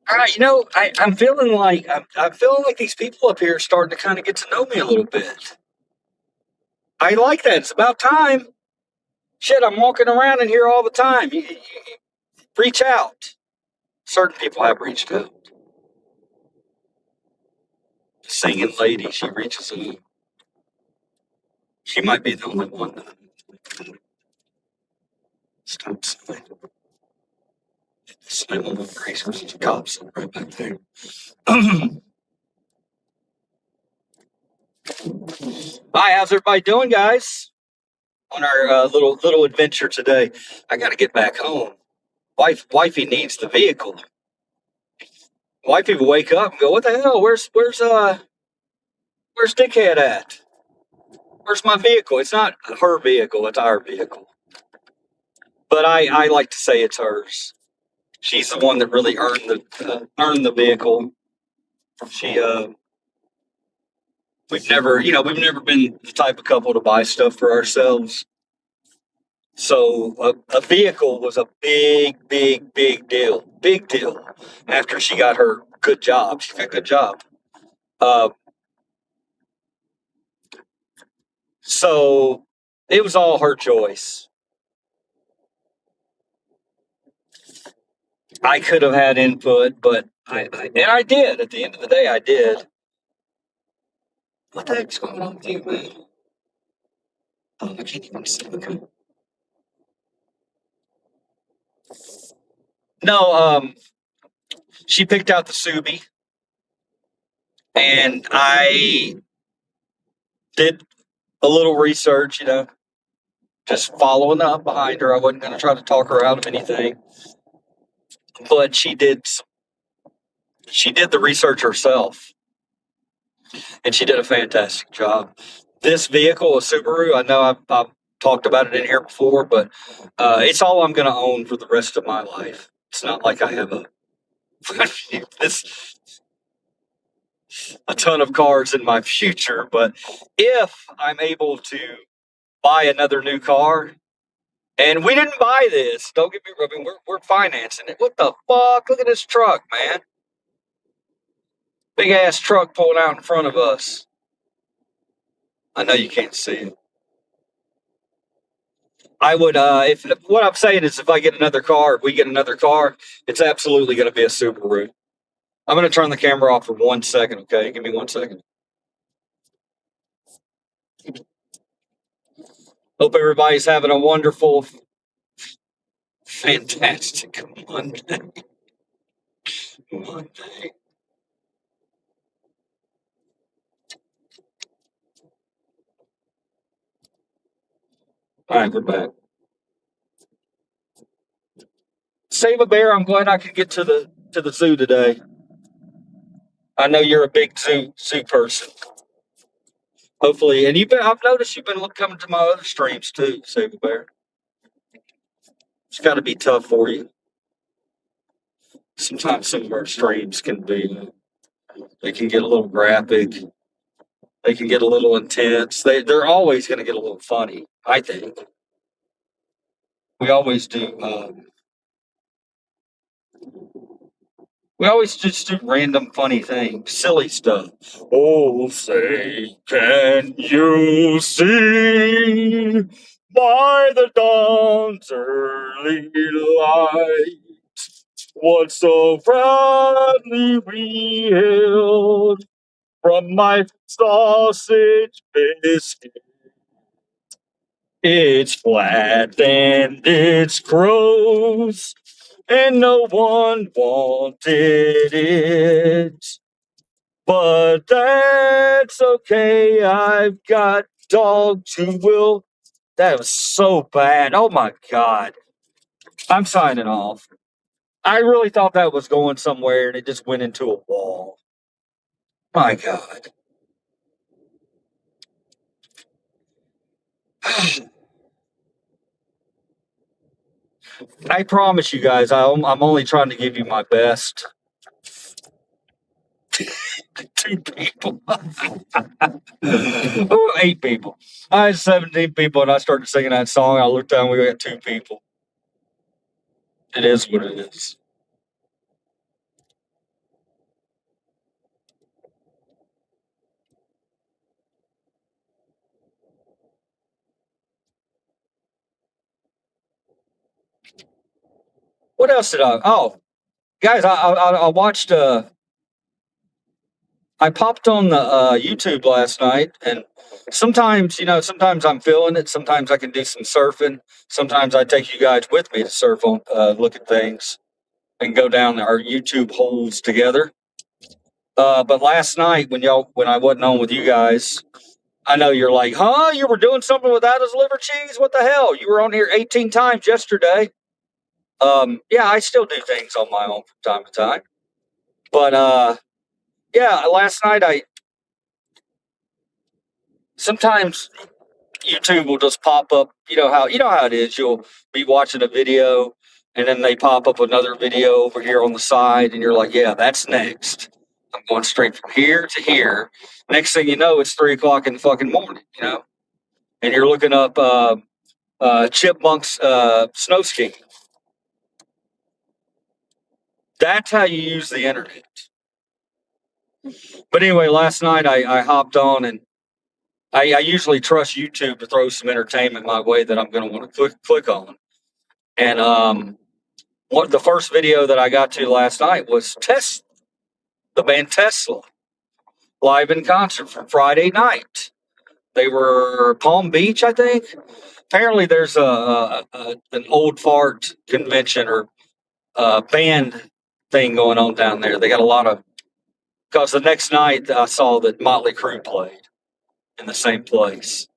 All right, I'm feeling like I'm feeling like these people up here are starting to kind of get to know me a little bit. I like that. It's about time. Shit, I'm walking around in here all the time. You reach out. Certain people have reached out. The singing lady, she reaches out. She might be the only one that stops. Slam on the grace because the cops are right back there. Hi, how's everybody doing, guys? On our little adventure today. I got to get back home. Wifey needs the vehicle. Wifey will wake up and go, "What the hell? Where's Dickhead at? Where's my vehicle?" It's not her vehicle; it's our vehicle. But I like to say it's hers. She's the one that really earned the vehicle. She we've never been the type of couple to buy stuff for ourselves. So a vehicle was a big deal. Big deal. After she got her good job. She got a good job. Uh, so it was all her choice. I could have had input, but I did. At the end of the day, I did. What the heck's going on with you, man? Oh, I can't even see. Okay. No, she picked out the Subi, and I did a little research, just following up behind her. I wasn't going to try to talk her out of anything, but she did the research herself, and she did a fantastic job. This vehicle, a Subaru, I know I've talked about it in here before, but it's all I'm going to own for the rest of my life. It's not like I have a ton of cars in my future, but if I'm able to buy another new car, and we didn't buy this, don't get me wrong, I mean, we're financing it. What the fuck? Look at this truck, man. Big ass truck pulling out in front of us. I know you can't see it. I would, if what I'm saying is, if I get another car, if we get another car, it's absolutely going to be a Subaru. I'm going to turn the camera off for 1 second, okay? Give me 1 second. Hope everybody's having a wonderful, fantastic Monday. Monday. All right, we're back. Save a Bear, I'm glad I could get to the zoo today. I know you're a big zoo person. Hopefully, and I've noticed you've been coming to my other streams too, Save a Bear. It's got to be tough for you. Sometimes some of our streams can be, they can get a little graphic. They can get a little intense. They're always going to get a little funny, I think. We always do. We always just do random funny things, silly stuff. Oh, say, can you see by the dawn's early light what so proudly we hailed from my sausage biscuit? It's flat and it's gross, and no one wanted it. But that's okay. I've got dogs who will. That was so bad. Oh my God. I'm signing off. I really thought that was going somewhere and it just went into a wall. My God. I promise you guys, I'm only trying to give you my best. 2 people. Oh, 8 people. I had 17 people and I started singing that song. I looked down, we got 2 people. It is what it is. What else did I? Oh, guys, I watched. I popped on the YouTube last night, and sometimes, sometimes I'm feeling it. Sometimes I can do some surfing. Sometimes I take you guys with me to surf on, look at things, and go down our YouTube holes together. But last night when I wasn't on with you guys, I know you're like, huh? You were doing something without his liver cheese? What the hell? You were on here 18 times yesterday. Yeah, I still do things on my own from time to time. But yeah, last night sometimes YouTube will just pop up. You know how it is. You'll be watching a video and then they pop up another video over here on the side, and you're like, yeah, that's next. I'm going straight from here to here. Next thing you know, it's 3:00 in the fucking morning, and you're looking up chipmunks snow skiing. That's how you use the internet. But anyway, last night I hopped on, and I usually trust YouTube to throw some entertainment my way that I'm going to want to click on. And the first video that I got to last night was the band Tesla, live in concert from Friday night. They were Palm Beach, I think. Apparently, there's an old fart convention or band thing going on down there. They got a lot of, because the next night I saw that Motley Crue played in the same place.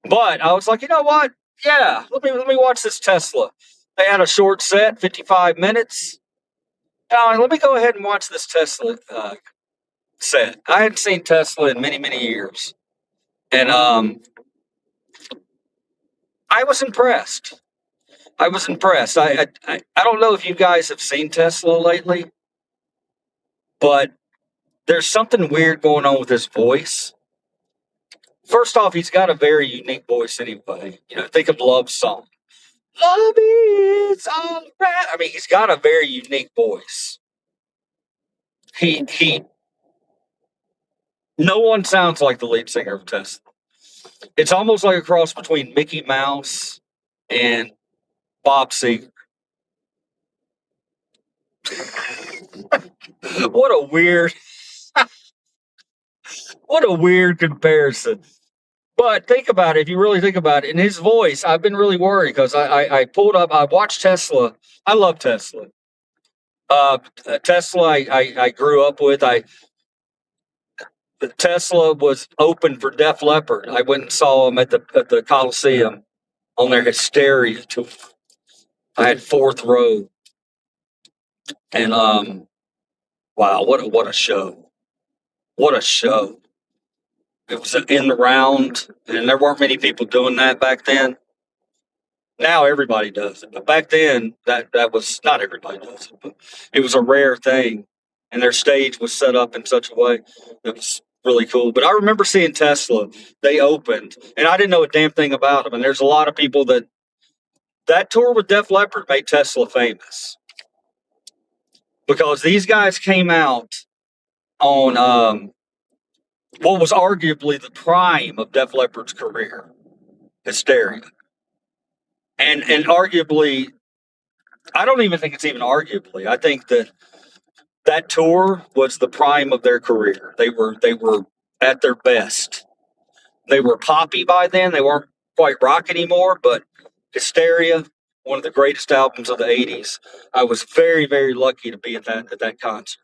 But I was like, you know what? Yeah, let me watch this Tesla. They had a short set, 55 minutes. Let me go ahead and watch this Tesla set. I hadn't seen Tesla in many, many years. And I was impressed. I don't know if you guys have seen Tesla lately, but there's something weird going on with his voice. First off, he's got a very unique voice anyway. Think of Love Song. Love is all right. I mean, he's got a very unique voice. No one sounds like the lead singer of Tesla. It's almost like a cross between Mickey Mouse and Bob Seger. What a weird comparison. But think about it. If you really think about it, in his voice, I've been really worried because I pulled up, I watched Tesla. I love Tesla. Tesla, I grew up with. Tesla was open for Def Leppard. I went and saw them at the Coliseum on their Hysteria tour. I had fourth row, and wow, what a show! What a show! It was in the round, and there weren't many people doing that back then. Now everybody does it, but back then that was not everybody does it, but it was a rare thing, and their stage was set up in such a way that was really cool. But I remember seeing Tesla. They opened, and I didn't know a damn thing about them. And there's a lot of people that tour with Def Leppard made Tesla famous because these guys came out on what was arguably the prime of Def Leppard's career, Hysteria. And arguably, I don't even think it's even arguably. I think that tour was the prime of their career. They were at their best. They were poppy by then. They weren't quite rock anymore, but Hysteria, one of the greatest albums of the 80s. I was very, very lucky to be at that concert.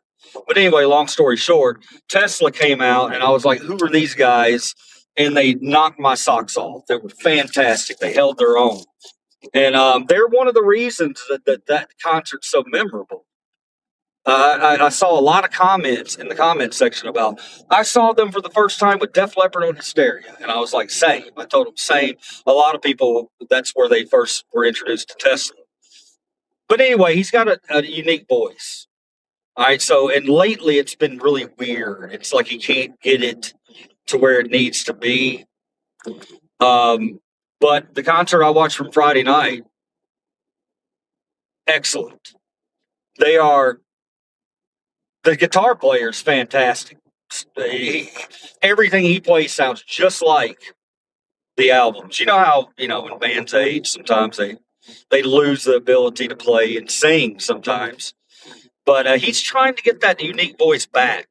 But anyway, long story short, Tesla came out and I was like, who are these guys? And they knocked my socks off. They were fantastic. They held their own. And they're one of the reasons that concert's so memorable. I saw a lot of comments in the comment section about, I saw them for the first time with Def Leppard on Hysteria. And I was like, same. I told them, same. A lot of people, that's where they first were introduced to Tesla. But anyway, he's got a unique voice. All right. So, and lately it's been really weird. It's like he can't get it to where it needs to be. But the concert I watched from Friday night, excellent. The guitar player is fantastic. Everything he plays sounds just like the albums. You know how, when bands age, sometimes they lose the ability to play and sing sometimes. But he's trying to get that unique voice back.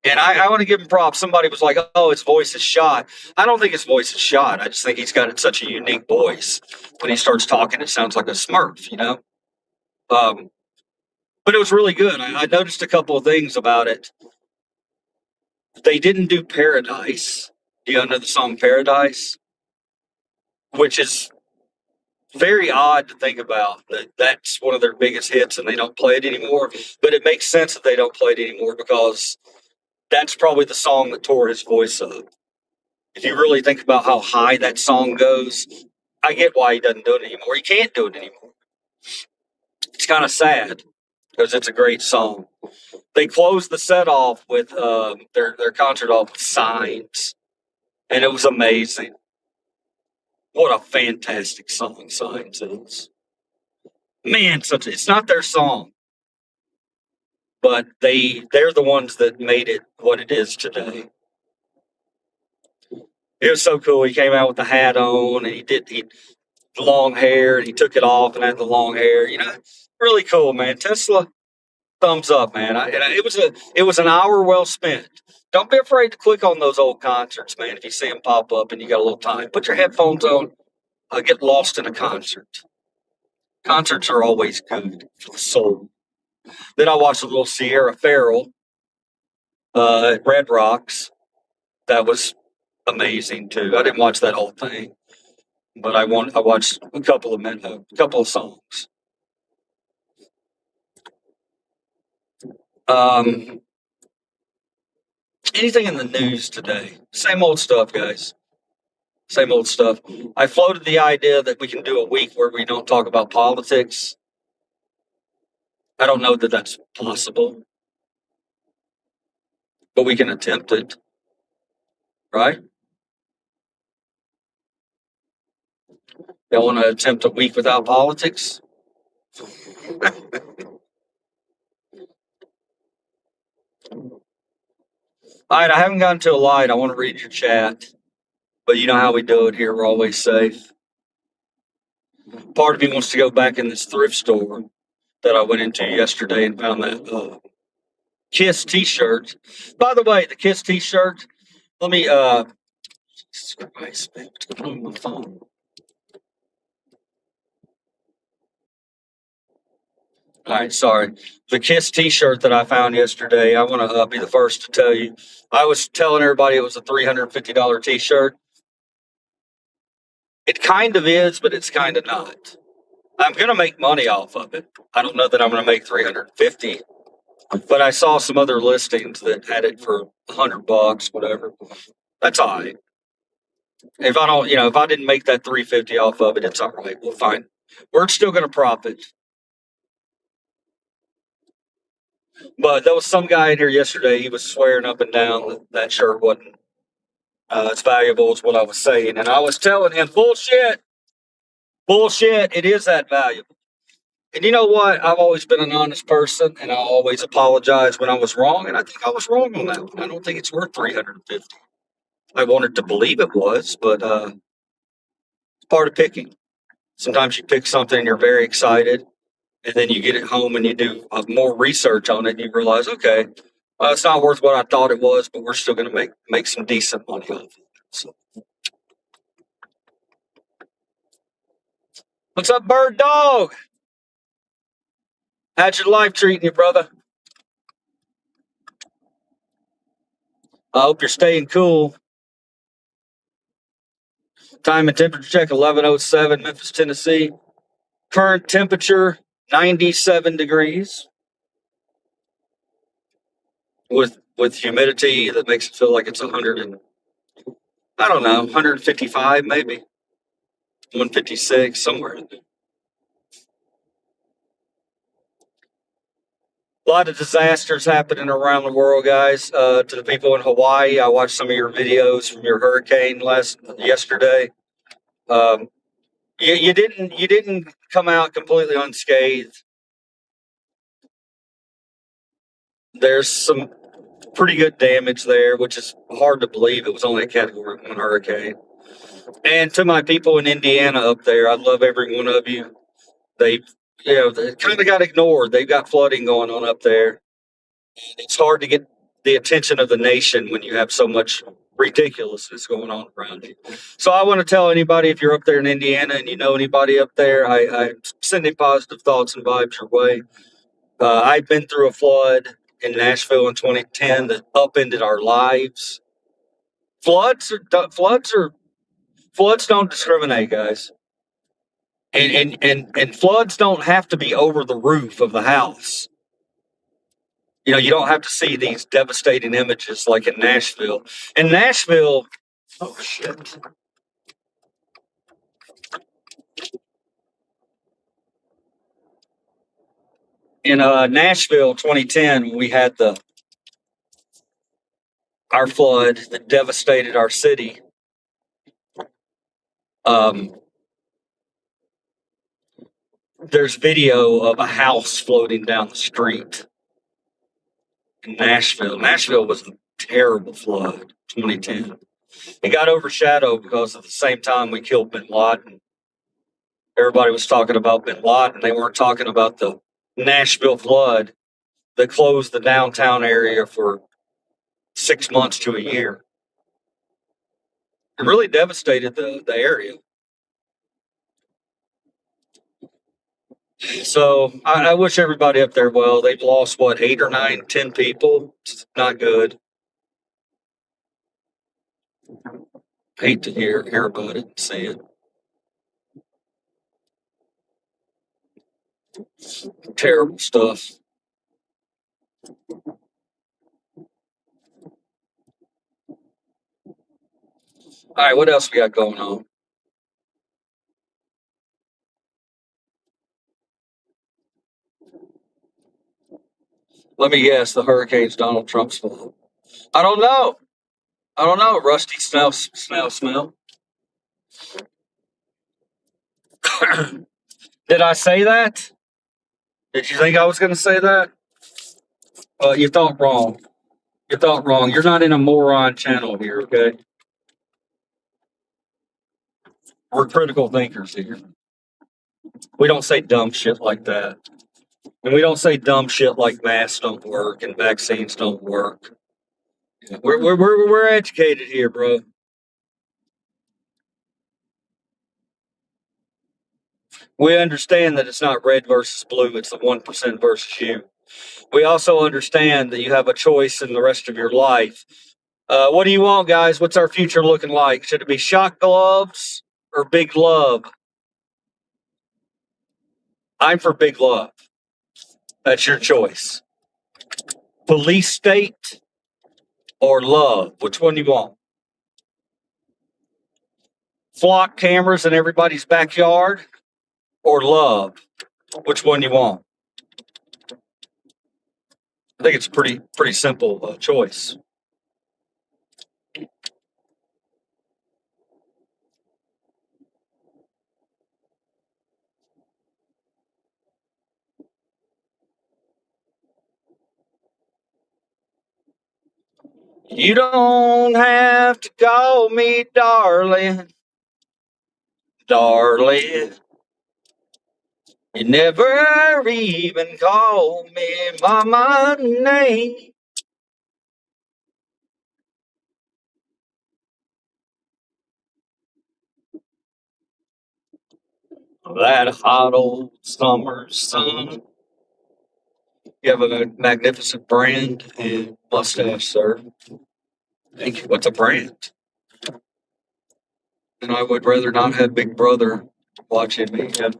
And I want to give him props. Somebody was like, oh, his voice is shot. I don't think his voice is shot. I just think he's got such a unique voice. When he starts talking, it sounds like a Smurf, But it was really good. I noticed a couple of things about it. They didn't do Paradise. Do you know the song Paradise? Which is very odd to think about. That's one of their biggest hits and they don't play it anymore. But it makes sense that they don't play it anymore because that's probably the song that tore his voice up. If you really think about how high that song goes, I get why he doesn't do it anymore. He can't do it anymore. It's kind of sad because it's a great song. They closed the set off with their concert off with Signs, and it was amazing. What a fantastic song Signs is. Man, it's not their song, but they're the ones that made it what it is today. It was so cool. He came out with the hat on, and he long hair, and he took it off and had the long hair. Really cool, man. Tesla, thumbs up, man. It was an hour well spent. Don't be afraid to click on those old concerts, man. If you see them pop up and you got a little time, put your headphones on. Get lost in a concert. Concerts are always good for the soul. Then I watched a little Sierra Farrell at Red Rocks. That was amazing too. I didn't watch that whole thing, but I watched a couple of songs. Anything in the news today? Same old stuff, guys. Same old stuff. I floated the idea that we can do a week where we don't talk about politics. I don't know that that's possible, but we can attempt it, right? Y'all want to attempt a week without politics? All right, I haven't gotten to a light. I want to read your chat, but you know how we do it here. We're always safe. Part of me wants to go back in this thrift store that I went into yesterday and found that Kiss t-shirt. By the way, the Kiss t-shirt, let me, Jesus Christ, man, what's going on with my phone? All right, sorry. The Kiss T-shirt that I found yesterday, I want to be the first to tell you. I was telling everybody it was a $350 T-shirt. It kind of is, but it's kind of not. I'm going to make money off of it. I don't know that I'm going to make 350, but I saw some other listings that had it for $100, whatever. That's all right. If I don't, if I didn't make that 350 off of it, it's all right. We'll find. We're still going to profit. But there was some guy in here yesterday. He was swearing up and down that that shirt wasn't as valuable as what I was saying, and I was telling him, bullshit, bullshit. It is that valuable. And you know what? I've always been an honest person, and I always apologize when I was wrong. And I think I was wrong on that one. I don't think it's worth 350. I wanted to believe it was, but it's part of picking. Sometimes you pick something and you're very excited, and then you get it home and you do more research on it, and you realize, okay, it's not worth what I thought it was, but we're still going to make some decent money off it. So, what's up, Bird Dog? How's your life treating you, brother? I hope you're staying cool. Time and temperature check 11:07, Memphis, Tennessee. Current temperature 97 degrees. With humidity that makes it feel like it's 100 and I don't know, 155 maybe, 156 somewhere in there. A lot of disasters happening around the world, guys. To the people in Hawaii, I watched some of your videos from your hurricane yesterday. You didn't come out completely unscathed. There's some pretty good damage there, which is hard to believe. It was only a Category 1 hurricane. And to my people in Indiana up there, I love every one of you. They kind of got ignored. They've got flooding going on up there. It's hard to get the attention of the nation when you have so much ridiculousness going on around you. So I want to tell anybody, if you're up there in Indiana and you know anybody up there, I'm sending positive thoughts and vibes your way. I've been through a flood in Nashville in 2010 that upended our lives. Floods don't discriminate, guys. And floods don't have to be over the roof of the house. You don't have to see these devastating images like in Nashville. In Nashville, oh shit. In Nashville 2010, we had our flood that devastated our city. There's video of a house floating down the street in Nashville. Nashville was a terrible flood, 2010. It got overshadowed because at the same time we killed bin Laden. Everybody was talking about bin Laden. They weren't talking about the Nashville flood that closed the downtown area for 6 months to a year. It really devastated the area. So I wish everybody up there well. They've lost, 8 or 9, 10 people. It's not good. Hate to hear about it and see it. Terrible stuff. All right, what else we got going on? Let me guess, the hurricane's Donald Trump's fault. I don't know. Rusty smell. Did I say that? Did you think I was going to say that? You thought wrong. You're not in a moron channel here, okay? We're critical thinkers here. We don't say dumb shit like that. And we don't say dumb shit like masks don't work and vaccines don't work. We're educated here, bro. We understand that it's not red versus blue, it's the 1% versus you. We also understand that you have a choice in the rest of your life. What do you want, guys? What's our future looking like? Should it be shot gloves or big love? I'm for big love. That's your choice. Police state or love? Which one do you want? Flock cameras in everybody's backyard or love? Which one do you want? I think it's a pretty simple choice. You don't have to call me darling, darling. You never even call me by my name. That hot old summer sun. You have a magnificent brand and mustache, sir. Thank you. What's a brand? And I would rather not have Big Brother watching me. Yeah,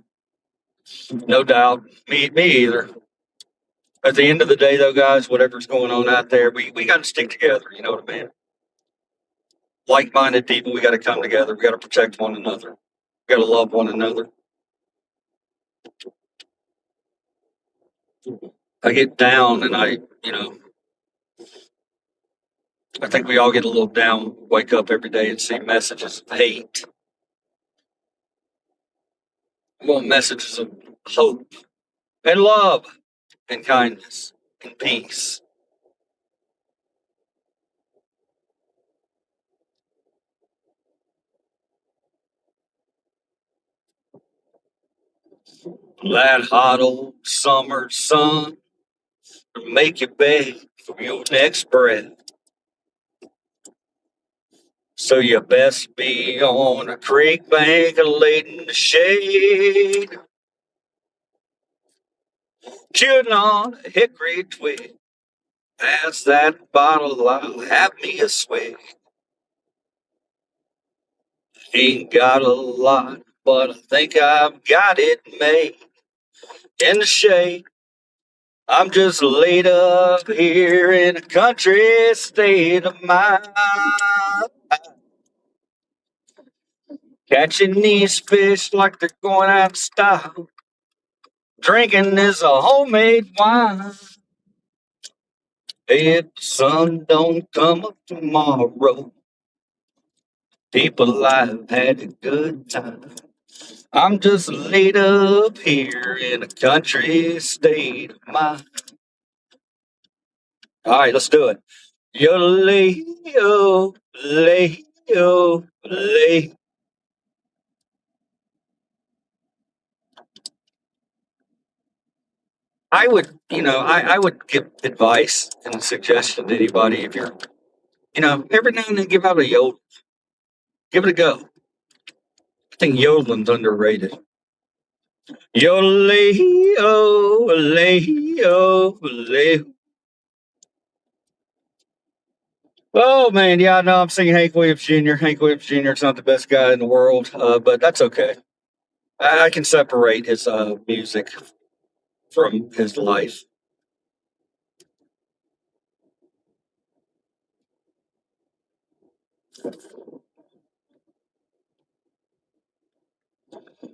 no doubt. Me either. At the end of the day, though, guys, whatever's going on out there, we got to stick together. You know what I mean? Like-minded people, we got to come together. We got to protect one another. We got to love one another. I get down and I think we all get a little down, wake up every day and see messages of hate. I want messages of hope and love and kindness and peace. That hot old summer sun will make you beg for your next breath. So you best be on a creek bank laid in the shade, chewing on a hickory twig. Pass that bottle, I'll have me a swig. Ain't got a lot, but I think I've got it made. In the shade, I'm just laid up here in a country state of mind. Catching these fish like they're going out of style. Drinking this a homemade wine. If the sun don't come up tomorrow, people, I've had a good time. I'm just laid up here in a country state of mind. All right, let's do it. Yo, lay, lay. I would give advice and a suggestion to anybody if you're, every now and then give out a yodel. Give it a go. I think yodeling's underrated. Yo, lay. Oh man, yeah, I know I'm singing Hank Williams Jr. Hank Williams Jr. is not the best guy in the world, but that's okay. I can separate his music from his life.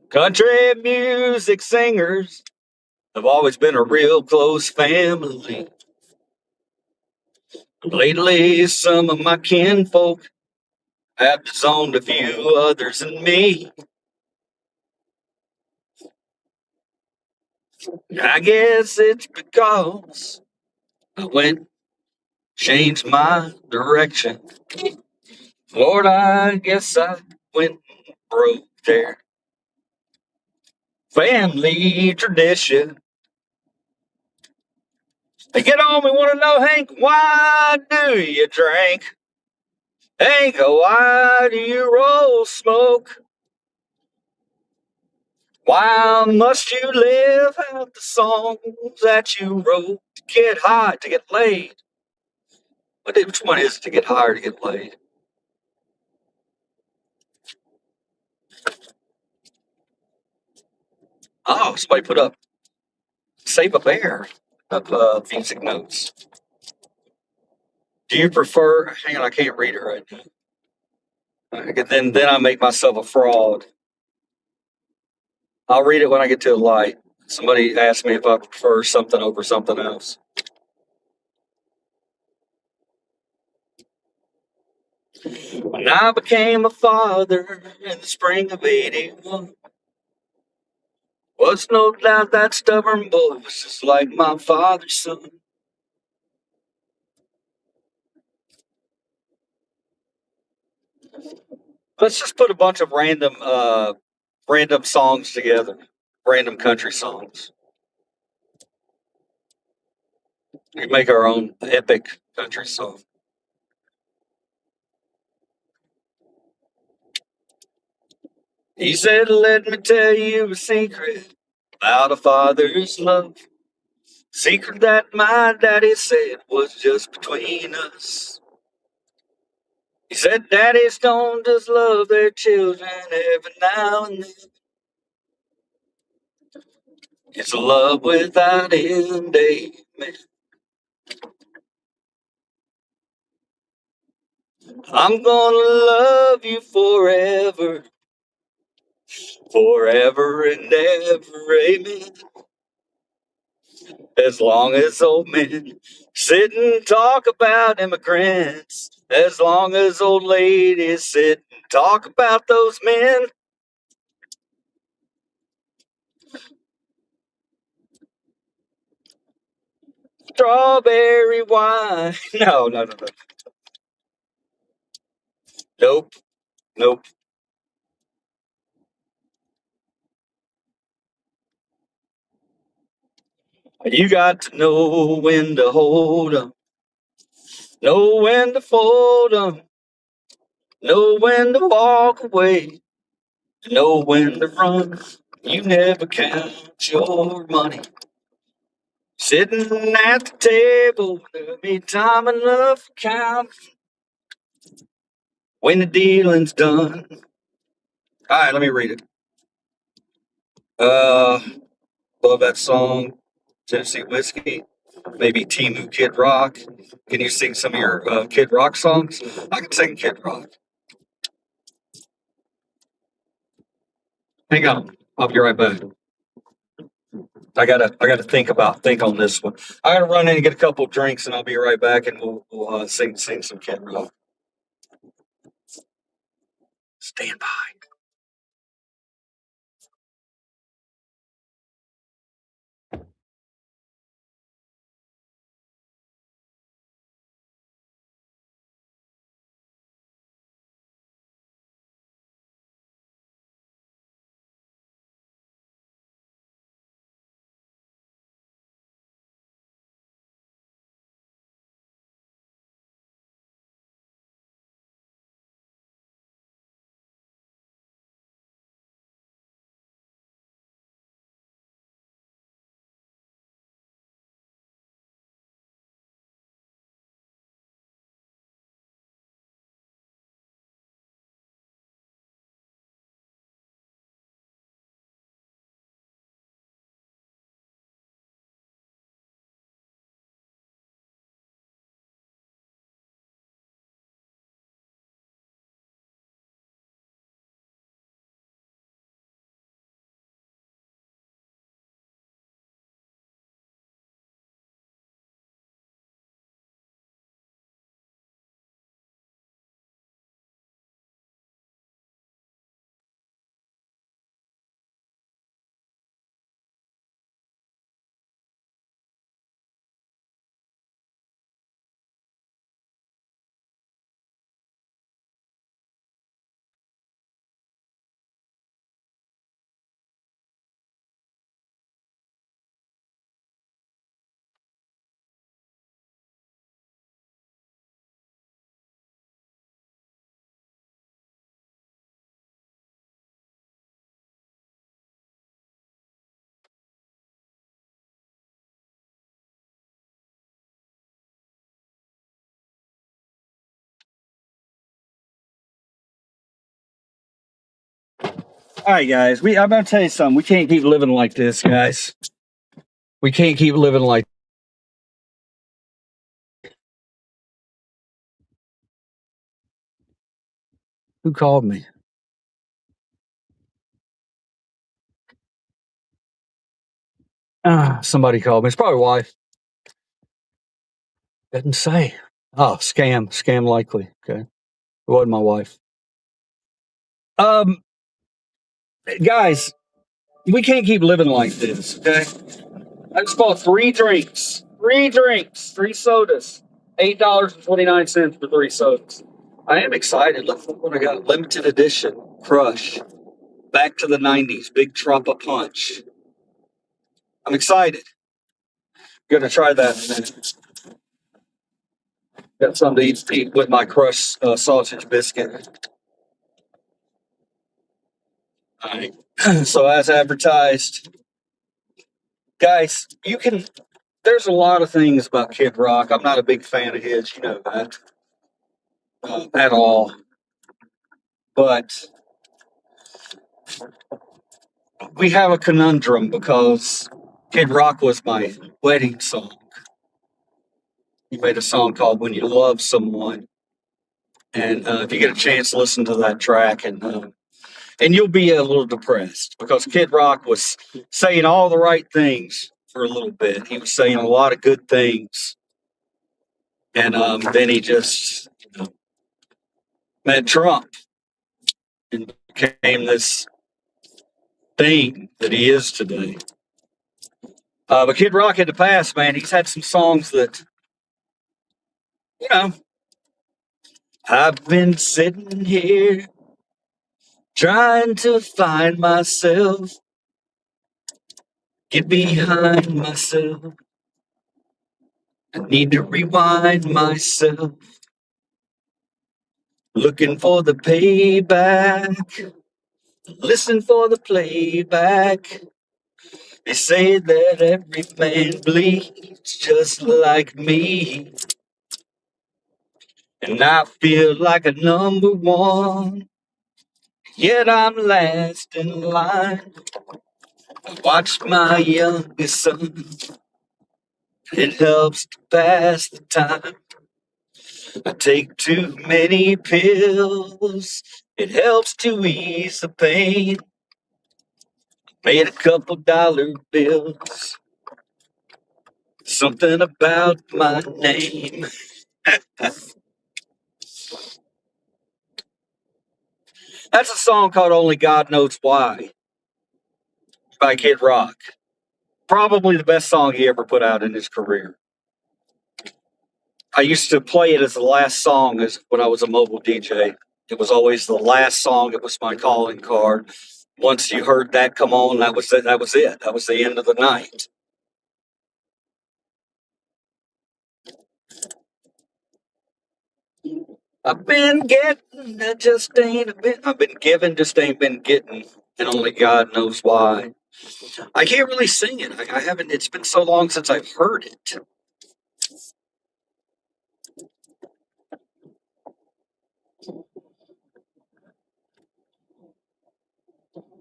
Country music singers have always been a real close family. Lately, some of my kinfolk have disowned a few others than me. I guess it's because I changed my direction. Lord, I guess I went broke there. Family tradition. They get on me, want to know, Hank, why do you drink? Hank, why do you roll smoke? Why must you live out the songs that you wrote to get high, to get laid? Which one is it, to get high or to get laid? Oh, somebody put up Save a Bear of music notes. Do you prefer? Hang on, I can't read it right now. Then I make myself a fraud. I'll read it when I get to a light. Somebody asked me if I prefer something over something else. When I became a father in the spring of '81, was no doubt that stubborn boy was just like my father's son. Let's just put a bunch of random songs together, random country songs. We make our own epic country song. He said, "Let me tell you a secret about a father's love. Secret that my daddy said was just between us. He said, daddies don't just love their children every now and then. It's a love without end, amen. I'm gonna love you forever, forever and ever, amen. As long as old men sit and talk about immigrants, as long as old ladies sit and talk about those men." Strawberry wine. No. Nope. Nope. You got to know when to hold 'em, know when to fold 'em, know when to walk away, know when to run. You never count your money. Sitting at the table, there'll be time enough for count when the dealing's done. All right, let me read it. Uh, Love that song, Tennessee Whiskey. Maybe Timu Kid Rock. Can you sing some of your Kid Rock songs? I can sing Kid Rock. Hang on, I'll be right back. I gotta think on this one. I gotta run in and get a couple of drinks, and I'll be right back, and we'll sing some Kid Rock. Stand by. All right, guys. I'm gonna tell you something. We can't keep living like this, guys. We can't keep living like. Who called me? Somebody called me. It's probably wife. Didn't say. Oh, scam likely. Okay, it wasn't my wife. Um, guys, we can't keep living like this. Okay, I just bought three drinks, three sodas, $8.29 for three sodas. I am excited. Look what I got. Limited edition Crush. Back to the 90s. Big Trumpa Punch. I'm excited. Gonna try that in a minute. Got something to eat with my Crush sausage biscuit. All right. So as advertised, guys, there's a lot of things about Kid Rock. I'm not a big fan of his, you know that, at all. But we have a conundrum because Kid Rock was my wedding song. He made a song called "When You Love Someone," and if you get a chance, listen to that track, and you'll be a little depressed because Kid Rock was saying all the right things for a little bit. He was saying a lot of good things, and then he just met Trump and became this thing that he is today. But Kid Rock in the past, man, he's had some songs that, you know, I've been sitting here trying to find myself, get behind myself. I need to rewind myself, looking for the payback, listen for the playback. They say that every man bleeds just like me. And I feel like a number one, yet I'm last in line. I watch my youngest son, it helps to pass the time. I take too many pills, it helps to ease the pain. Made a couple dollar bills, something about my name. That's a song called Only God Knows Why by Kid Rock. Probably the best song he ever put out in his career. I used to play it as the last song when I was a mobile DJ. It was always the last song. It was my calling card. Once you heard that come on, that was it. That was it. That was the end of the night. I've been getting, that just ain't a bit. I've been giving, just ain't been getting, and only God knows why. I can't really sing it. I haven't. It's been so long since I've heard it.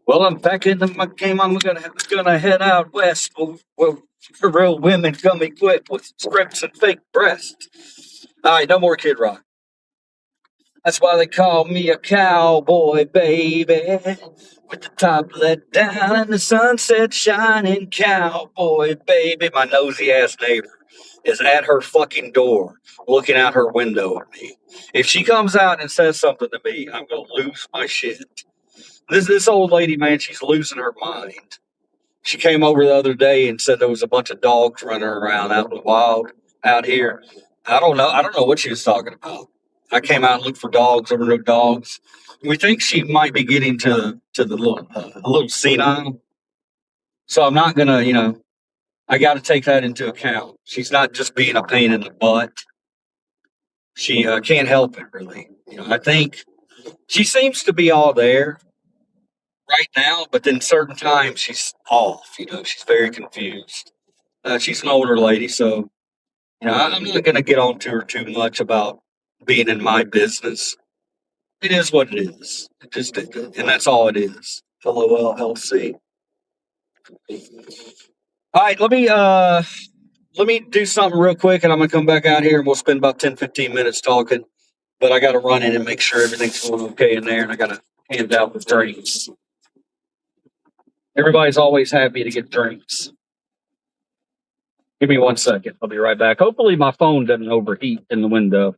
Well, I'm packing my game. I'm gonna head out west where real women come equipped with scripts and fake breasts. All right, no more Kid Rock. That's why they call me a cowboy, baby. With the top let down and the sunset shining, cowboy, baby. My nosy ass neighbor is at her fucking door, looking out her window at me. If she comes out and says something to me, I'm gonna lose my shit. This old lady, man, she's losing her mind. She came over the other day and said there was a bunch of dogs running around out in the wild out here. I don't know. I don't know what she was talking about. I came out and looked for dogs. There were no dogs. We think she might be getting to the little a little senile. So I'm not gonna, I got to take that into account. She's not just being a pain in the butt. She can't help it really. I think she seems to be all there right now, but then certain times she's off. She's very confused. She's an older lady, so I'm not going to get on to her too much about being in my business. It is what it is. And that's all it is. LOL-LC. All right, let me do something real quick, and I'm gonna come back out here, and we'll spend about 10, 15 minutes talking. But I got to run in and make sure everything's going okay in there, and I got to hand out the drinks. Everybody's always happy to get drinks. Give me 1 second. I'll be right back. Hopefully, my phone doesn't overheat in the window.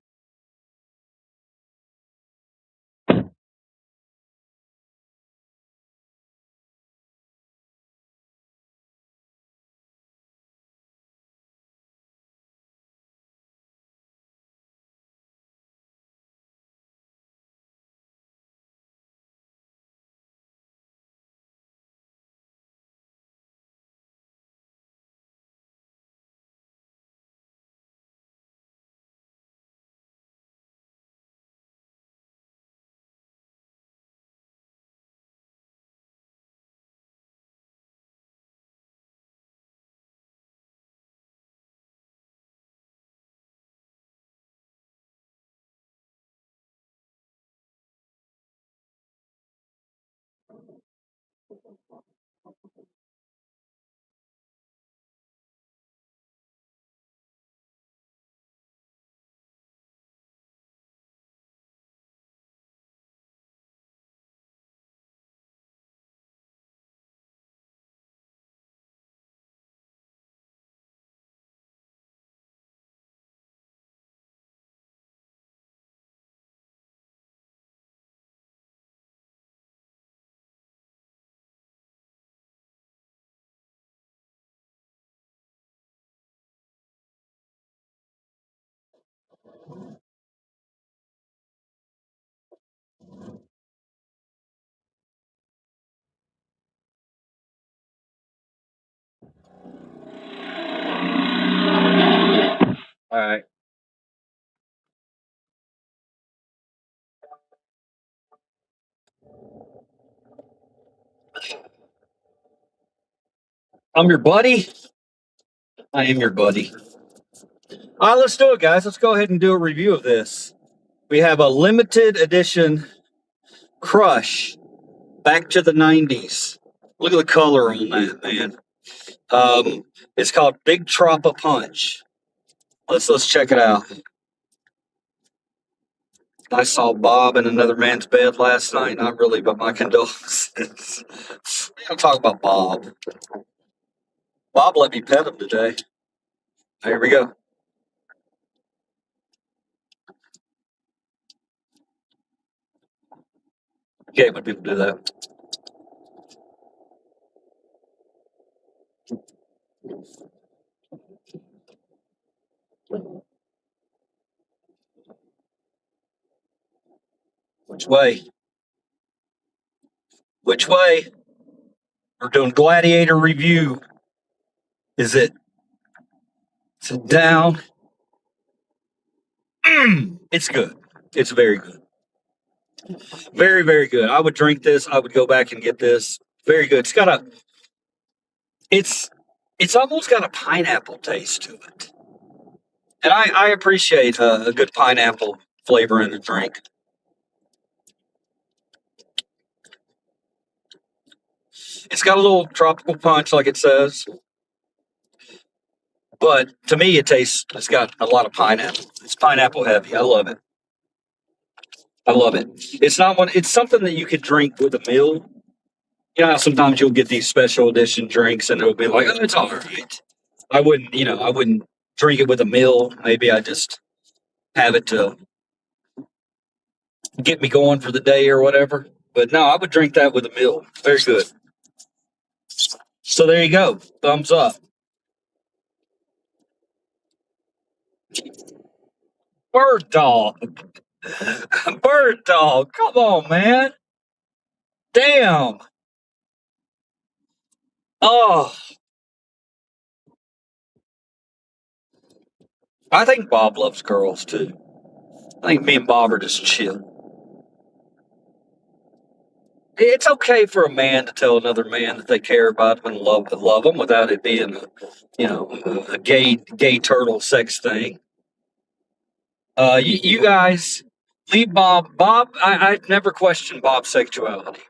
All right. I'm your buddy. I am your buddy. All right, let's do it, guys. Let's go ahead and do a review of this. We have a limited edition Crush back to the 90s. Look at the color on that, man. It's called Big Troppa Punch. Let's check it out. I saw Bob in another man's bed last night. Not really, but my condolences. We don't talk about Bob. Bob let me pet him today. Here we go. Okay, when people do that. Which way? Which way? We're doing gladiator review. Is it down? It's good. It's very good. Very, very good. I would drink this. I would go back and get this. Very good. It's almost got a pineapple taste to it. And I appreciate a good pineapple flavor in a drink. It's got a little tropical punch, like it says. But to me, it's got a lot of pineapple. It's pineapple heavy. I love it. I love it. It's something that you could drink with a meal. You know how sometimes you'll get these special edition drinks and it'll be like, oh, it's all right. I wouldn't drink it with a meal. Maybe I just have it to get me going for the day or whatever. But no, I would drink that with a meal. Very good. So there you go. Thumbs up. Bird dog. Bird dog. Come on, man. Damn. Oh, I think Bob loves girls too. I think me and Bob are just chill. It's okay for a man to tell another man that they care about him and love him without it being, a gay turtle sex thing. You guys leave Bob. Bob, I've never questioned Bob's sexuality.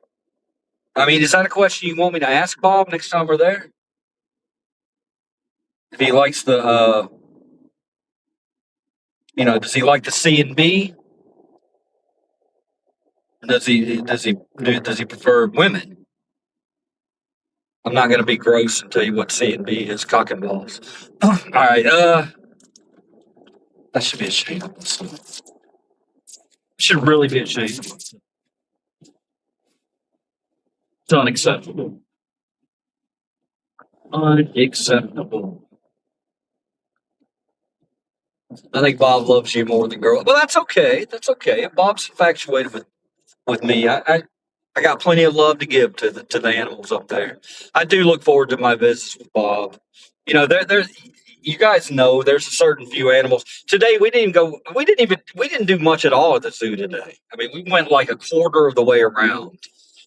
I mean, is that a question you want me to ask Bob next time we're there? If he likes the, does he like the C and B? Or does he prefer women? I'm not going to be gross and tell you what C and B is. Cock and balls. All right. That should be a shame. Should really be ashamed. It's unacceptable. Unacceptable. I think Bob loves you more than girl. Well, that's okay. That's okay. If Bob's infatuated with me, I got plenty of love to give to the animals up there. I do look forward to my visits with Bob. There you guys know there's a certain few animals. Today we didn't do much at all at the zoo today. I mean, we went like a quarter of the way around.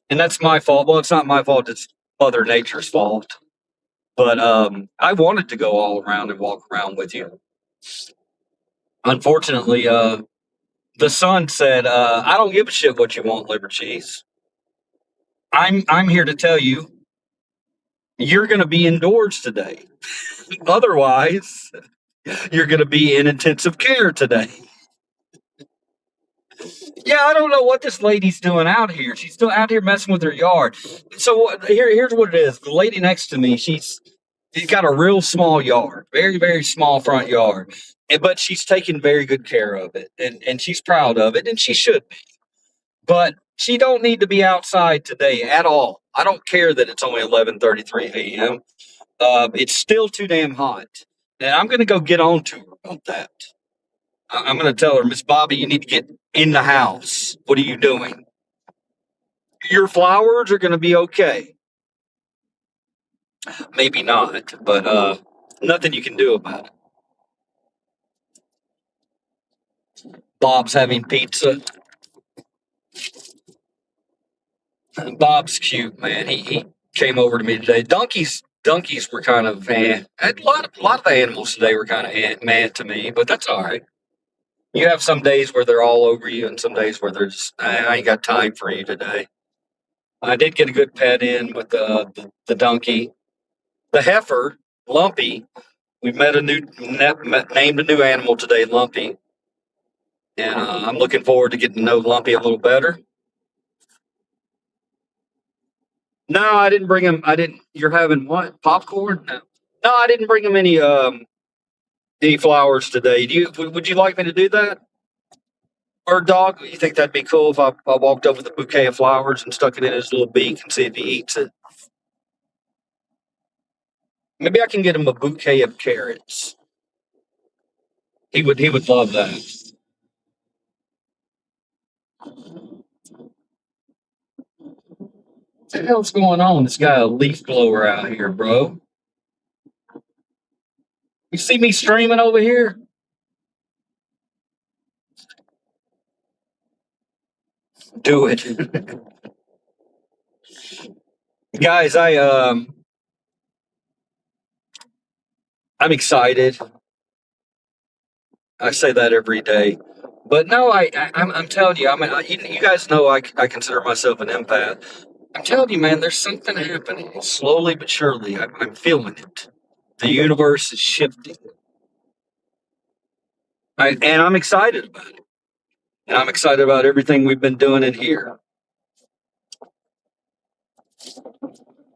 And that's my fault. Well, it's not my fault, it's Mother Nature's fault. But I wanted to go all around and walk around with you. Unfortunately, the son said, I don't give a shit what you want, liver cheese. I'm here to tell you, you're going to be indoors today. Otherwise, you're going to be in intensive care today. Yeah, I don't know what this lady's doing out here. She's still out here messing with her yard. So here's what it is. The lady next to me, she's got a real small yard, very, very small front yard. But she's taking very good care of it, and she's proud of it, and she should be. But she don't need to be outside today at all. I don't care that it's only 11:33 a.m. It's still too damn hot, and I'm going to go get on to her about that. I'm going to tell her, Miss Bobby, you need to get in the house. What are you doing? Your flowers are going to be okay. Maybe not, but nothing you can do about it. Bob's having pizza. Bob's cute, man. He came over to me today. Donkeys were kind of a lot of the animals today were kind of mad to me, but that's all right. You have some days where they're all over you, and some days where they're just I ain't got time for you today. I did get a good pet in with the donkey, the heifer, Lumpy. We named a new animal today, Lumpy, and I'm looking forward to getting to know Lumpy a little better. No, I didn't bring him. I didn't. You're having what? Popcorn? No, I didn't bring him any flowers today. Would you like me to do that? Bird dog? You think that'd be cool if I walked over with a bouquet of flowers and stuck it in his little beak and see if he eats it? Maybe I can get him a bouquet of carrots. He would love that. What the hell's going on? This guy a leaf blower out here, bro. You see me streaming over here? Do it. Guys, I'm excited. I say that every day. But no, I'm telling you, I mean, you guys know I consider myself an empath. I'm telling you, man, there's something happening slowly but surely. I'm feeling it. The universe is shifting. And I'm excited about it. And I'm excited about everything we've been doing in here.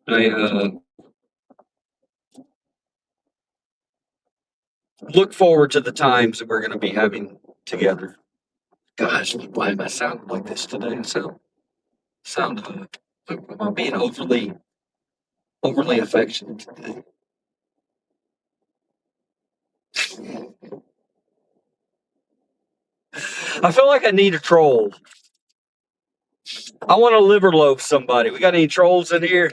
I look forward to the times that we're going to be having together. Gosh, why am I sounding like this today? Am I being overly affectionate today? I feel like I need a troll. I want to liver loaf somebody. We got any trolls in here?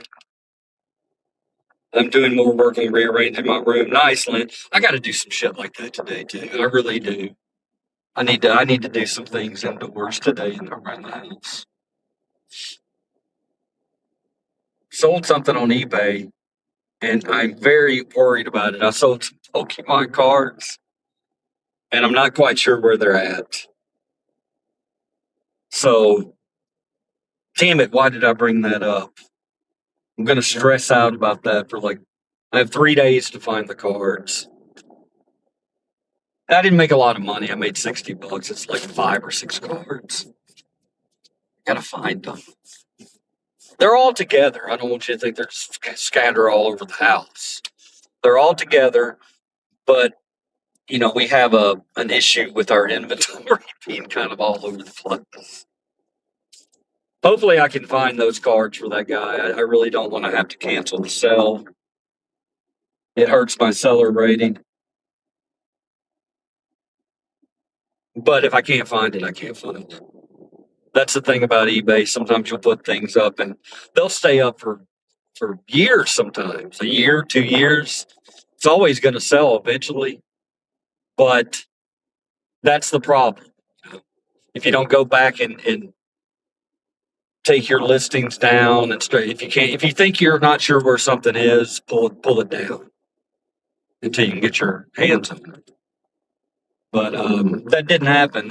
I'm doing more work on rearranging my room. Nice, Lynn. I got to do some shit like that today too. I really do. I need to do some things indoors today and around the house. Sold something on eBay, and I'm very worried about it. I sold some Pokemon cards, and I'm not quite sure where they're at. So Damn it, why did I bring that up? I'm going to stress out about that for I have 3 days to find the cards. I didn't make a lot of money. I made $60. It's like 5 or 6 cards. Gotta find them. They're all together. I don't want you to think they're scattered all over the house. They're all together, but we have an issue with our inventory being kind of all over the place. Hopefully, I can find those cards for that guy. I really don't want to have to cancel the sell. It hurts my seller rating. But if I can't find it, I can't find it. That's the thing about eBay. Sometimes you'll put things up and they'll stay up for years sometimes, a year, 2 years. It's always going to sell eventually. But that's the problem. If you don't go back and take your listings down and straight, if you think you're not sure where something is, pull it down until you can get your hands on it. But that didn't happen.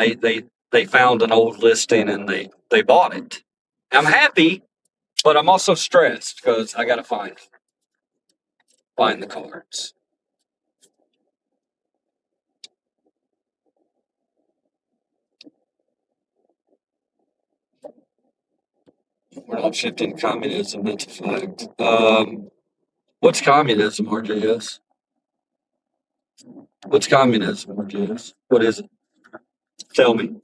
They found an old listing and they bought it. I'm happy, but I'm also stressed because I got to find the cards. We're not shifting communism. That's a fact. What's communism, RJS? What's communism, RJS? What is it? Tell me.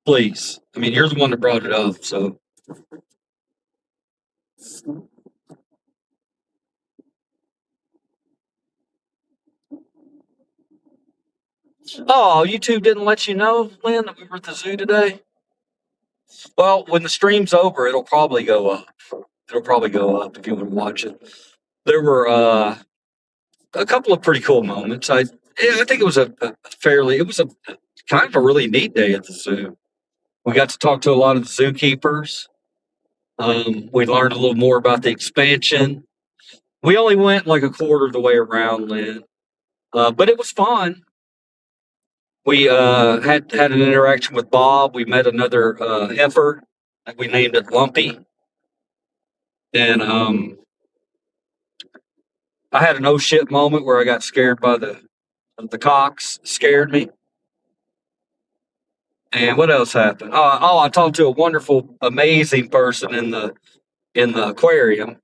Please. I mean, you're the one that brought it up, so. Oh, YouTube didn't let you know, Lynn, that we were at the zoo today? Well, when the stream's over, it'll probably go up. It'll probably go up if you want to watch it. There were a couple of pretty cool moments. I think it was a kind of a really neat day at the zoo. We got to talk to a lot of the zookeepers. We learned a little more about the expansion. We only went like a quarter of the way around, Lynn, but it was fun. We had an interaction with Bob. We met another heifer. We named it Lumpy. And I had an oh shit moment where I got scared by the cocks. Scared me. And what else happened? I talked to a wonderful, amazing person in the aquarium.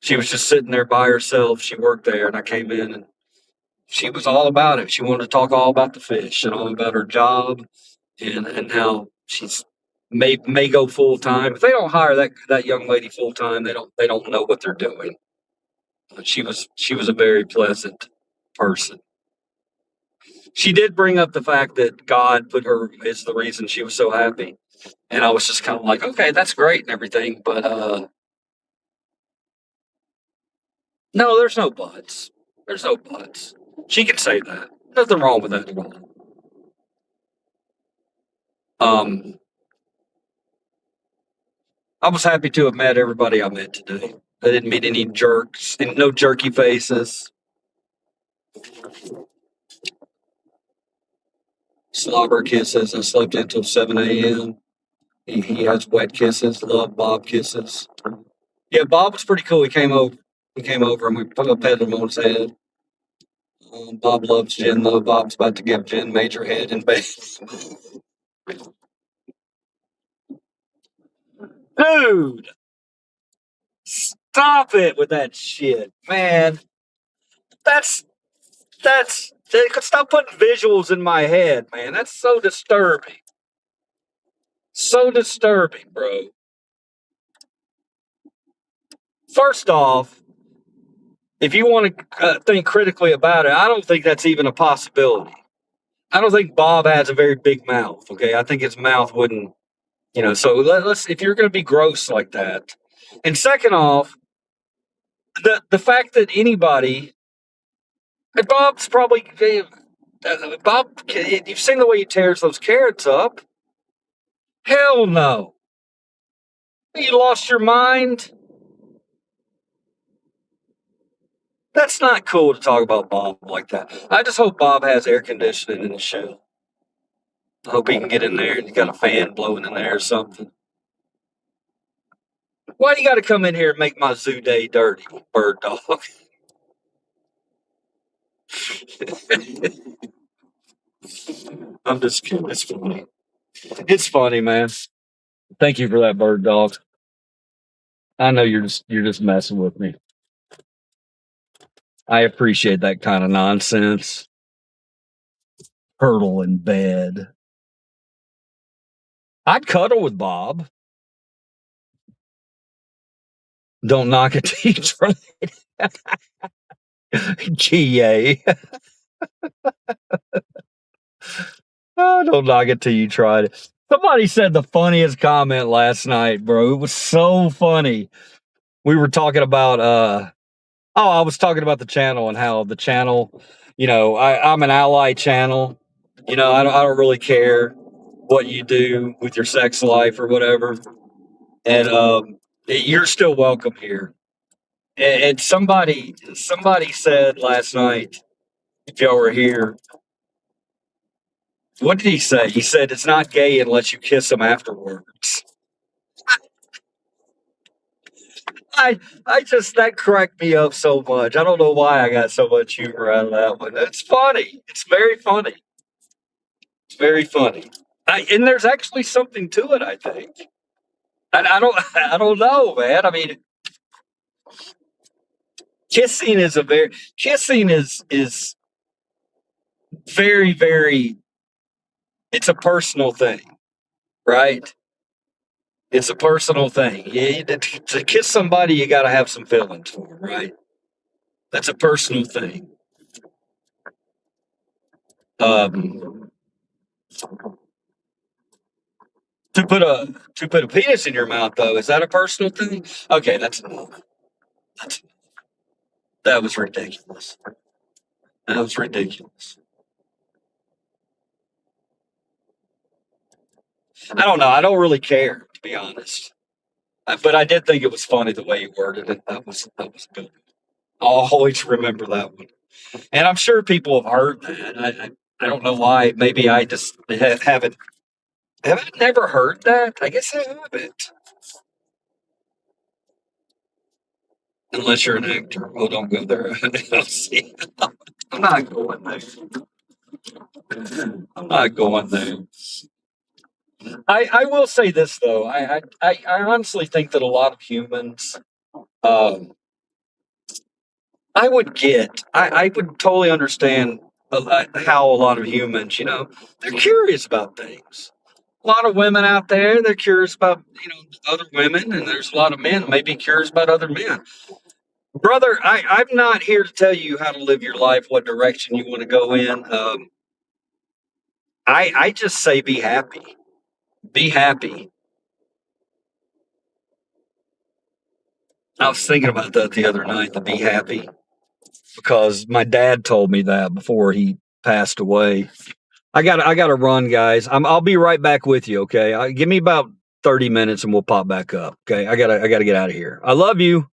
She was just sitting there by herself. She worked there, and I came in, and she was all about it. She wanted to talk all about the fish and all about her job, and how she's may go full time. If they don't hire that young lady full time, they don't know what they're doing. She was a very pleasant person. She did bring up the fact that God put her is the reason she was so happy. And I was just kind of like, okay, that's great and everything. But no, there's no buts. There's no buts. She can say that. Nothing wrong with that at all. I was happy to have met everybody I met today. I didn't meet any jerks, and no jerky faces. Slobber kisses. I slept until 7 a.m. He has wet kisses. Love Bob kisses. Yeah, Bob was pretty cool. He came over and we patted him on his head. Bob loves Jen, though. Bob's about to give Jen major head in bed. Dude! Stop it with that shit, man. Stop putting visuals in my head, man. That's so disturbing. So disturbing, bro. First off, if you want to think critically about it, I don't think that's even a possibility. I don't think Bob has a very big mouth, okay? I think his mouth wouldn't, so let's, if you're going to be gross like that. And second off, the fact that anybody, and Bob's probably, Bob, you've seen the way he tears those carrots up. Hell no. You lost your mind? That's not cool to talk about Bob like that. I just hope Bob has air conditioning in his show. I hope he can get in there and he's got a fan blowing in there or something. Why do you got to come in here and make my zoo day dirty, bird dog? I'm just kidding. It's funny. It's funny, man. Thank you for that, bird dog. I know you're just messing with me. I appreciate that kind of nonsense. Turtle in bed. I'd cuddle with Bob. Don't knock it till you try it. Yay. Oh, don't knock it till you tried it. Somebody said the funniest comment last night, bro. It was so funny. We were talking about I was talking about the channel and how the channel, I'm an ally channel. I don't really care what you do with your sex life or whatever. And you're still welcome here. And somebody said last night, if y'all were here, what did he say? He said it's not gay unless you kiss him afterwards. That cracked me up so much. I don't know why I got so much humor out of that one. It's funny. It's very funny. It's very funny. And there's actually something to it, I think. I don't know, man. I mean, kissing is very, very, it's a personal thing, right? It's a personal thing. To kiss somebody, you got to have some feelings for them, right? That's a personal thing. To put a penis in your mouth, though, is that a personal thing? Okay, that was ridiculous. That was ridiculous. I don't know. I don't really care, to be honest. But I did think it was funny the way you worded it. That was good. I'll always remember that one. And I'm sure people have heard that. I don't know why. Maybe I just haven't. Have I never heard that? I guess I haven't. Unless you're an actor. Oh, don't go there. I'll see. I'm not going there. I'm not going there. I will say this though. I honestly think that a lot of humans, I would totally understand how a lot of humans, they're curious about things. A lot of women out there, they're curious about, other women, and there's a lot of men maybe curious about other men. Brother, I'm not here to tell you how to live your life, what direction you want to go in. I just say be happy. Be happy. I was thinking about that the other night, to be happy, because my dad told me that before he passed away. I gotta run, guys. I'll be right back with you. Okay, give me about 30 minutes and we'll pop back up. Okay, I gotta get out of here. I love you.